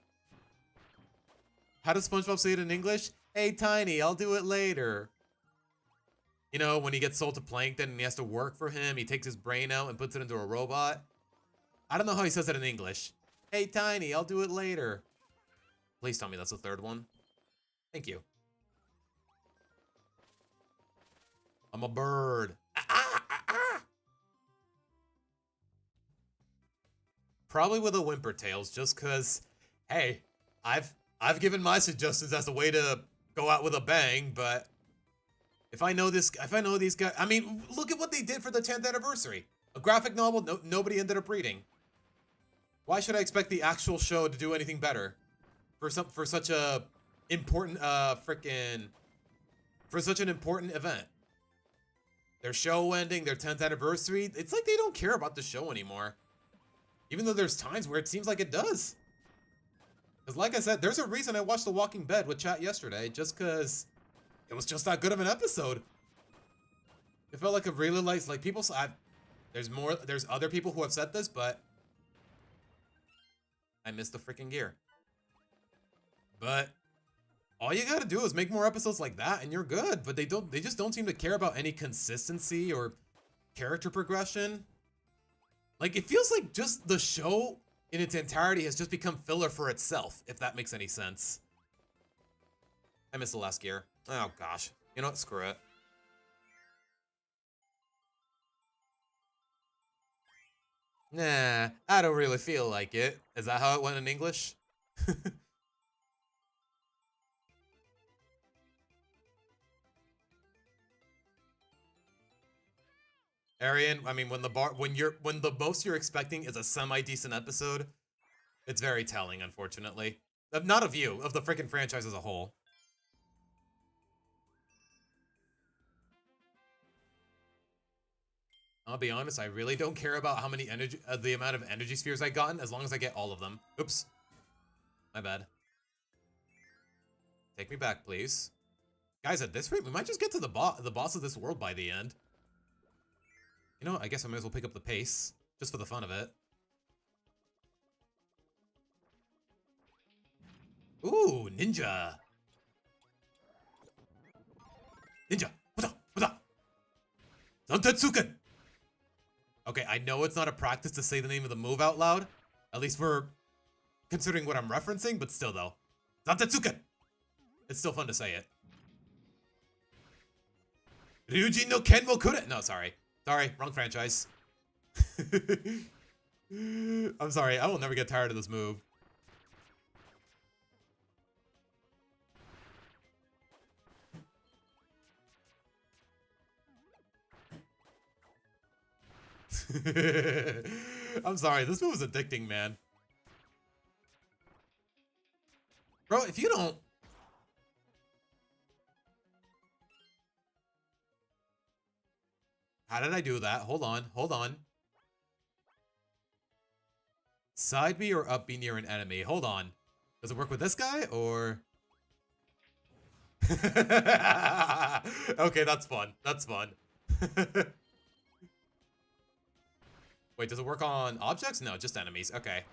How does SpongeBob say it in English? Hey, Tiny, I'll do it later. You know, when he gets sold to Plankton and he has to work for him, he takes his brain out and puts it into a robot. I don't know how he says it in English. Hey, Tiny, I'll do it later. Please tell me that's the third one. Thank you. I'm a bird. Probably with a whimper tails, just cause, hey, I've given my suggestions as a way to go out with a bang, but if I know these guys, I mean, look at what they did for the 10th anniversary. A graphic novel nobody ended up reading. Why should I expect the actual show to do anything better for such a important for such an important event? Their show ending, their 10th anniversary, it's like they don't care about the show anymore. Even though there's times where it seems like it does. Because like I said, there's a reason I watched The Walking Dead with chat yesterday, just because it was just that good of an episode. It felt like a really like people. There's other people who have said this, but I missed the freaking gear. But all you gotta do is make more episodes like that, and you're good. But they just don't seem to care about any consistency or character progression. Like, it feels like just the show in its entirety has just become filler for itself, if that makes any sense. I missed the last gear. Oh, gosh. You know what? Screw it. Nah, I don't really feel like it. Is that how it went in English? Arian, I mean, when the most you're expecting is a semi-decent episode, it's very telling, unfortunately. Not of you, of the freaking franchise as a whole. I'll be honest, I really don't care about how many the amount of energy spheres I've gotten, as long as I get all of them. Oops. My bad. Take me back, please. Guys, at this rate, we might just get to the boss of this world by the end. You know what? I guess I might as well pick up the pace, just for the fun of it. Ooh, ninja. Ninja. Zantetsuken. Okay, I know it's not a practice to say the name of the move out loud, at least for considering what I'm referencing, but still though. Zantetsuken. It's still fun to say it. Ryujin no Ken wo kure. No, sorry. Sorry, wrong franchise. I'm sorry, I will never get tired of this move. I'm sorry, this move is addicting, man. Bro, if you don't... How did I do that? Hold on, hold on. Side B or up B near an enemy? Hold on. Does it work with this guy, or... Okay, that's fun. That's fun. Wait, does it work on objects? No, just enemies. Okay.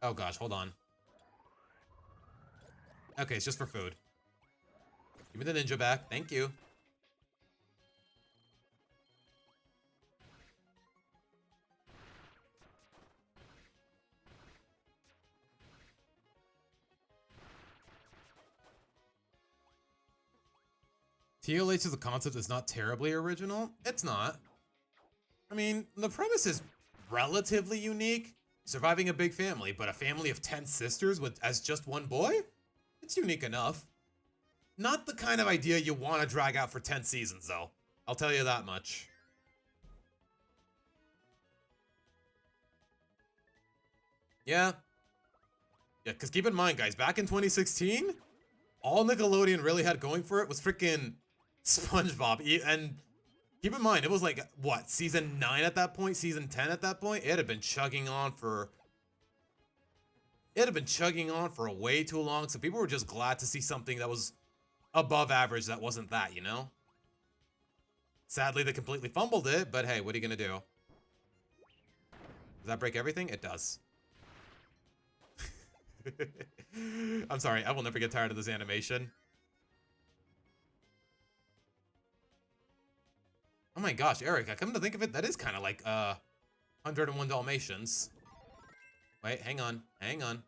Oh gosh, hold on. Okay, it's just for food. Give me the ninja back. Thank you. TLH as a concept is not terribly original. It's not. I mean, the premise is relatively unique. Surviving a big family, but a family of 10 sisters with as just one boy? It's unique enough. Not the kind of idea you want to drag out for 10 seasons, though. I'll tell you that much. Yeah. Yeah, because keep in mind, guys, back in 2016, all Nickelodeon really had going for it was freaking SpongeBob. And keep in mind, it was like, what, season 9 at that point? Season 10 at that point? It had been chugging on for... It had been chugging on for way too long, so people were just glad to see something that was above average that wasn't that, you know? Sadly, they completely fumbled it, but hey, what are you gonna do? Does that break everything? It does. I'm sorry, I will never get tired of this animation. Oh my gosh, Eric, I come to think of it, that is kind of like, 101 Dalmatians. Wait, hang on, hang on.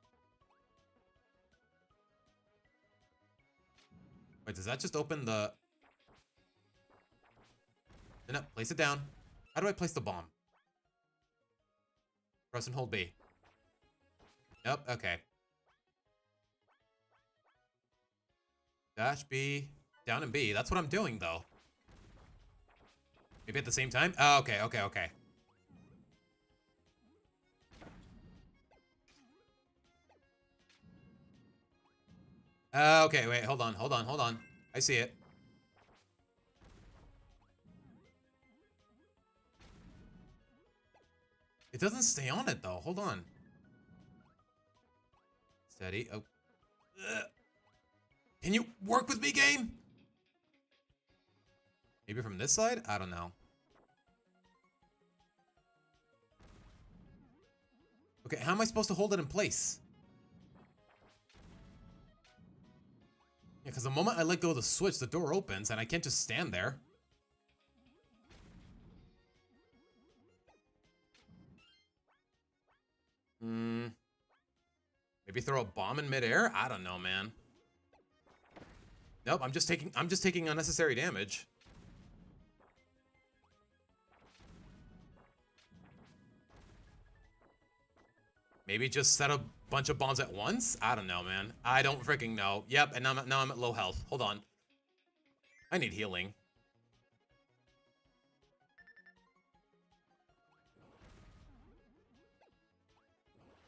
Wait, does that just open the... No, place it down. How do I place the bomb? Press and hold B. Nope, okay. Dash B, down and B. That's what I'm doing, though. Maybe at the same time? Oh, okay, okay, okay. Okay, wait, hold on, hold on, hold on. I see it. It doesn't stay on it, though. Hold on. Steady. Oh. Ugh. Can you work with me, game? Maybe from this side? I don't know. Okay, how am I supposed to hold it in place? Yeah, because the moment I let go of the switch, the door opens, and I can't just stand there. Maybe throw a bomb in midair? I don't know, man. Nope, I'm just taking unnecessary damage. Maybe just set a bunch of bombs at once? I don't know, man. I don't freaking know. Yep, and now I'm at low health. Hold on. I need healing.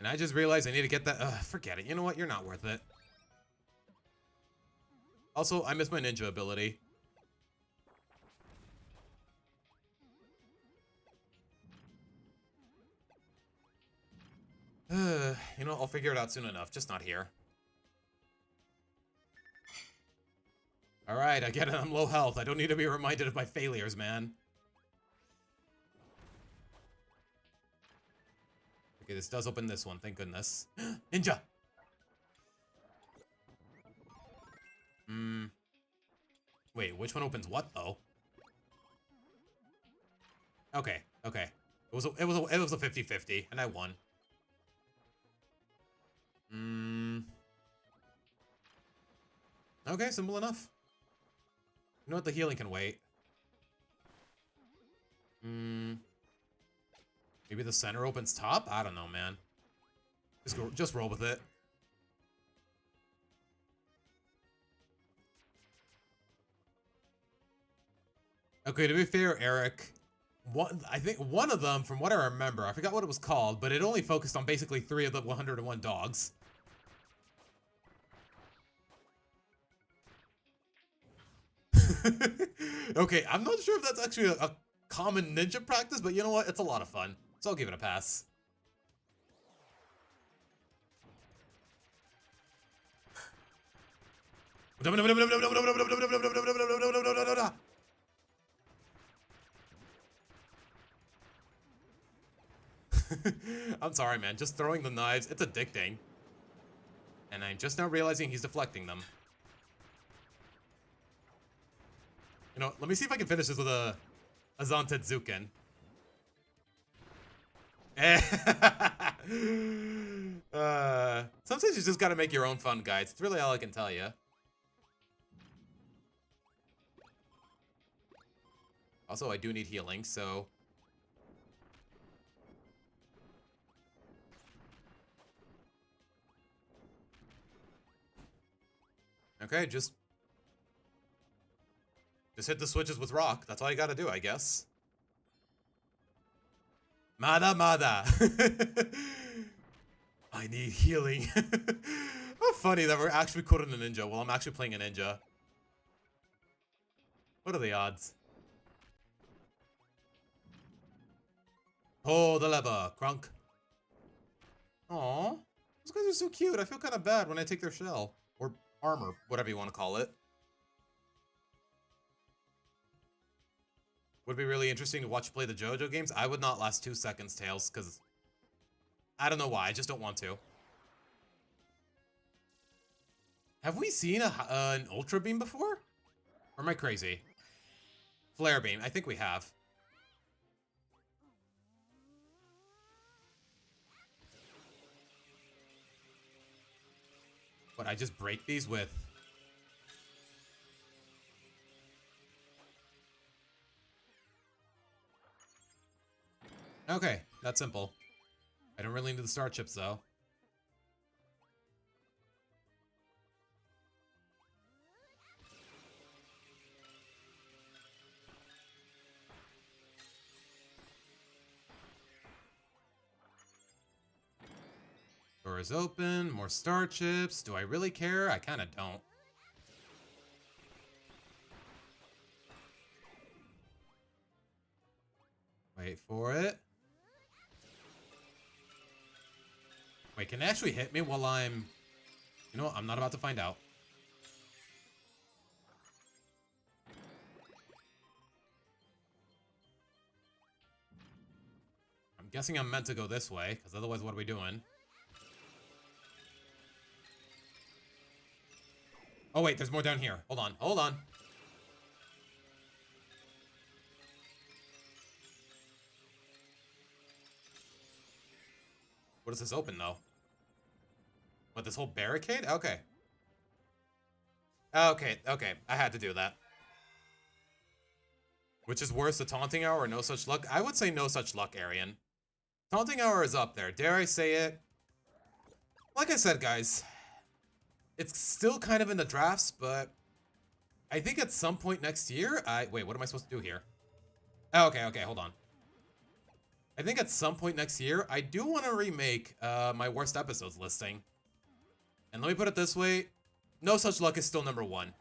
And I just realized I need to get that. Forget it. You know what? You're not worth it. Also, I miss my ninja ability. You know, I'll figure it out soon enough. Just not here. Alright, I get it. I'm low health. I don't need to be reminded of my failures, man. Okay, this does open this one. Thank goodness. Ninja! Wait, which one opens what, though? Okay, okay. It was a 50-50, and I won. Okay, simple enough. You know what? The healing can wait. Maybe the center opens top? I don't know, man. Just roll with it. Okay, to be fair, Eric, I think one of them, from what I remember, I forgot what it was called, but it only focused on basically 3 of the 101 dogs. Okay, I'm not sure if that's actually a common ninja practice, but you know what? It's a lot of fun, so I'll give it a pass. I'm sorry, man. Just throwing the knives, it's addicting. And I'm just now realizing he's deflecting them. You know, let me see if I can finish this with a Zantetsuken. Sometimes you just gotta make your own fun, guys. It's really all I can tell you. Also, I do need healing, so... Okay, just hit the switches with rock. That's all you gotta do, I guess. Mada Mada. I need healing. How funny that we're actually coding a ninja while I'm actually playing a ninja. What are the odds? Pull the lever, Crunk. Aw, those guys are so cute. I feel kind of bad when I take their shell. Or armor, whatever you want to call it. Would be really interesting to watch you play the JoJo games. I would not last 2 seconds, Tails, because I don't know why. I just don't want to. Have we seen an Ultra Beam before? Or am I crazy? Flare Beam. I think we have. What, I just break these with... Okay, that's simple. I don't really need the star chips, though. Door is open, more star chips. Do I really care? I kind of don't. Wait for it. Wait, can it actually hit me while I'm... You know what? I'm not about to find out. I'm guessing I'm meant to go this way, because otherwise what are we doing? Oh wait, there's more down here. Hold on, hold on. What does this open, though? What, this whole barricade? Okay. Okay, okay. I had to do that. Which is worse, the Taunting Hour or No Such Luck? I would say No Such Luck, Arian. Taunting Hour is up there. Dare I say it? Like I said, guys, it's still kind of in the drafts, but I think at some point next year... Wait, what am I supposed to do here? Oh, okay, okay, hold on. I think at some point next year, I do want to remake my worst episodes listing. And let me put it this way. No Such Luck is still #1.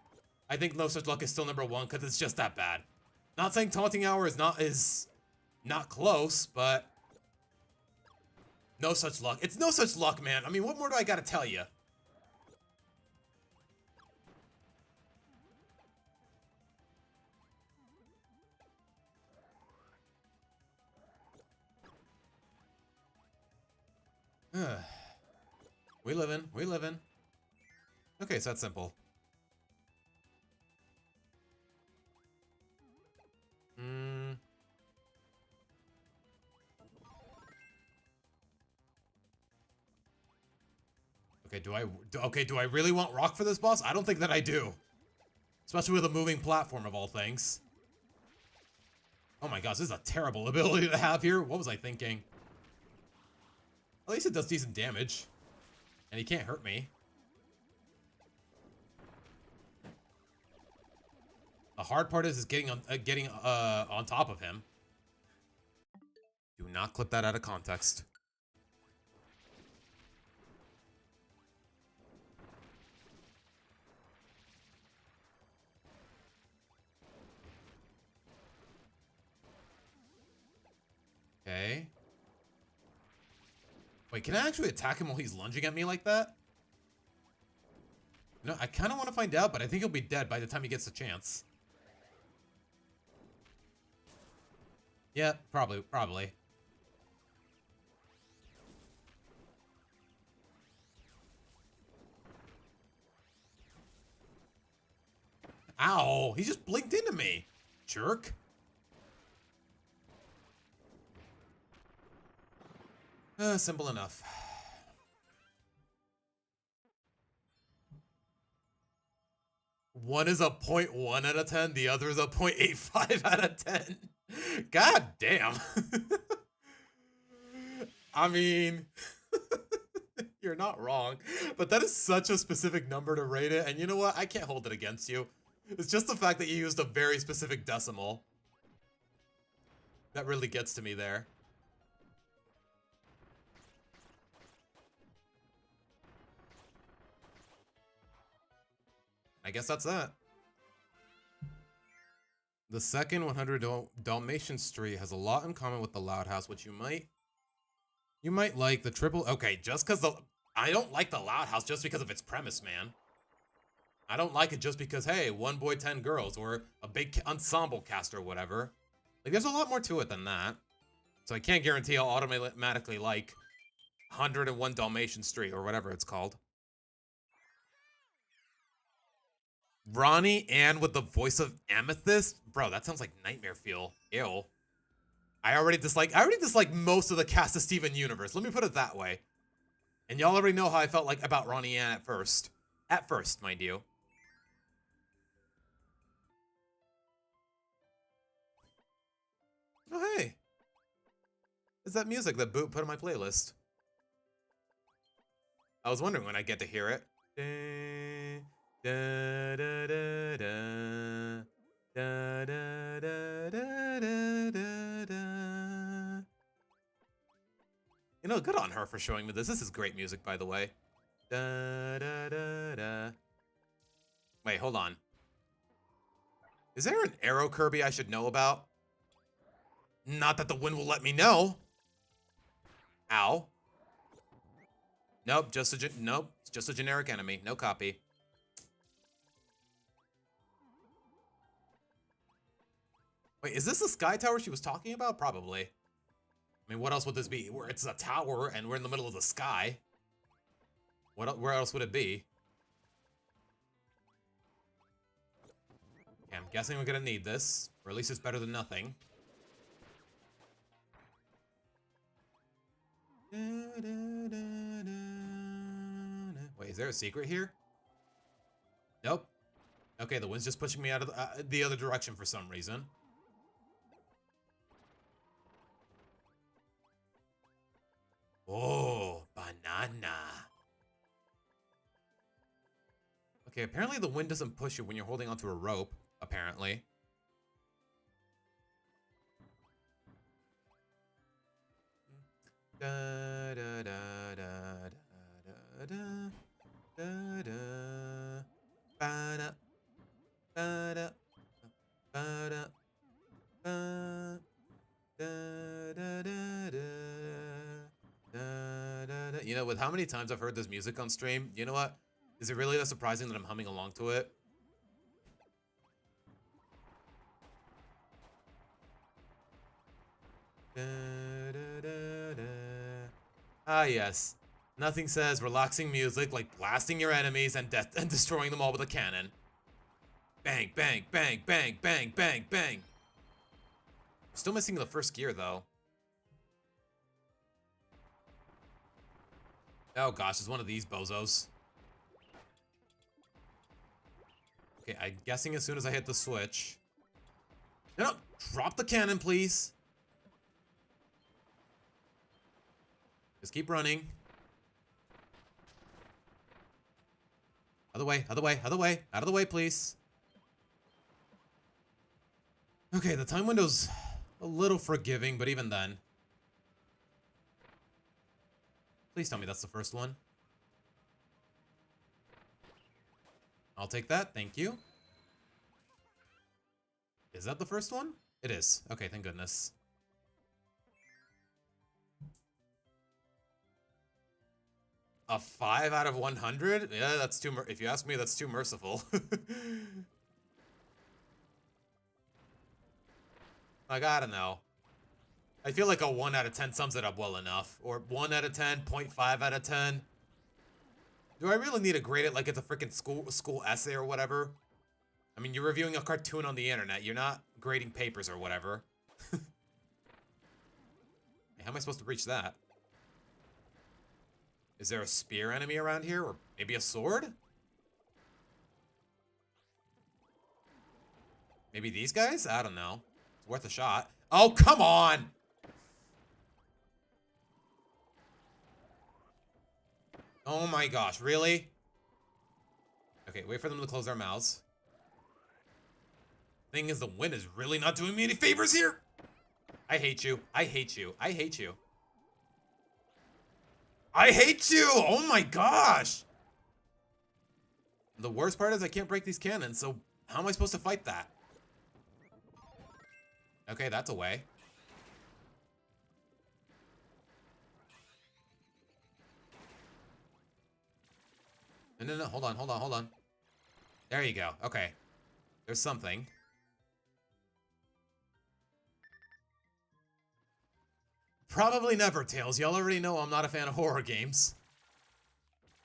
I think No Such Luck is still #1 because it's just that bad. Not saying Taunting Hour is not close, but... No Such Luck. It's No Such Luck, man. I mean, what more do I gotta tell you? We livin', we livin'. Okay, so that's simple. Okay, do I really want rock for this boss? I don't think that I do. Especially with a moving platform of all things. Oh my gosh, this is a terrible ability to have here. What was I thinking? At least it does decent damage. And he can't hurt me. The hard part is getting on top of him. Do not clip that out of context. Okay. Wait, can I actually attack him while he's lunging at me like that? No, I kind of want to find out, but I think he'll be dead by the time he gets the chance. Yeah, probably. Ow, he just blinked into me. Jerk. Simple enough. One is a 0.1 out of 10, the other is a 0.85 out of 10. God damn. I mean, you're not wrong, but that is such a specific number to rate it, and you know what? I can't hold it against you. It's just the fact that you used a very specific decimal that really gets to me there. I guess that's that. The second 100 Dalmatian Street has a lot in common with the Loud House, which you might like. The triple. Okay, just because I don't like the Loud House just because of its premise, man. I don't like it just because, hey, 1 boy, 10 girls, or a big ensemble cast or whatever. Like, there's a lot more to it than that. So I can't guarantee I'll automatically like 101 Dalmatian Street or whatever it's called. Ronnie Ann with the voice of Amethyst? Bro, that sounds like nightmare fuel. Ew. I already dislike most of the cast of Steven Universe. Let me put it that way. And y'all already know how I felt like about Ronnie Ann at first. At first, mind you. Oh, hey. It's that music that Boot put on my playlist. I was wondering when I'd get to hear it. Da, da, da, da, da, da, da, da, da, da. You know, good on her for showing me this. This is great music, by the way. Da, da, da, da. Wait, hold on. Is there an arrow Kirby I should know about? Not that the wind will let me know. Ow. Nope, it's just a generic enemy. No copy. Wait, is this the sky tower she was talking about? Probably. I mean, what else would this be? It's a tower and we're in the middle of the sky. Where else would it be? Okay, I'm guessing we're gonna need this. Or at least it's better than nothing. Wait, is there a secret here? Nope. Okay, the wind's just pushing me out of the other direction for some reason. Oh, banana. Okay, apparently the wind doesn't push you when you're holding onto a rope, apparently. Da da da da da da da da ba da ba da ba da ba da da da da. You know, with how many times I've heard this music on stream, you know what? Is it really that surprising that I'm humming along to it? Da, da, da, da. Ah, yes. Nothing says relaxing music like blasting your enemies and destroying them all with a cannon. Bang, bang, bang, bang, bang, bang, bang. Still missing the first gear, though. Oh gosh, it's one of these bozos. Okay, I'm guessing as soon as I hit the switch. No, drop the cannon, please. Just keep running. Other way, other way, other way. Out of the way, please. Okay, the time window's a little forgiving, but even then. Please tell me that's the first one. I'll take that, thank you. Is that the first one? It is. Okay, thank goodness. A 5 out of 100? Yeah, that's too if you ask me, that's too merciful. Like, I don't know. I feel like a 1 out of 10 sums it up well enough. Or 1 out of 10, 0.5 out of 10. Do I really need to grade it like it's a freaking school essay or whatever? I mean, you're reviewing a cartoon on the internet. You're not grading papers or whatever. Hey, how am I supposed to reach that? Is there a spear enemy around here? Or maybe a sword? Maybe these guys? I don't know. It's worth a shot. Oh, come on! Oh my gosh, really? Okay, wait for them to close their mouths. Thing is, the wind is really not doing me any favors here! I hate you. I hate you. I hate you. I hate you! Oh my gosh! the worst part is I can't break these cannons, so how am I supposed to fight that? Okay, that's a way. No, hold on. There you go. Okay. There's something. Probably never, Tails. Y'all already know I'm not a fan of horror games.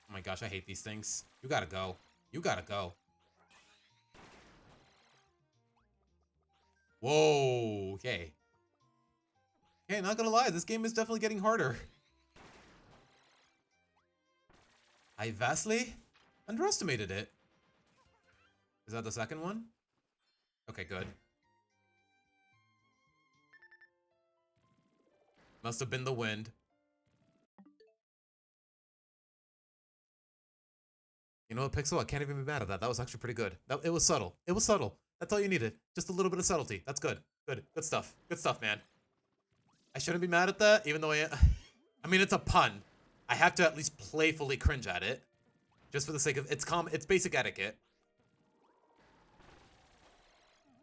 Oh my gosh, I hate these things. You gotta go. You gotta go. Whoa. Okay. Okay, not gonna lie. This game is definitely getting harder. I vastly underestimated it. Is that the second one? Okay, good. Must have been the wind. You know what, Pixel? I can't even be mad at that. That was actually pretty good. It was subtle. It was subtle. That's all you needed. Just a little bit of subtlety. That's good. Good. Good stuff. Good stuff, man. I shouldn't be mad at that, even though I mean, it's a pun. I have to at least playfully cringe at it. Just for the sake of... It's basic etiquette.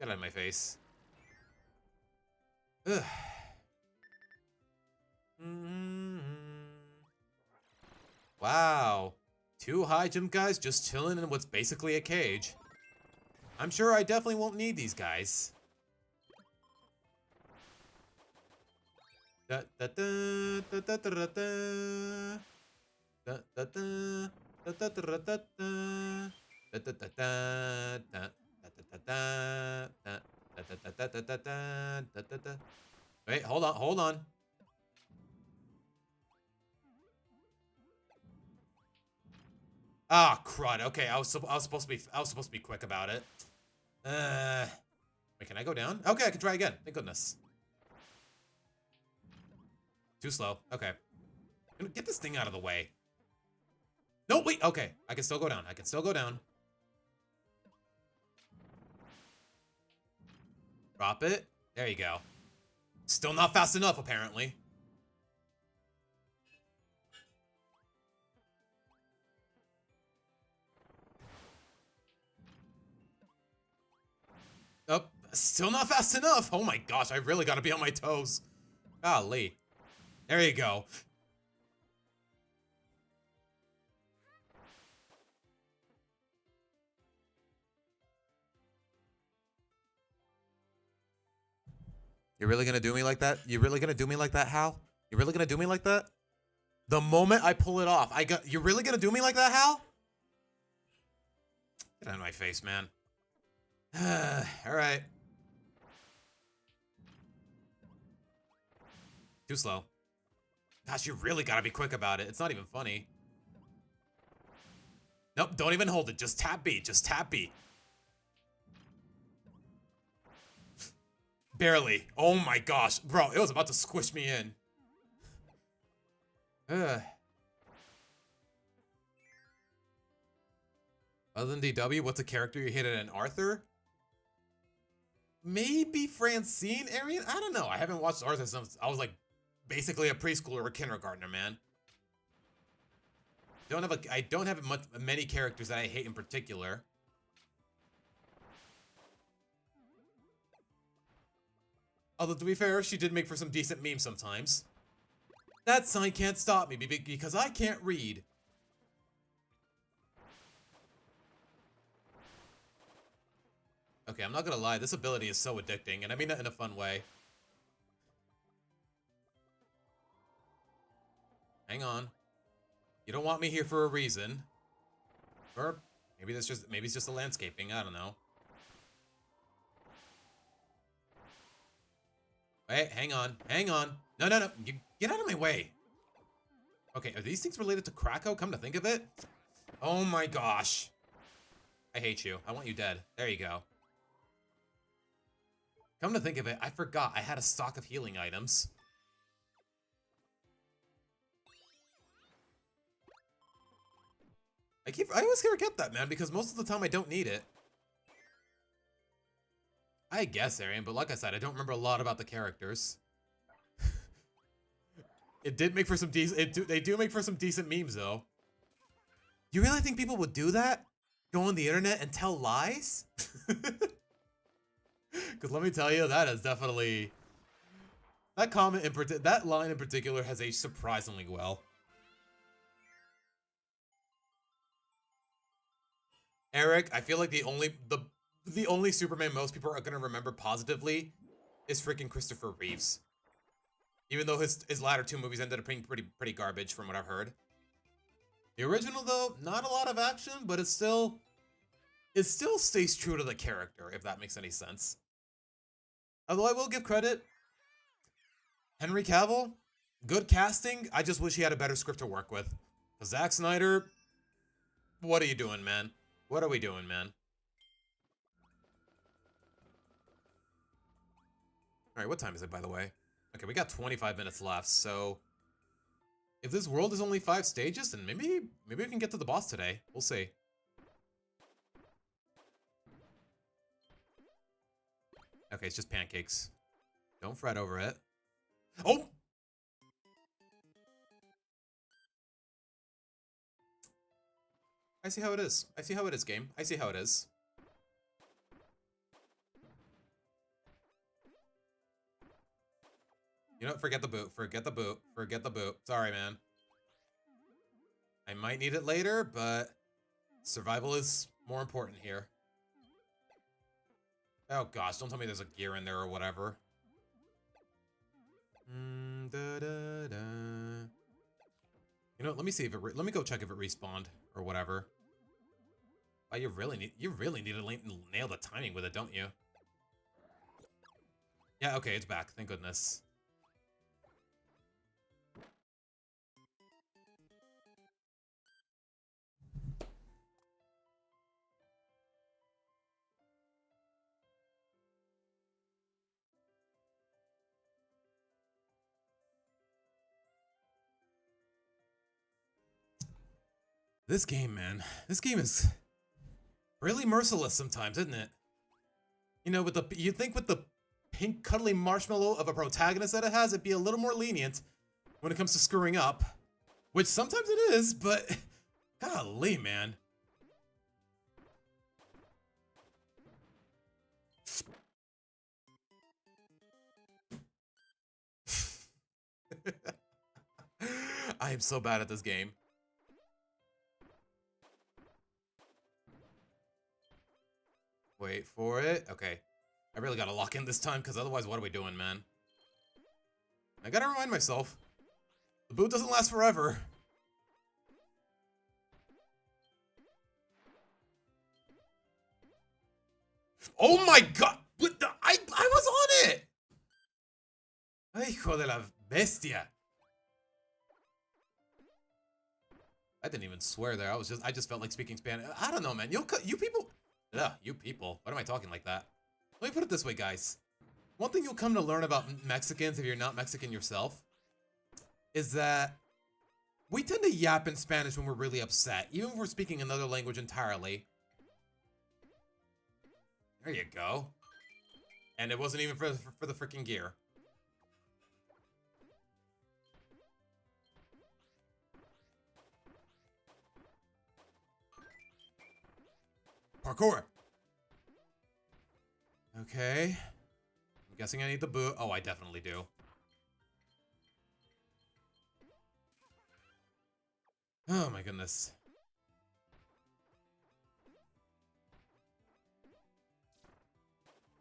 Get out of my face. Ugh. Wow. 2 high jump guys just chilling in what's basically a cage. I'm sure I definitely won't need these guys. Da da da da da da da da da da da da da da. Wait, hold on. Ah, crud. Okay, I was supposed to be quick about it. Wait, can I go down? Okay, I can try again. Thank goodness. Too slow. Okay. Get this thing out of the way. No, wait. Okay, I can still go down. Drop it. There you go. Still not fast enough, apparently. Oh, still not fast enough. Oh my gosh, I really gotta be on my toes. Golly. There you go. You're really gonna do me like that? You really gonna do me like that, Hal? You really gonna do me like that? The moment I pull it off, you're really gonna do me like that, Hal? Get out of my face, man. Alright. Too slow. Gosh, you really gotta be quick about it. It's not even funny. Nope, don't even hold it. Just tap B. Just tap B. Barely. Oh my gosh. Bro, it was about to squish me in. Ugh. Other than DW, what's a character you hated in Arthur? Maybe Francine, Arian? I don't know. I haven't watched Arthur since I was like basically a preschooler or kindergartner, man. I don't have many characters that I hate in particular. Although, to be fair, she did make for some decent memes sometimes. That sign can't stop me because I can't read. Okay, I'm not gonna lie, this ability is so addicting, and I mean that in a fun way. Hang on. You don't want me here for a reason. Or maybe it's just a landscaping, I don't know. Wait, hang on. No. You get out of my way. Okay, are these things related to Krakow? Come to think of it? Oh my gosh. I hate you. I want you dead. There you go. Come to think of it, I forgot I had a stock of healing items. I always forget that, man, because most of the time I don't need it. I guess, Arian, but like I said, I don't remember a lot about the characters. It did make for some decent. They do make for some decent memes, though. You really think people would do that? go on the internet and tell lies? Because let me tell you, that is definitely... That comment that line in particular has aged surprisingly well. Eric, I feel like the only Superman most people are gonna remember positively is freaking Christopher Reeves. Even though his latter two movies ended up being pretty garbage from what I've heard. The original though, not a lot of action, but it still stays true to the character, if that makes any sense. Although I will give credit, Henry Cavill, good casting. I just wish he had a better script to work with. Zack Snyder, what are you doing, man? What are we doing, man? Alright, what time is it, by the way? Okay, we got 25 minutes left, so... If this world is only 5 stages, then maybe we can get to the boss today. We'll see. Okay, it's just pancakes. Don't fret over it. Oh! I see how it is. I see how it is, game. I see how it is. You know what? Forget the boot. Forget the boot. Forget the boot. Sorry, man. I might need it later, but survival is more important here. Oh gosh, don't tell me there's a gear in there or whatever. You know what? Let me see if it. Let me go check if it respawned or whatever. Oh, you really need to nail the timing with it, don't you? Yeah. Okay, it's back. Thank goodness. This game, man. This game is really merciless sometimes, isn't it? You know, you'd think with the pink cuddly marshmallow of a protagonist that it has, it'd be a little more lenient when it comes to screwing up. Which sometimes it is, but golly, man. I am so bad at this game. Wait for it. Okay. I really gotta lock in this time, because otherwise what are we doing, man? I gotta remind myself. The boot doesn't last forever. Oh my god! What the, I was on it! Hijo de la bestia. I didn't even swear there. I just felt like speaking Spanish. I don't know, man. You people... Ugh, you people. What am I talking like that? Let me put it this way, guys. One thing you'll come to learn about Mexicans, if you're not Mexican yourself, is that we tend to yap in Spanish when we're really upset, even if we're speaking another language entirely. There you go. And it wasn't even for the freaking gear. Parkour. Okay. I'm guessing I need the boot. Oh, I definitely do. Oh my goodness.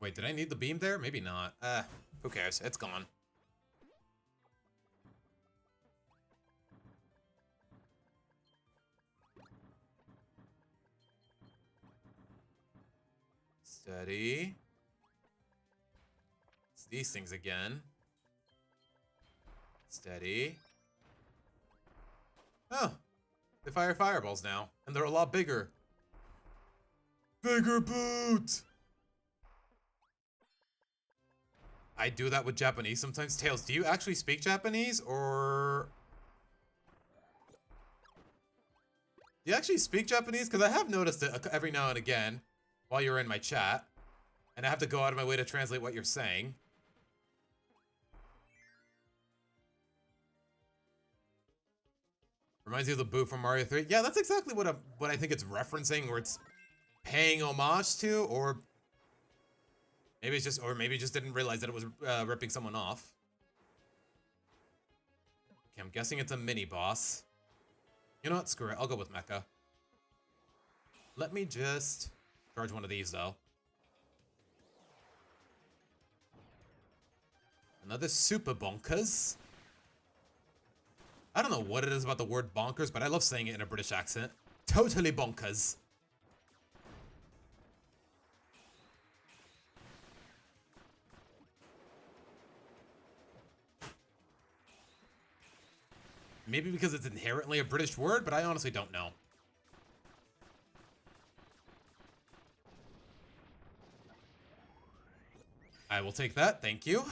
Wait, did I need the beam there? Maybe not. Who cares? It's gone. Steady. It's these things again. Steady. Oh, they fire fireballs now, and they're a lot bigger. Bigger boot! I do that with Japanese sometimes. Tails, do you actually speak Japanese, or... Do you actually speak Japanese? Because I have noticed it every now and again while you're in my chat, and I have to go out of my way to translate what you're saying. Reminds you of the boot from Mario 3. Yeah, that's exactly what I think it's referencing, where it's paying homage to, or maybe it's just, or maybe it just didn't realize that it was ripping someone off. Okay, I'm guessing it's a mini boss. You know what? Screw it. I'll go with Mecha. Let me just charge one of these though. Another super bonkers. I don't know what it is about the word bonkers, but I love saying it in a British accent. Totally bonkers. Maybe because it's inherently a British word, but I honestly don't know. I will take that, thank you.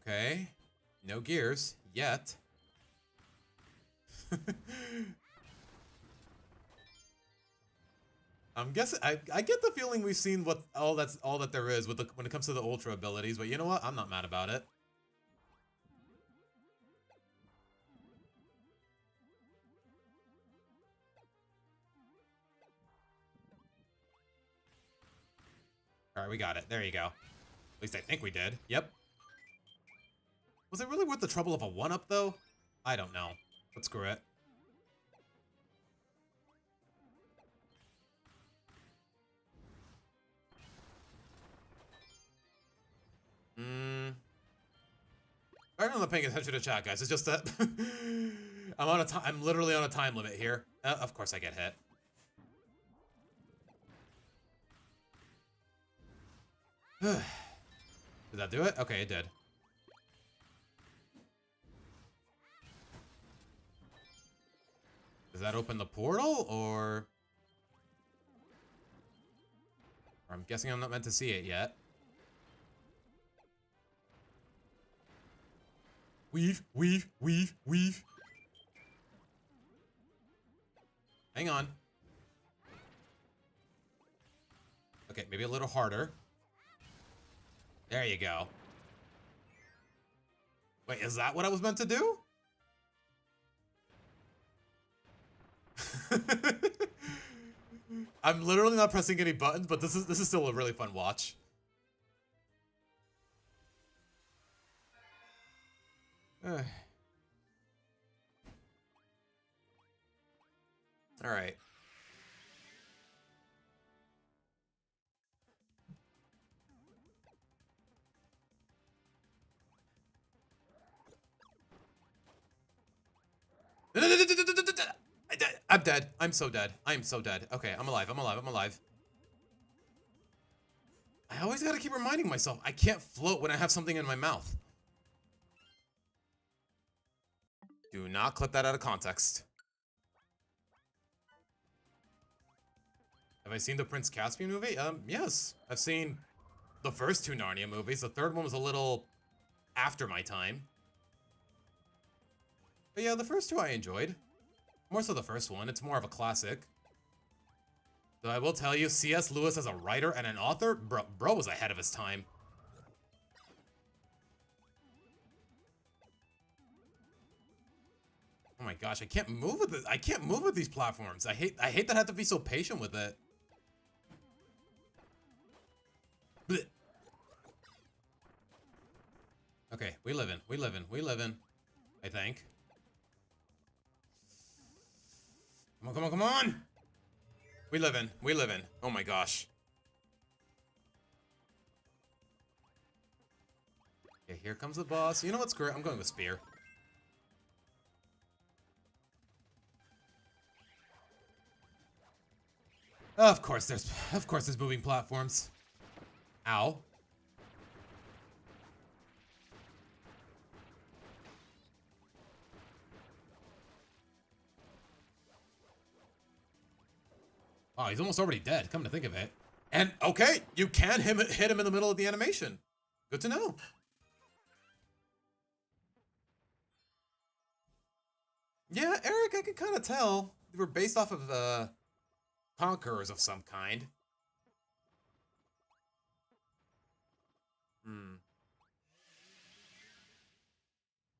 Okay, no gears yet. I'm guessing I get the feeling we've seen what all that there is with the when it comes to the ultra abilities, but you know what? I'm not mad about it. All right, we got it. There you go. At least I think we did. Yep. Was it really worth the trouble of a 1-up though? I don't know. But screw it. I'm not paying attention to chat, guys. It's just that I'm literally on a time limit here. Of course I get hit. Did that do it? Okay, it did. Does that open the portal, or I'm guessing I'm not meant to see it yet. Weave, weave, weave, weave. Hang on. Okay, maybe a little harder. There you go. Wait, is that what I was meant to do? I'm literally not pressing any buttons, but this is still a really fun watch. All right. I'm dead. I'm so dead. I'm so dead. Okay, I'm alive. I'm alive. I'm alive. I always gotta keep reminding myself I can't float when I have something in my mouth. Do not clip that out of context. Have I seen the Prince Caspian movie? Yes. I've seen the first 2 Narnia movies. The third one was a little after my time. But yeah, the first 2 I enjoyed. More so the first one. It's more of a classic. Though I will tell you, C.S. Lewis as a writer and an author, bro was ahead of his time. Oh my gosh, I can't move with it. I can't move with these platforms. I hate that I have to be so patient with it. Blech. Okay, we livin'. I think. Come on, come on, come on! We livin'. Oh my gosh. Okay, here comes the boss. You know what, screw it. I'm going with Spear. Of course there's moving platforms. Ow. Oh, he's almost already dead, come to think of it. And, okay, you can hit him in the middle of the animation. Good to know. Yeah, Eric, I can kind of tell. They were based off of, conquerors of some kind.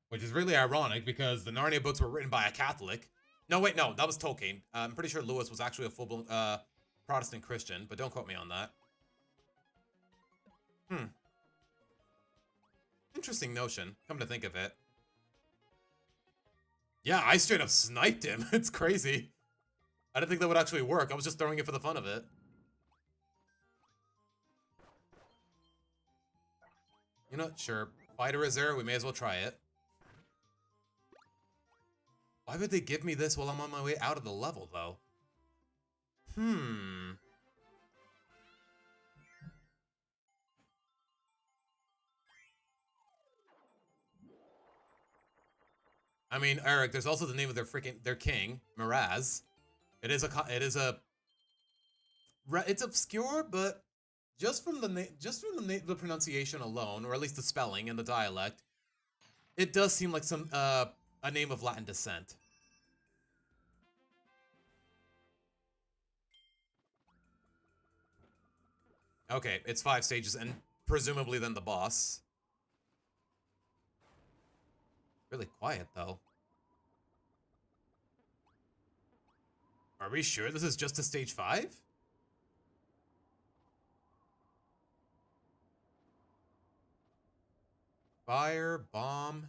Which is really ironic because the Narnia books were written by a Catholic. No, wait, no, that was Tolkien. I'm pretty sure Lewis was actually a full-blown Protestant Christian, but don't quote me on that. Interesting notion, come to think of it. Yeah, I straight up sniped him. It's crazy. I didn't think that would actually work. I was just throwing it for the fun of it. You know, sure. Fighter is there. We may as well try it. Why would they give me this while I'm on my way out of the level, though? I mean, Eric, there's also the name of their king, Miraz. It's obscure, but just from the pronunciation alone, or at least the spelling and the dialect, it does seem like some a name of Latin descent. Okay, it's 5 stages and presumably then the boss. Really quiet though. Are we sure this is just to stage 5? Fire, bomb.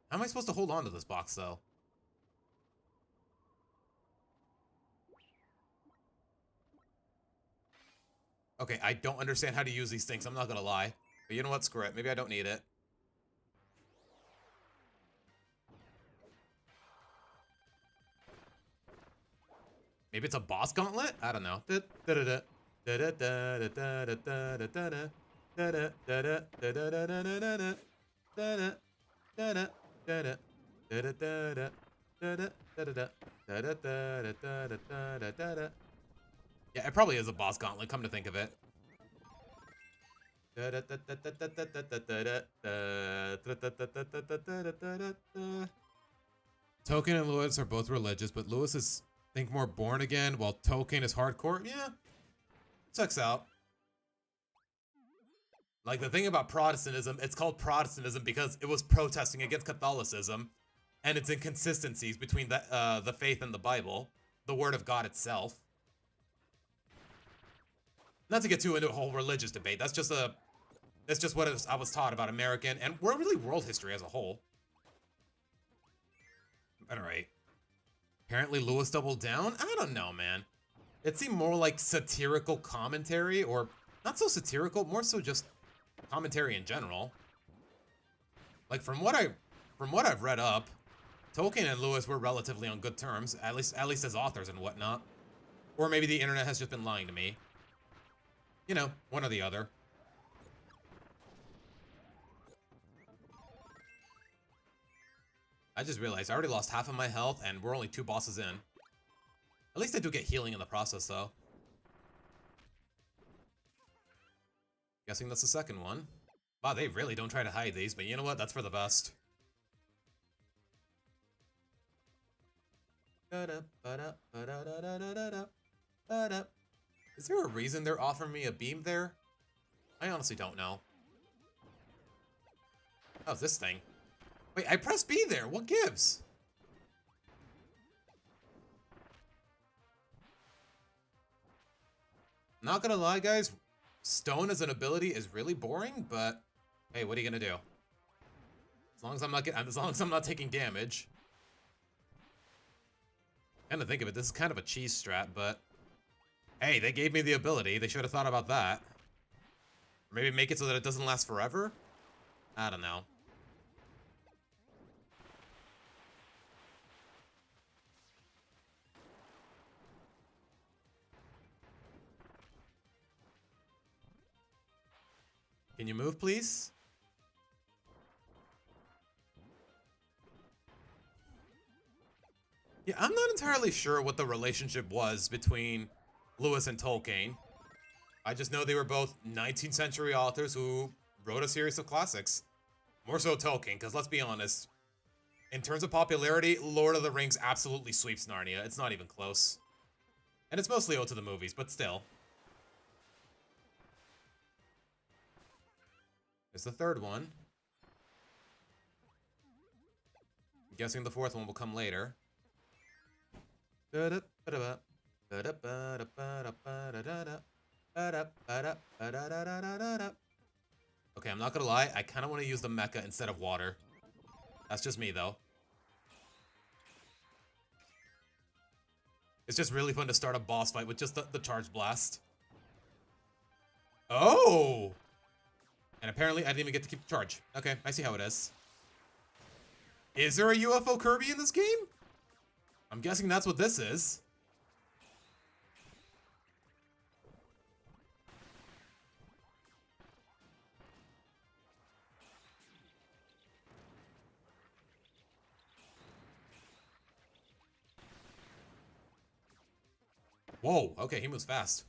How am I supposed to hold on to this box though? Okay, I don't understand how to use these things, I'm not gonna lie. But you know what, screw it, maybe I don't need it. Maybe it's a boss gauntlet? I don't know. Yeah, it probably is a boss gauntlet, come to think of it. Tolkien and Lewis are both religious, but Lewis is, I think, more born again, while Tolkien is hardcore. Yeah, checks out. Like, the thing about Protestantism, it's called Protestantism because it was protesting against Catholicism and its inconsistencies between the faith and the Bible, the Word of God itself. Not to get too into a whole religious debate. That's just what I was taught about American and really world history as a whole. All right. Apparently Lewis doubled down? I don't know, man. It seemed more like satirical commentary, or not so satirical, more so just commentary in general. Like from what I've read up, Tolkien and Lewis were relatively on good terms, at least as authors and whatnot. Or maybe the internet has just been lying to me. You know, one or the other. I just realized I already lost half of my health and we're only 2 bosses in. At least I do get healing in the process though. Guessing that's the second one. Wow, they really don't try to hide these, but you know what? That's for the best. Is there a reason they're offering me a beam there? I honestly don't know. How's this thing? Wait, I pressed B there. What gives? Not gonna lie, guys. Stone as an ability is really boring, but hey, what are you gonna do? As long as I'm not taking damage. Kind of think of it, this is kind of a cheese strat, but hey, they gave me the ability. They should have thought about that. Or maybe make it so that it doesn't last forever? I don't know. Can you move, please? Yeah, I'm not entirely sure what the relationship was between Lewis and Tolkien. I just know they were both 19th century authors who wrote a series of classics. More so Tolkien, because let's be honest, In terms of popularity, Lord of the Rings absolutely sweeps Narnia. It's not even close. And it's mostly owed to the movies, but still. There's the third one. I'm guessing the fourth one will come later. Okay, I'm not gonna lie. I kind of want to use the mecha instead of water. That's just me, though. It's just really fun to start a boss fight with just the charge blast. Oh! And apparently I didn't even get to keep the charge. Okay, I see how it is. Is there a UFO Kirby in this game? I'm guessing that's what this is. Whoa, okay, he moves fast.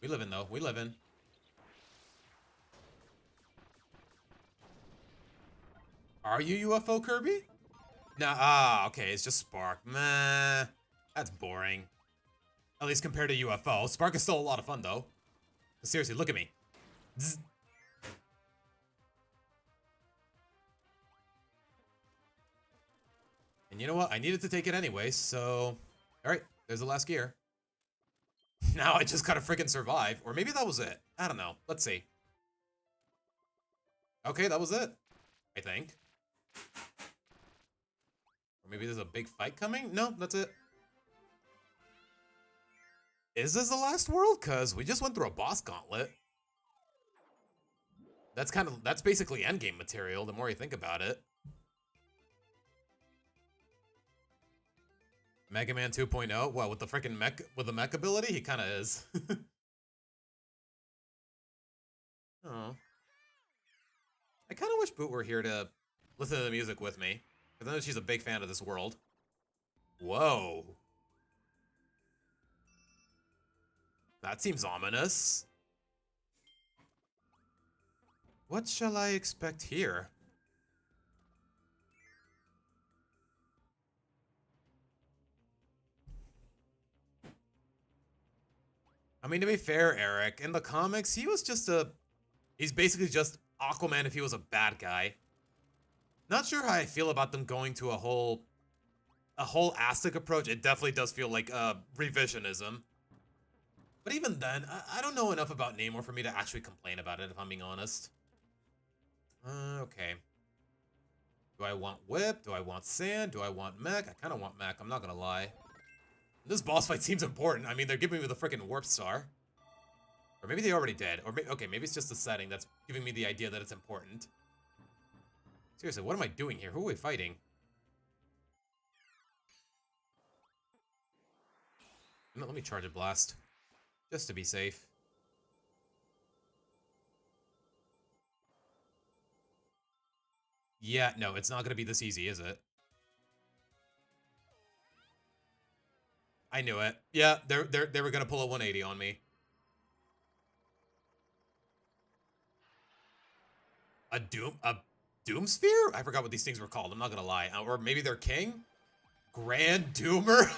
We live in, though. We live in. Are you UFO Kirby? Nah, okay, it's just Spark. Meh, that's boring. At least compared to UFO. Spark is still a lot of fun, though. But seriously, look at me. Zzz. And you know what? I needed to take it anyway, so... Alright, there's the last gear. Now I just gotta freaking survive. Or maybe that was it. I don't know. Let's see. Okay, that was it. I think. Or maybe there's a big fight coming? No, that's it. Is this the last world? Because we just went through a boss gauntlet. That's basically endgame material, the more you think about it. Mega Man 2.0? Well, with the freaking mech, with the mech ability, he kind of is. Oh. I kind of wish Boot were here to listen to the music with me. Because I know she's a big fan of this world. Whoa. That seems ominous. What shall I expect here? I mean, to be fair, Eric, in the comics, he was just he's basically just Aquaman if he was a bad guy. Not sure how I feel about them going to a whole Aztec approach. It definitely does feel like revisionism. But even then, I don't know enough about Namor for me to actually complain about it, if I'm being honest. Okay. Do I want whip? Do I want sand? Do I want mech? I kind of want mech, I'm not gonna lie. This boss fight seems important. I mean, they're giving me the freaking warp star. Or maybe they already did. Or okay, maybe it's just the setting that's giving me the idea that it's important. Seriously, what am I doing here? Who are we fighting? Let me charge a blast. Just to be safe. Yeah, no, it's not gonna be this easy, is it? I knew it. Yeah, they were gonna pull a 180 on me. A Doom Sphere? I forgot what these things were called. I'm not gonna lie. Or maybe they're king? Grand Doomer?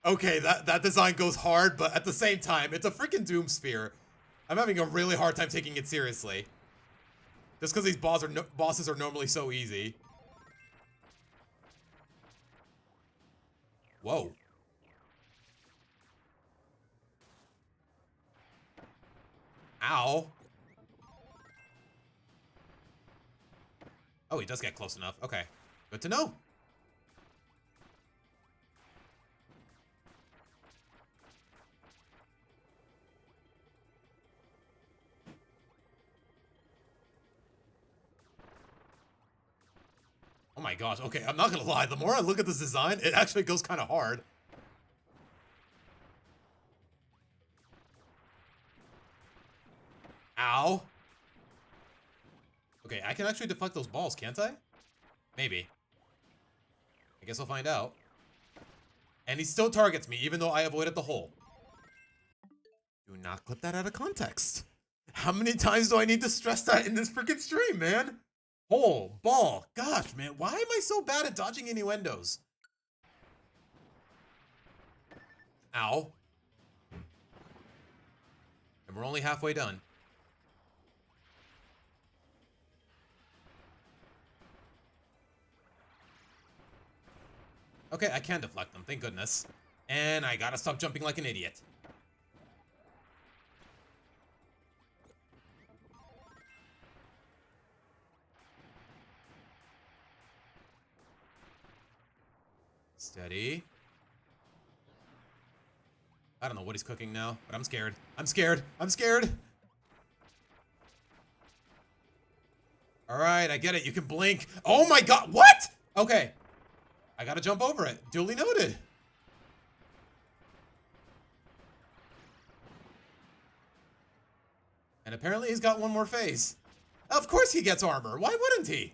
Okay, that design goes hard, but at the same time, it's a freaking Doom Sphere. I'm having a really hard time taking it seriously. Just because these bosses are normally so easy. Whoa. Ow. Oh, he does get close enough. Okay. Good to know. Oh my gosh, okay, I'm not gonna lie, the more I look at this design, it actually goes kind of hard. Ow. Okay, I can actually deflect those balls, can't I? Maybe. I guess I'll find out. And he still targets me, even though I avoided the hole. Do not clip that out of context. How many times do I need to stress that in this freaking stream, man? Oh, ball. Gosh, man. Why am I so bad at dodging innuendos? Ow. And we're only halfway done. Okay, I can deflect them, thank goodness. And I gotta stop jumping like an idiot. Steady. I don't know what he's cooking now, but I'm scared. I'm scared. I'm scared. All right, I get it. You can blink. Oh my god, what? Okay. I gotta jump over it. Duly noted. And apparently he's got one more phase. Of course he gets armor. Why wouldn't he?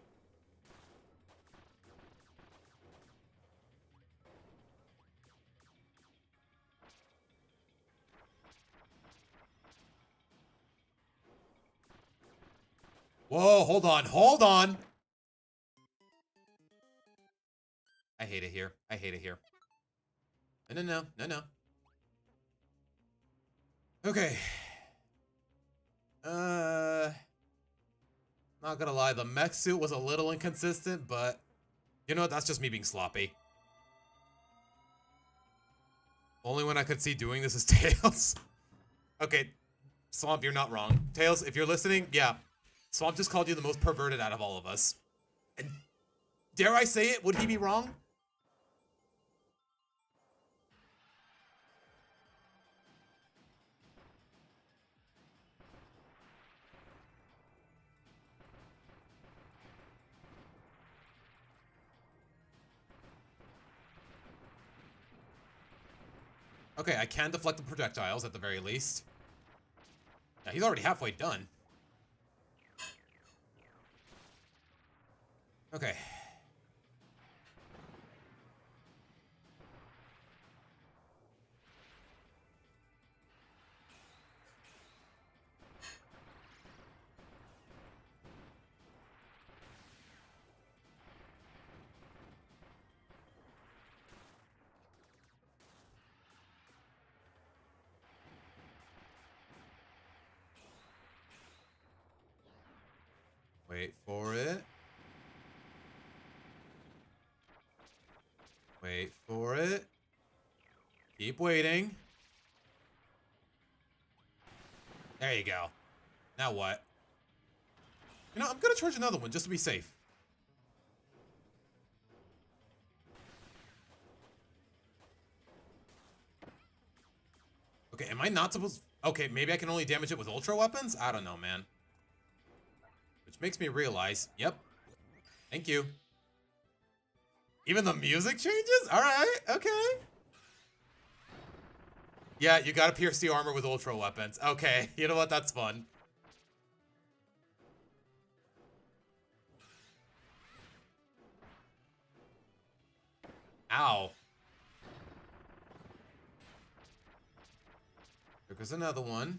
Whoa, hold on, hold on. I hate it here. I hate it here. No. Okay. Not gonna lie, the mech suit was a little inconsistent, but you know what? That's just me being sloppy. Only one I could see doing this is Tails. Okay, Swamp, you're not wrong. Tails, if you're listening, yeah. Swamp just called you the most perverted out of all of us. And dare I say it, would he be wrong? Okay, I can deflect the projectiles at the very least. Yeah, he's already halfway done. Okay. Wait for it. Wait for it. Keep waiting. There you go. Now what? You know, I'm gonna charge another one just to be safe. Okay, am I not supposed... Okay, maybe I can only damage it with ultra weapons? I don't know, man. Which makes me realize... Yep. Thank you. Even the music changes? Alright, okay. Yeah, you gotta pierce the armor with ultra weapons. Okay, you know what? That's fun. Ow. There goes another one.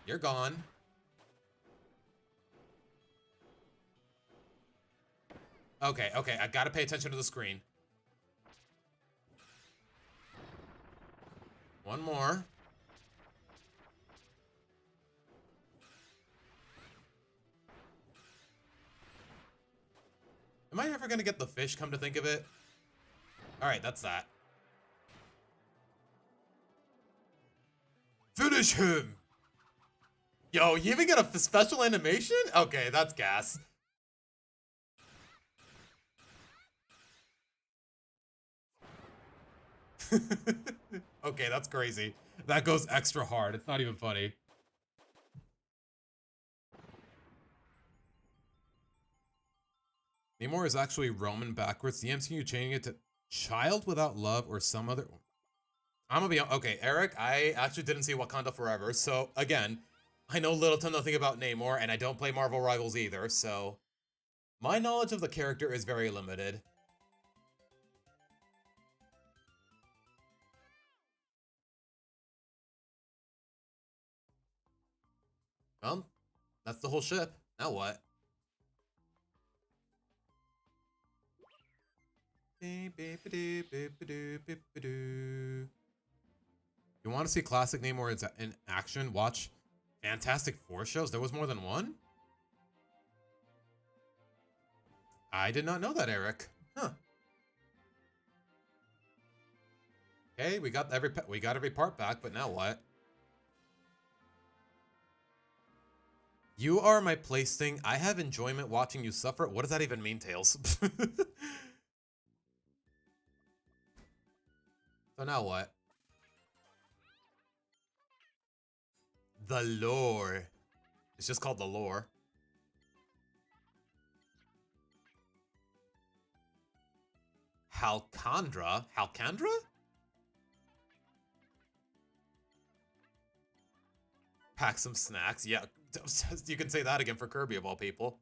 You're gone. Okay, I gotta pay attention to the screen. One more. Am I ever gonna get the fish, come to think of it? Alright, that's that. Finish him! Yo, you even get a special animation? Okay, that's gas. Okay, that's crazy. That goes extra hard. It's not even funny. Namor is actually Roman backwards. The MCU changing it to Child Without Love or some other... I'm gonna be... Okay, Eric, I actually didn't see Wakanda Forever. So, again, I know little to nothing about Namor, and I don't play Marvel Rivals either, so... My knowledge of the character is very limited. Well, that's the whole ship. Now what? You want to see classic Namor in action? Watch Fantastic Four shows. There was more than one? I did not know that, Eric. Huh. Okay, we got every part back, but now what? You are my plaything. I have enjoyment watching you suffer. What does that even mean, Tails? So now what? The lore. It's just called the lore. Halcandra? Halcandra? Pack some snacks. Yeah, you can say that again for Kirby of all people.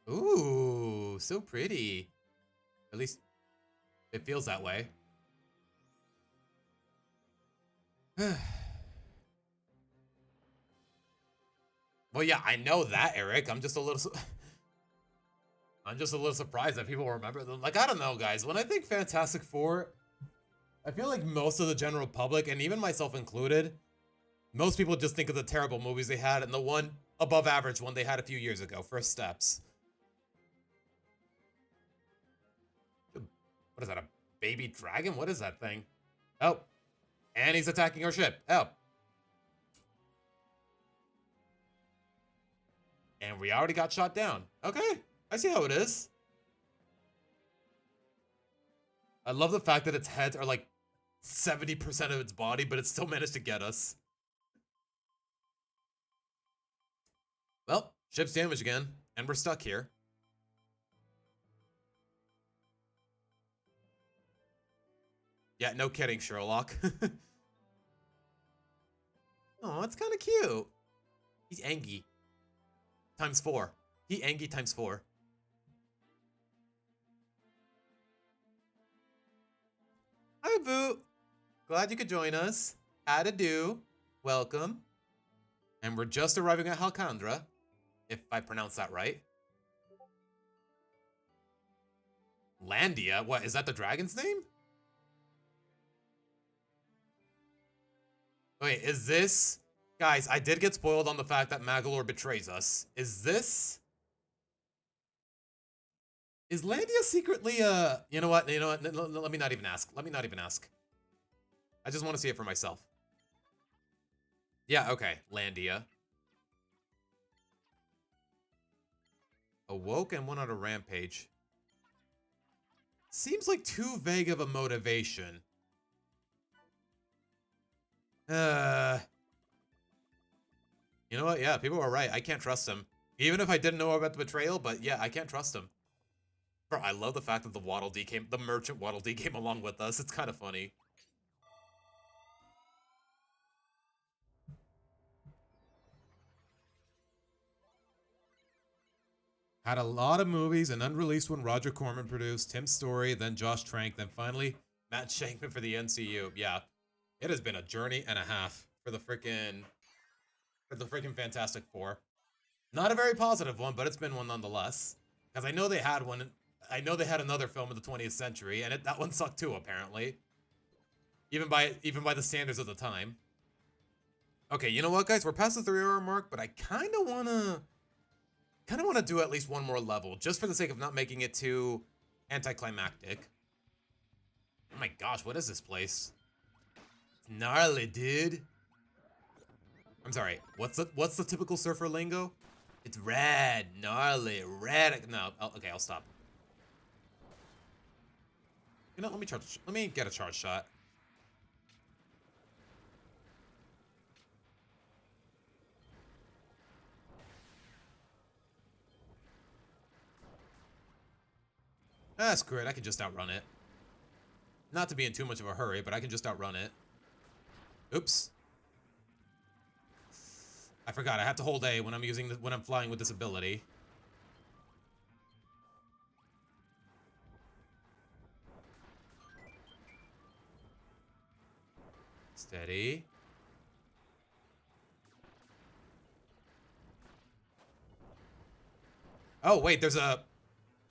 Ooh, so pretty. At least it feels that way. Well, yeah, I know that, Eric. I'm just a little surprised that people remember them. Like, I don't know, guys. When I think Fantastic Four, I feel like most of the general public, and even myself included, most people just think of the terrible movies they had and the one above average one they had a few years ago, First Steps. What is that, a baby dragon? What is that thing? Oh, and he's attacking our ship. Oh. And we already got shot down. Okay, I see how it is. I love the fact that its heads are like 70% of its body, but it still managed to get us. Well, ship's damaged again, and we're stuck here. Yeah, no kidding, Sherlock. Oh, it's kind of cute. He's Angie. Times 4. He Angie times 4. Hi, Boo. Glad you could join us. How to do. Welcome. And we're just arriving at Halcandra, if I pronounce that right. Landia? What, is that the dragon's name? Wait, is this... Guys, I did get spoiled on the fact that Magalore betrays us. Is this... Is Landia secretly, You know what? Let me not even ask. Let me not even ask. I just want to see it for myself. Yeah, okay. Landia. Awoke and went on a rampage. Seems like too vague of a motivation. You know what? Yeah, people are right. I can't trust him. Even if I didn't know about the betrayal, but yeah, I can't trust him. Bro, I love the fact that the merchant Waddle Dee came along with us. It's kind of funny. Had a lot of movies, an unreleased one Roger Corman produced, Tim Story, then Josh Trank, then finally Matt Shankman for the MCU. Yeah, it has been a journey and a half for the freaking Fantastic Four. Not a very positive one, but it's been one nonetheless. Because I know they had one. I know they had another film of the 20th century, and that one sucked too, apparently. Even by the standards of the time. Okay, you know what, guys? We're past the 3-hour mark, but I kind of wanna do at least one more level, just for the sake of not making it too anticlimactic. Oh my gosh, what is this place? It's gnarly, dude. I'm sorry. What's the typical surfer lingo? It's rad, gnarly, rad. No, okay, I'll stop. You know, let me get a charge shot. Ah, screw it. I can just outrun it. Not to be in too much of a hurry, but I can just outrun it. Oops. I forgot. I have to hold A when I'm flying with this ability. Steady. Oh, wait, there's a...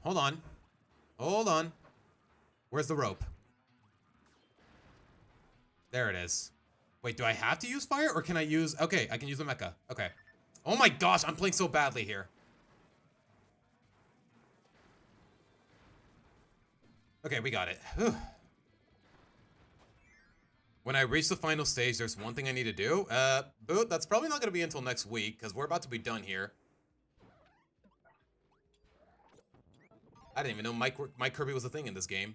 Hold on. Hold on. Where's the rope? There it is. Wait, do I have to use fire or can I use... Okay, I can use the mecha. Okay. Oh my gosh, I'm playing so badly here. Okay, we got it. Whew. When I reach the final stage, there's one thing I need to do. Boot, that's probably not going to be until next week because we're about to be done here. I didn't even know Mike Kirby was a thing in this game.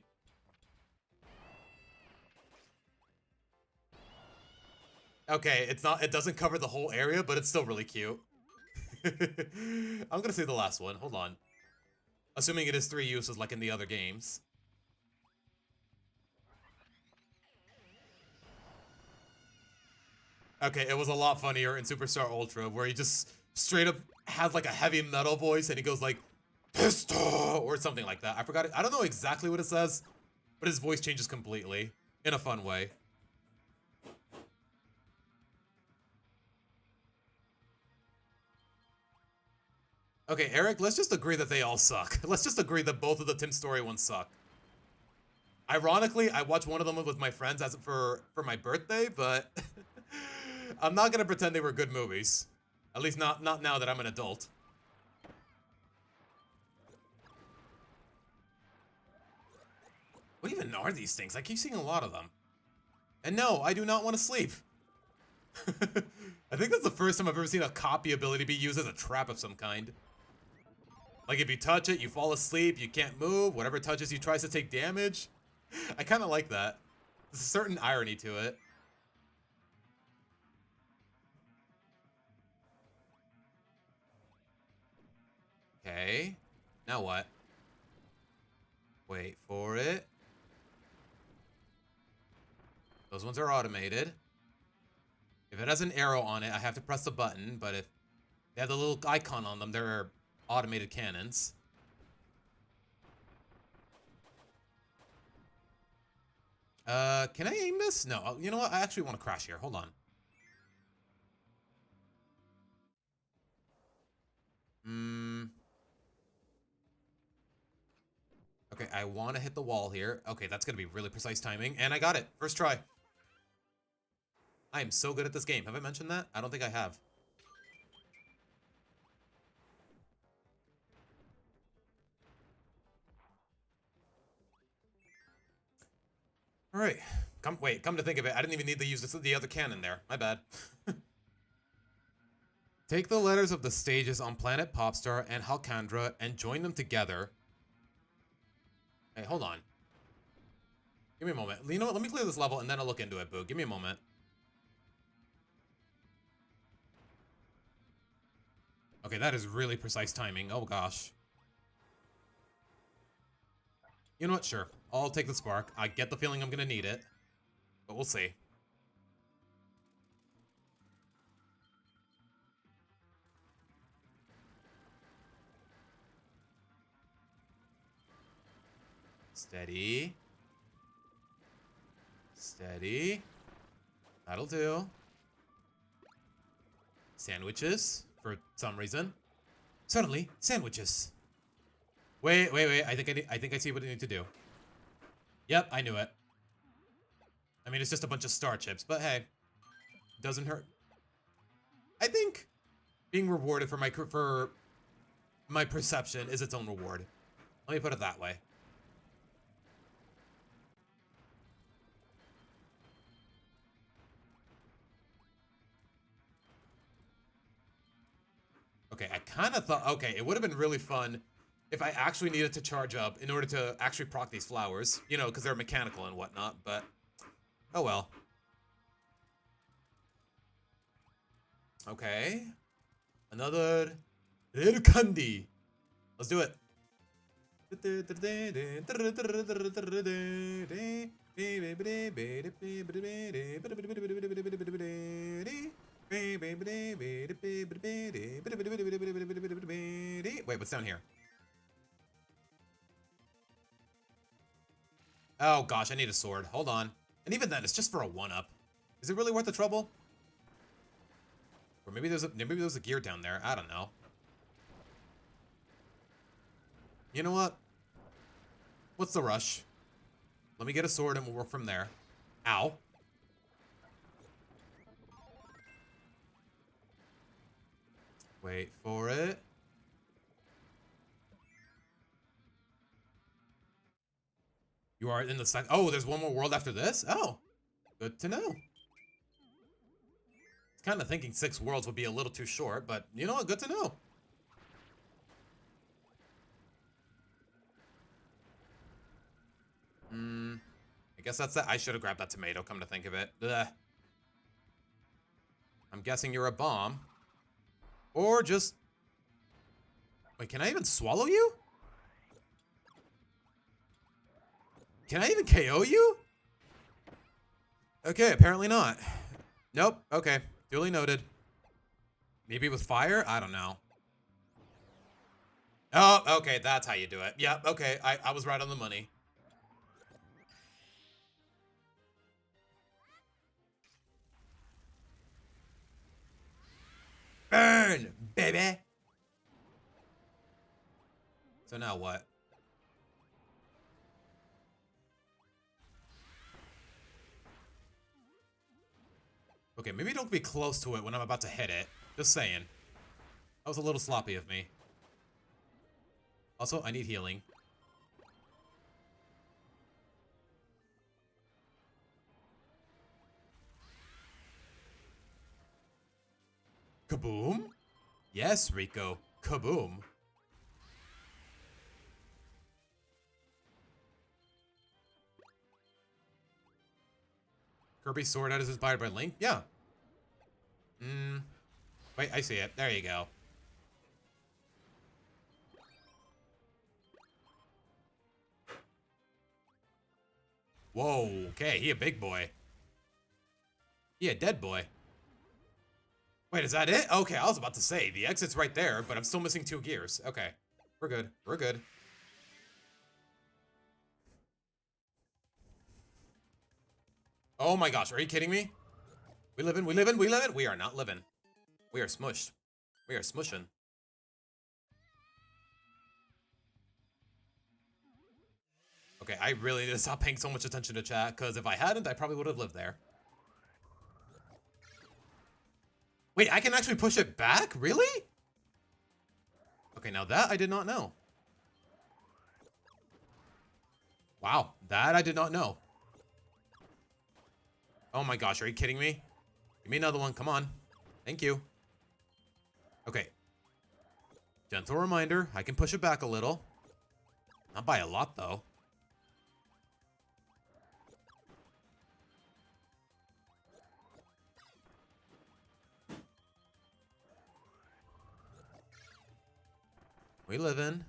Okay, it's not. It doesn't cover the whole area, but it's still really cute. I'm gonna say the last one. Hold on. Assuming it is 3 uses like in the other games. Okay, it was a lot funnier in Superstar Ultra, where he just straight up has like a heavy metal voice, and he goes like, "Pistol" or something like that. I forgot it. I don't know exactly what it says, but his voice changes completely in a fun way. Okay, Eric, let's just agree that they all suck. Let's just agree that both of the Tim Story ones suck. Ironically, I watched one of them with my friends as for my birthday, but I'm not gonna pretend they were good movies. At least not now that I'm an adult. What even are these things? I keep seeing a lot of them. And no, I do not want to sleep. I think that's the first time I've ever seen a copy ability be used as a trap of some kind. Like if you touch it, you fall asleep, you can't move, whatever touches you tries to take damage. I kind of like that. There's a certain irony to it. Okay. Now what? Wait for it. Those ones are automated. If it has an arrow on it, I have to press the button, but if they have the little icon on them, they're automated cannons. Can I aim this? No, you know what? I actually want to crash here. Hold on. Okay, I want to hit the wall here. Okay, that's going to be really precise timing. And I got it. First try. I am so good at this game. Have I mentioned that? I don't think I have. All right. Come to think of it, I didn't even need to use the other cannon there. My bad. Take the letters of the stages on Planet Popstar and Halcandra and join them together. Hey, hold on. Give me a moment. You know what? Let me clear this level and then I'll look into it, Boo. Give me a moment. Okay, that is really precise timing. Oh, gosh. You know what? Sure. I'll take the spark. I get the feeling I'm going to need it. But we'll see. Steady. Steady. That'll do. Sandwiches, for some reason. Suddenly, sandwiches. Wait. I think I see what I need to do. Yep, I knew it. I mean, it's just a bunch of star chips, but hey, doesn't hurt. I think being rewarded for my perception is its own reward. Let me put it that way. Okay, I kind of thought, okay, it would have been really fun if I actually needed to charge up in order to actually proc these flowers, you know, because they're mechanical and whatnot, but oh well. Okay. Another rare candy. Let's do it. Wait, what's down here? Oh gosh, I need a sword. Hold on. And even then, it's just for a 1-up. Is it really worth the trouble? Or maybe there's a gear down there. I don't know. You know what? What's the rush? Let me get a sword and we'll work from there. Ow. Wait for it. You are in the second. Oh, there's one more world after this? Oh, good to know. Kind of thinking 6 worlds would be a little too short, but you know what? Good to know. I guess that's that. I should have grabbed that tomato, come to think of it. Ugh. I'm guessing you're a bomb. Or just... Wait, can I even swallow you? Can I even KO you? Okay, apparently not. Nope, okay. Duly noted. Maybe with fire? I don't know. Oh, okay, that's how you do it. Yep, okay, I was right on the money. Burn, baby! So now what? Okay, maybe don't be close to it when I'm about to hit it. Just saying. That was a little sloppy of me. Also, I need healing. Kaboom? Yes, Rico. Kaboom. Kirby's sword art is inspired by Link? Yeah. Wait, I see it. There you go. Whoa, okay, he a big boy. He a dead boy. Wait, is that it? Okay, I was about to say, the exit's right there, but I'm still missing 2 gears. Okay, we're good. We're good. Oh my gosh, are you kidding me? We living, we living, we living? We are not living. We are smushed. We are smushing. Okay, I really need to stop paying so much attention to chat, because if I hadn't, I probably would have lived there. Wait, I can actually push it back? Really? Okay, now that I did not know. Wow, that I did not know. Oh my gosh, are you kidding me? Give me another one, come on. Thank you. Okay. Gentle reminder, I can push it back a little. Not by a lot, though. We live in.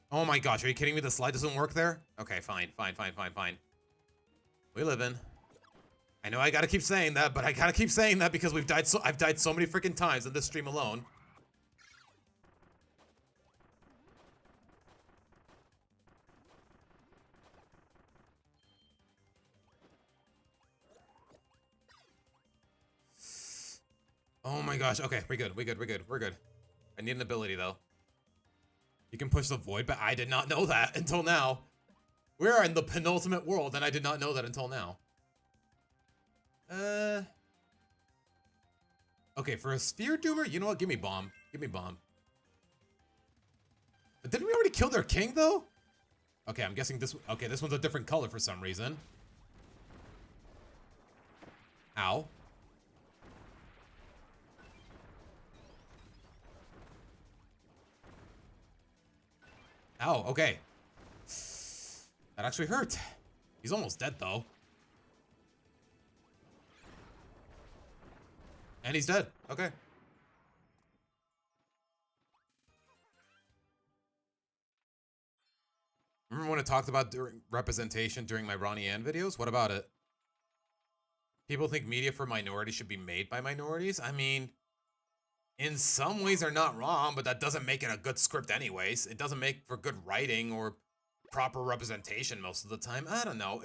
Oh my gosh, are you kidding me? The slide doesn't work there? Okay, fine, fine, fine, fine, fine. We live in. I know I gotta keep saying that, but I gotta keep saying that because I've died so many freaking times in this stream alone. Oh my gosh, okay, we're good, we're good, we're good, we're good. I need an ability though. You can push the void, but I did not know that until now. We're in the penultimate world, and I did not know that until now. Okay, for a sphere doomer, you know what? Give me bomb. Give me bomb. But didn't we already kill their king, though? Okay, I'm guessing this... Okay, this one's a different color for some reason. Ow. Ow, okay. That actually hurt. He's almost dead, though. And he's dead. Okay. Remember when I talked about representation during my Ronnie Ann videos? What about it? People think media for minorities should be made by minorities? I mean, in some ways they're not wrong, but that doesn't make it a good script anyways. It doesn't make for good writing or proper representation most of the time. I don't know.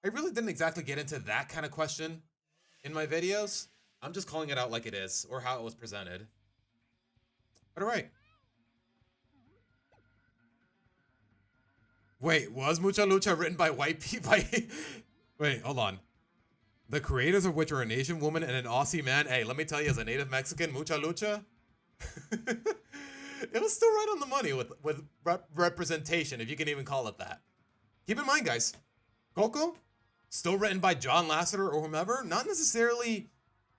I really didn't exactly get into that kind of question in my videos. I'm just calling it out like it is, or how it was presented. But alright. Wait, was Mucha Lucha written by white people? Wait, hold on. The creators of which are an Asian woman and an Aussie man. Hey, let me tell you, as a native Mexican, Mucha Lucha, it was still right on the money with representation, if you can even call it that. Keep in mind, guys, Coco, still written by John Lasseter or whomever, not necessarily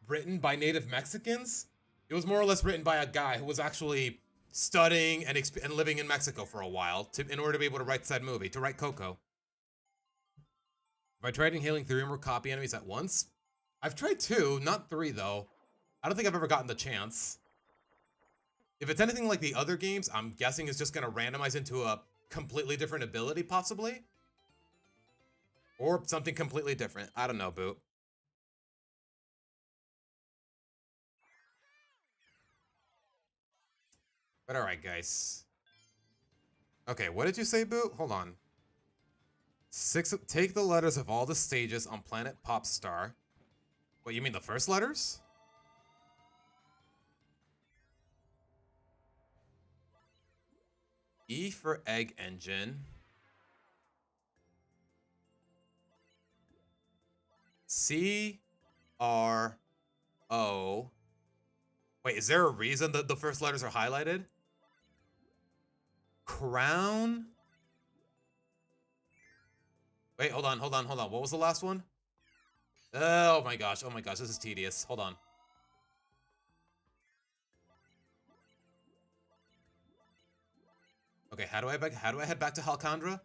written by native Mexicans. It was more or less written by a guy who was actually studying and living in Mexico for a while in order to be able to write said movie, to write Coco. Have I tried inhaling 3 or more copy enemies at once? I've tried 2, not 3 though. I don't think I've ever gotten the chance. If it's anything like the other games, I'm guessing it's just going to randomize into a completely different ability, possibly. Or something completely different. I don't know, Boot. But alright, guys. Okay, what did you say, Boot? Hold on. Take the letters of all the stages on Planet Popstar. What, you mean the first letters? E for egg engine. C R O. Wait, is there a reason that the first letters are highlighted? Crown. Wait, hold on. What was the last one? Oh my gosh, this is tedious. Hold on. Okay, how do I head back to Halcandra?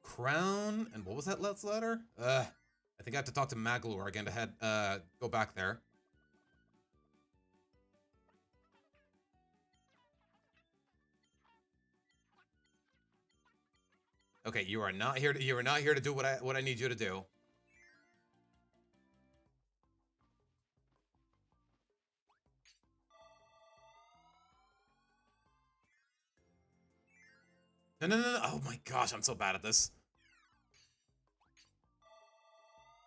Crown, and what was that last letter? I think I have to talk to Maglor again to go back there. Okay, you are not here to do what I need you to do. No. Oh my gosh, I'm so bad at this.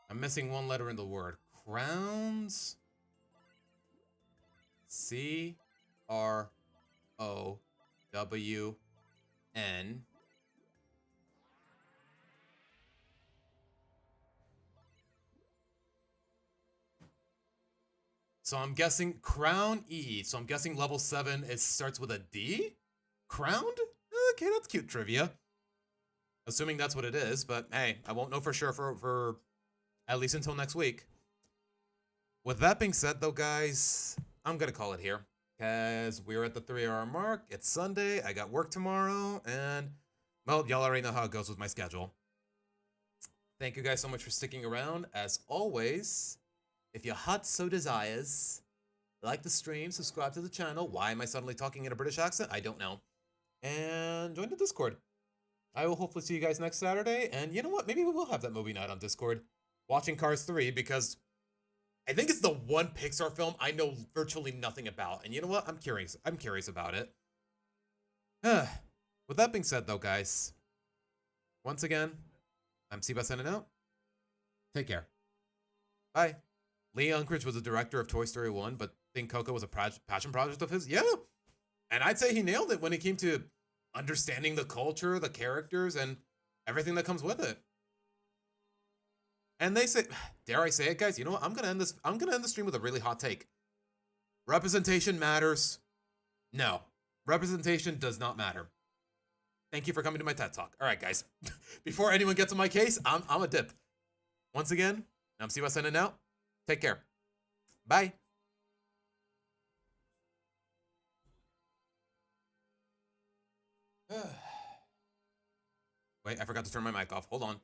I'm missing one letter in the word. Crowns. C R O W N. So I'm guessing Crown E. So I'm guessing level 7 starts with a D? Crowned? Okay, that's cute trivia. Assuming that's what it is, but hey, I won't know for sure for at least until next week. With that being said, though, guys, I'm going to call it here. Because we're at the 3-hour mark. It's Sunday. I got work tomorrow. And, well, y'all already know how it goes with my schedule. Thank you guys so much for sticking around. As always, if your heart so desires, like the stream, subscribe to the channel. Why am I suddenly talking in a British accent? I don't know. And join the Discord. I will hopefully see you guys next Saturday. And you know what? Maybe we will have that movie night on Discord. Watching Cars 3, because I think it's the one Pixar film I know virtually nothing about. And you know what? I'm curious about it. With that being said, though, guys, once again, I'm Siba signing out. Take care. Bye. Lee Unkrich was the director of Toy Story 1, but think Coco was a passion project of his? Yeah. And I'd say he nailed it when it came to understanding the culture, the characters, and everything that comes with it. And they say, dare I say it, guys? You know what? I'm gonna end the stream with a really hot take. Representation matters. No. Representation does not matter. Thank you for coming to my TED Talk. All right, guys. Before anyone gets on my case, I'm a dip. Once again, I'm Siwa signing out. Take care. Bye. Wait, I forgot to turn my mic off. Hold on.